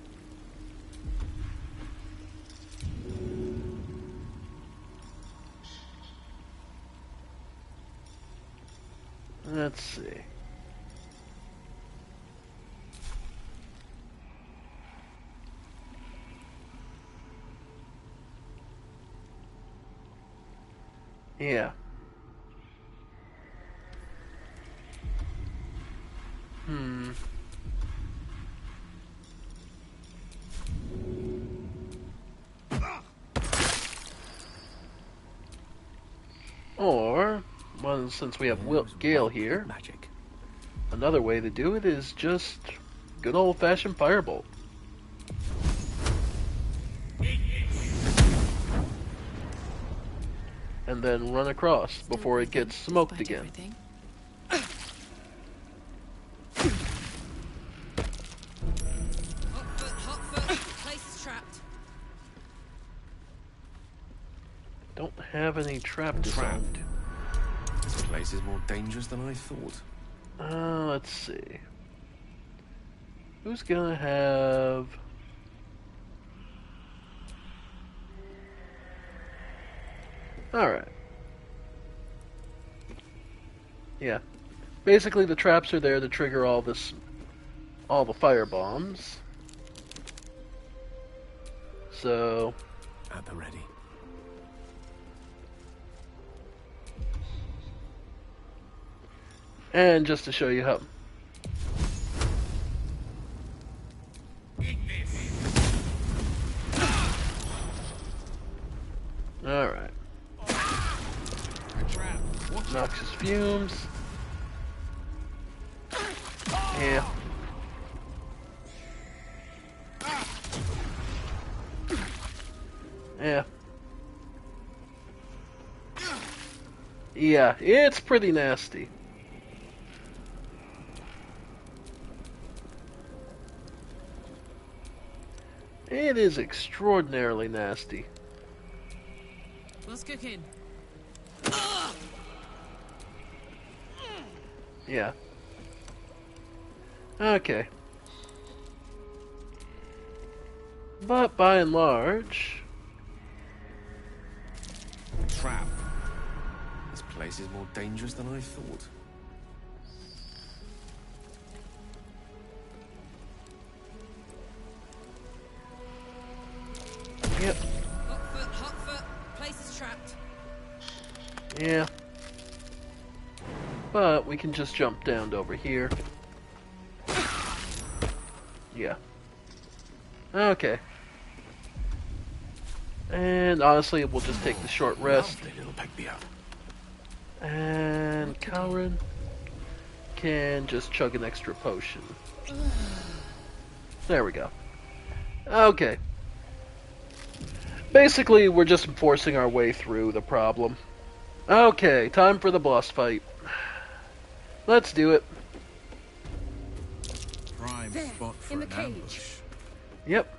Let's see. Yeah. since we have Gale here, another way to do it is just good old-fashioned firebolt. And then run across before it gets smoked again. Don't have any trap designed. This place is more dangerous than I thought. Let's see. Who's gonna have... Alright. Yeah. Basically the traps are there to trigger all the fire bombs. So... At the ready. And just to show you how... Alright. Noxious fumes. Yeah. Yeah. Yeah, it's pretty nasty. It is extraordinarily nasty. What's cooking? Yeah. Okay. But by and large... Trap. This place is more dangerous than I thought. Yep. Hot foot. Place is trapped. Yeah. But we can just jump down to over here. Yeah. Okay. And honestly, we'll just take the short rest. And Calren can just chug an extra potion. There we go. Okay. Basically, we're just forcing our way through the problem. Okay, time for the boss fight. Let's do it. Prime spot for an ambush. Yep.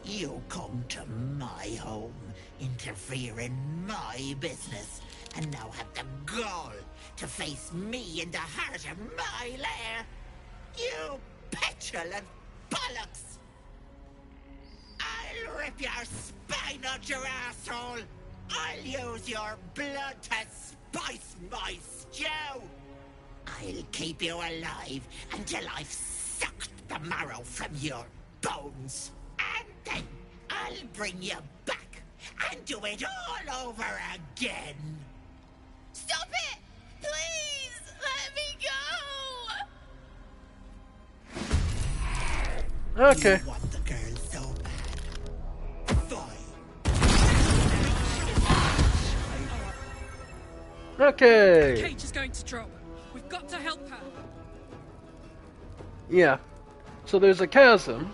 You come to my home, interfere in my business, and now have the gall to face me in the heart of my lair. You petulant bollocks! I'll rip your spine out your asshole! I'll use your blood to spice my stew! I'll keep you alive until I've sucked the marrow from your bones. And then I'll bring you back and do it all over again. Stop it! Please! Let me go! Okay. You want the girl so bad. Fine. Okay. The cage is going to drop. We've got to help her. Yeah. So there's a chasm.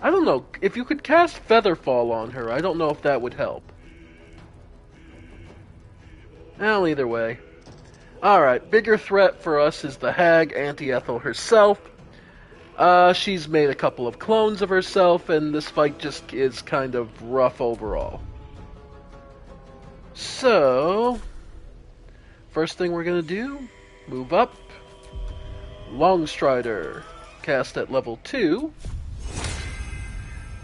I don't know. If you could cast Featherfall on her, I don't know if that would help. Well, either way. Alright, bigger threat for us is the hag, Auntie Ethel herself. She's made a couple of clones of herself, and this fight just is kind of rough overall. So, first thing we're gonna do, move up. Longstrider, cast at level 2.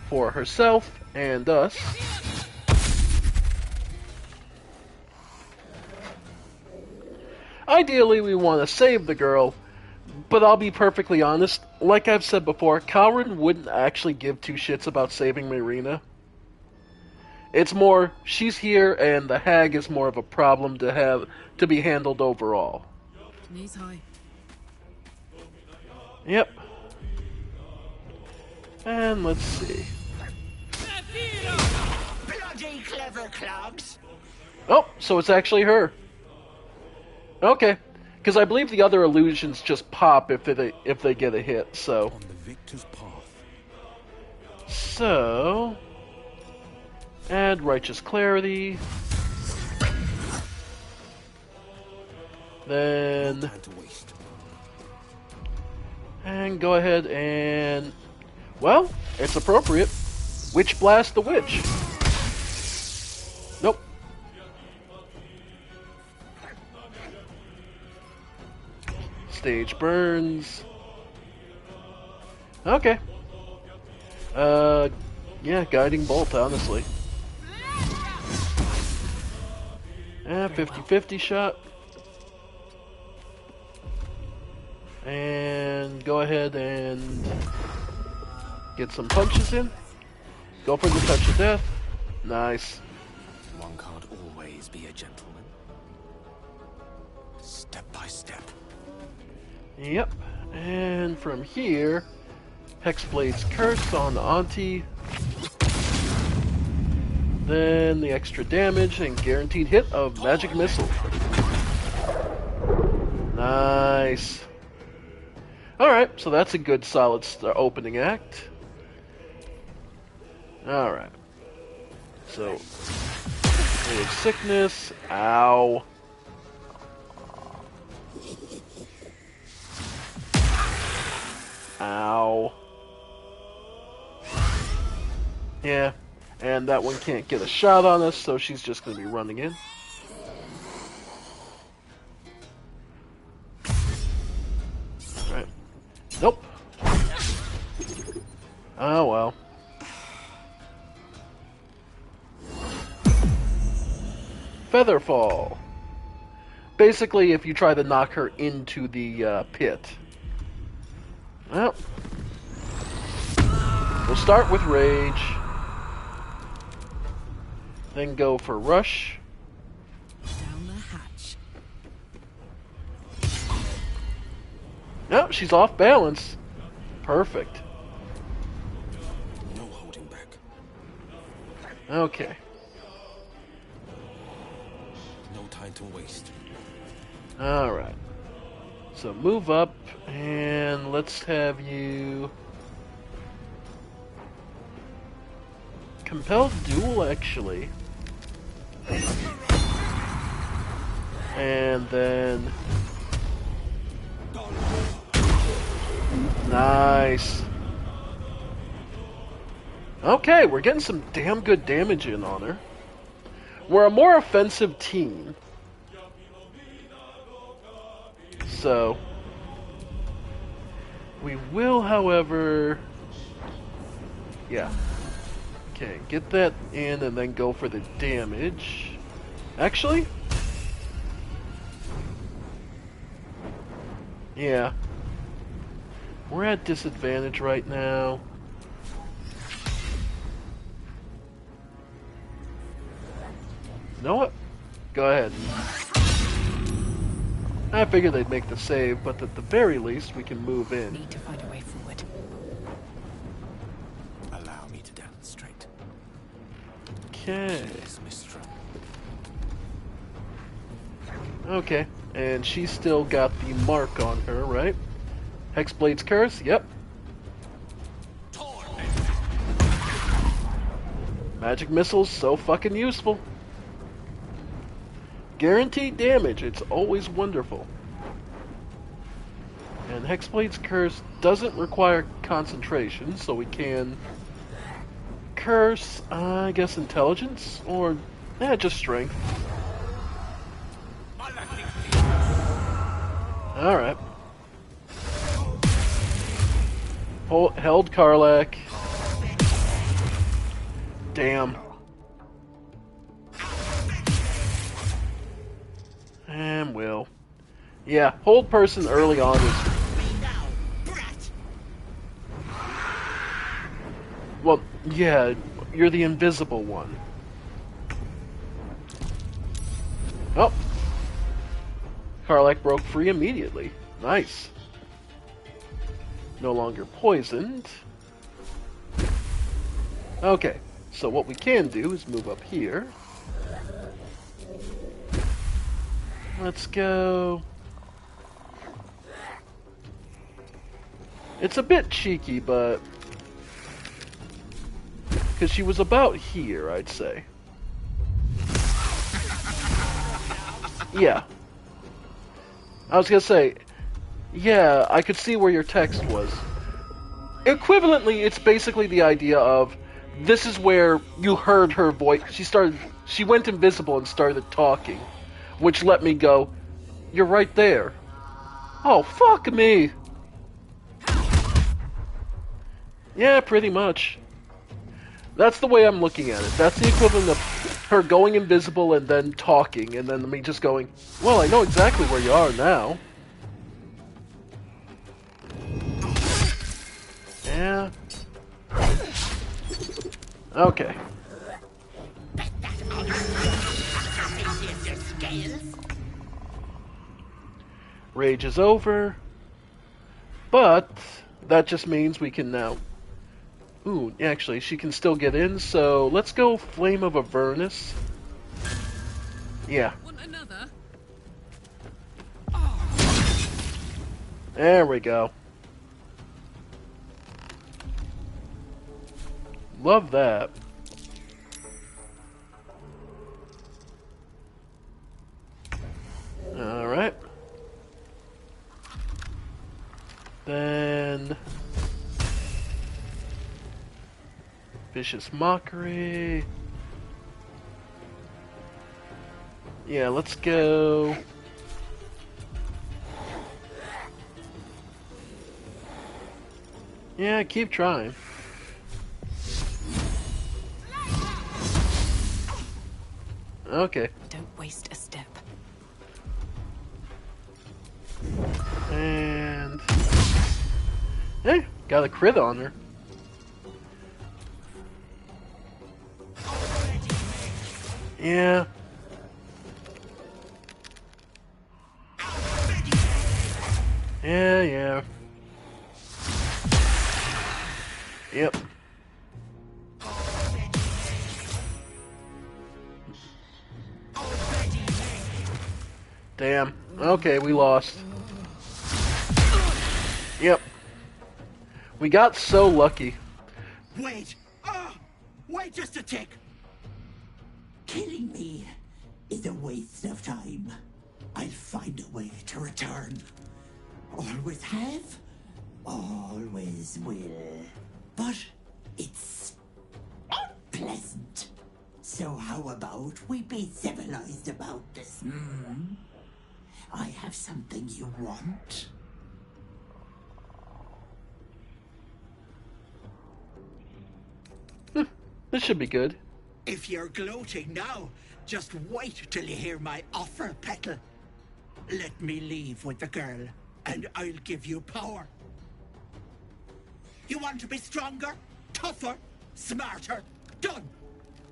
For herself and us. Ideally, we want to save the girl, but I'll be perfectly honest, like I've said before, Calren wouldn't actually give two shits about saving Marina. It's more, she's here, and the hag is more of a problem to be handled overall. Knees high. Yep. And let's see. Bloody clever clogs. Oh, so it's actually her. Okay, because I believe the other illusions just pop if they get a hit. So. On the victor's path. So. Add righteous clarity. Then. No time to waste. And go ahead and. Well, it's appropriate. Witch blast the witch. Nope. Stage burns. Okay. Yeah, guiding bolt, honestly. 50-50 shot. And go ahead and get some punches in. Go for the touch of death. Nice. One can't always be a gentleman. Step by step. Yep. And from here, Hexblade's Curse on Auntie. Then the extra damage and guaranteed hit of Magic Missile. Nice. Alright, so that's a good solid opening act. Alright. So, Ray of Sickness. Ow. Ow. Yeah, and that one can't get a shot on us, so she's just going to be running in. Right. Nope. Oh well. Featherfall. Basically, if you try to knock her into the pit. Well, we'll start with Rage. Then go for Rush. Down the hatch. No, she's off balance. Perfect. No holding back. Okay. No time to waste. Alright. So move up, and let's have you... Compelled Duel, actually. And then... Nice. Okay, we're getting some damn good damage in on her. We're a more offensive team. So... We will, however... Yeah. Okay, get that in and then go for the damage. Actually? Yeah. We're at disadvantage right now. You know what? Go ahead. I figured they'd make the save, but at the very least, we can move in. Need to find a way forward. Allow me to demonstrate. Okay. Yes, Mistral. Okay, and she's still got the mark on her, right? Hexblade's Curse, yep. Magic Missile's so fucking useful. Guaranteed damage, it's always wonderful. And Hexblade's Curse doesn't require concentration, so we can curse, I guess, intelligence, or just strength. Alright. Held Karlak. Damn. And will. Yeah, hold person early on is... Well, yeah, you're the invisible one. Oh. Karlak broke free immediately. Nice. No longer poisoned. Okay, so what we can do is move up here. Let's go. It's a bit cheeky, but... because she was about here, I'd say. Yeah. I was gonna say, yeah, I could see where your text was. Equivalently, it's basically the idea of, this is where you heard her voice. She went invisible and started talking, which let me go, you're right there. Oh, fuck me. Yeah, pretty much. That's the way I'm looking at it. That's the equivalent of her going invisible and then talking, and then me just going, well, I know exactly where you are now. Yeah. Okay. Rage is over. But that just means we can now... ooh, actually, she can still get in, so let's go Flame of Avernus. Yeah. Want another? There we go. Love that. Alright. Then... Vicious Mockery. Yeah, let's go... yeah, keep trying. Okay. Don't waste a step. And... hey, got a crit on her. Yeah. Yeah. Yep. Damn. Okay, we lost. Yep. We got so lucky. Wait! Wait just a tick! Killing me is a waste of time. I'll find a way to return. Always have, always will. But it's unpleasant. So how about we be civilized about this, hmm? I have something you want. This should be good. If you're gloating now, just wait till you hear my offer, Petal. Let me leave with the girl, and I'll give you power. You want to be stronger, tougher, smarter? Done!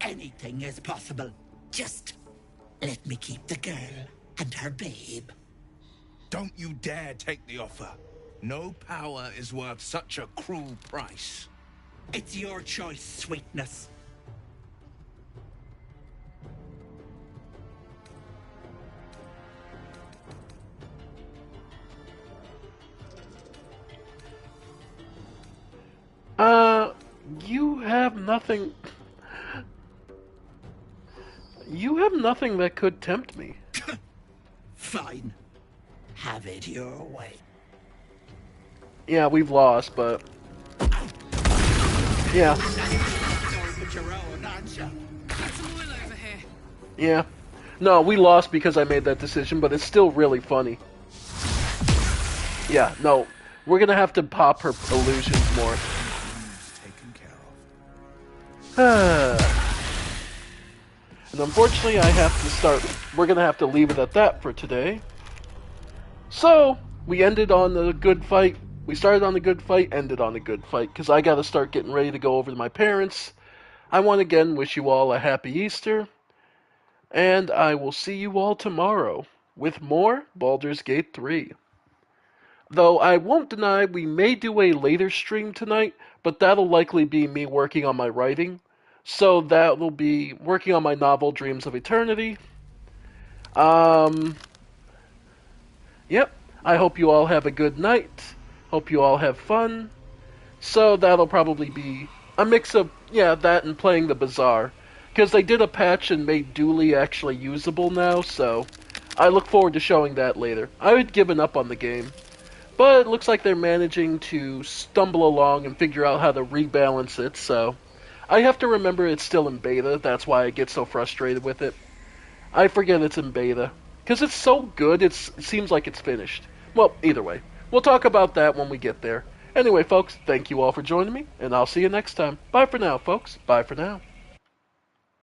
Anything is possible. Just let me keep the girl and her babe. Don't you dare take the offer. No power is worth such a cruel price. It's your choice, sweetness. You have nothing... you have nothing that could tempt me. Fine. Have it your way. Yeah, we've lost, but... yeah. Yeah. No, we lost because I made that decision, but it's still really funny. Yeah, no. We're gonna have to pop her illusions more. And unfortunately, I have to start... we're gonna have to leave it at that for today. So, we ended on a good fight. We started on a good fight, ended on a good fight, because I gotta start getting ready to go over to my parents. I want to again wish you all a happy Easter, and I will see you all tomorrow with more Baldur's Gate 3. Though I won't deny we may do a later stream tonight, but that'll likely be me working on my writing. So that will be working on my novel Dreams of Eternity. Yep. I hope you all have a good night. Hope you all have fun. So that'll probably be a mix of, yeah, that and playing the Bazaar. Because they did a patch and made Dooley actually usable now, so I look forward to showing that later. I had given up on the game, but it looks like they're managing to stumble along and figure out how to rebalance it, so I have to remember it's still in beta. That's why I get so frustrated with it. I forget it's in beta. Because it's so good, it seems like it's finished. Well, either way, we'll talk about that when we get there. Anyway, folks, thank you all for joining me, and I'll see you next time. Bye for now, folks. Bye for now.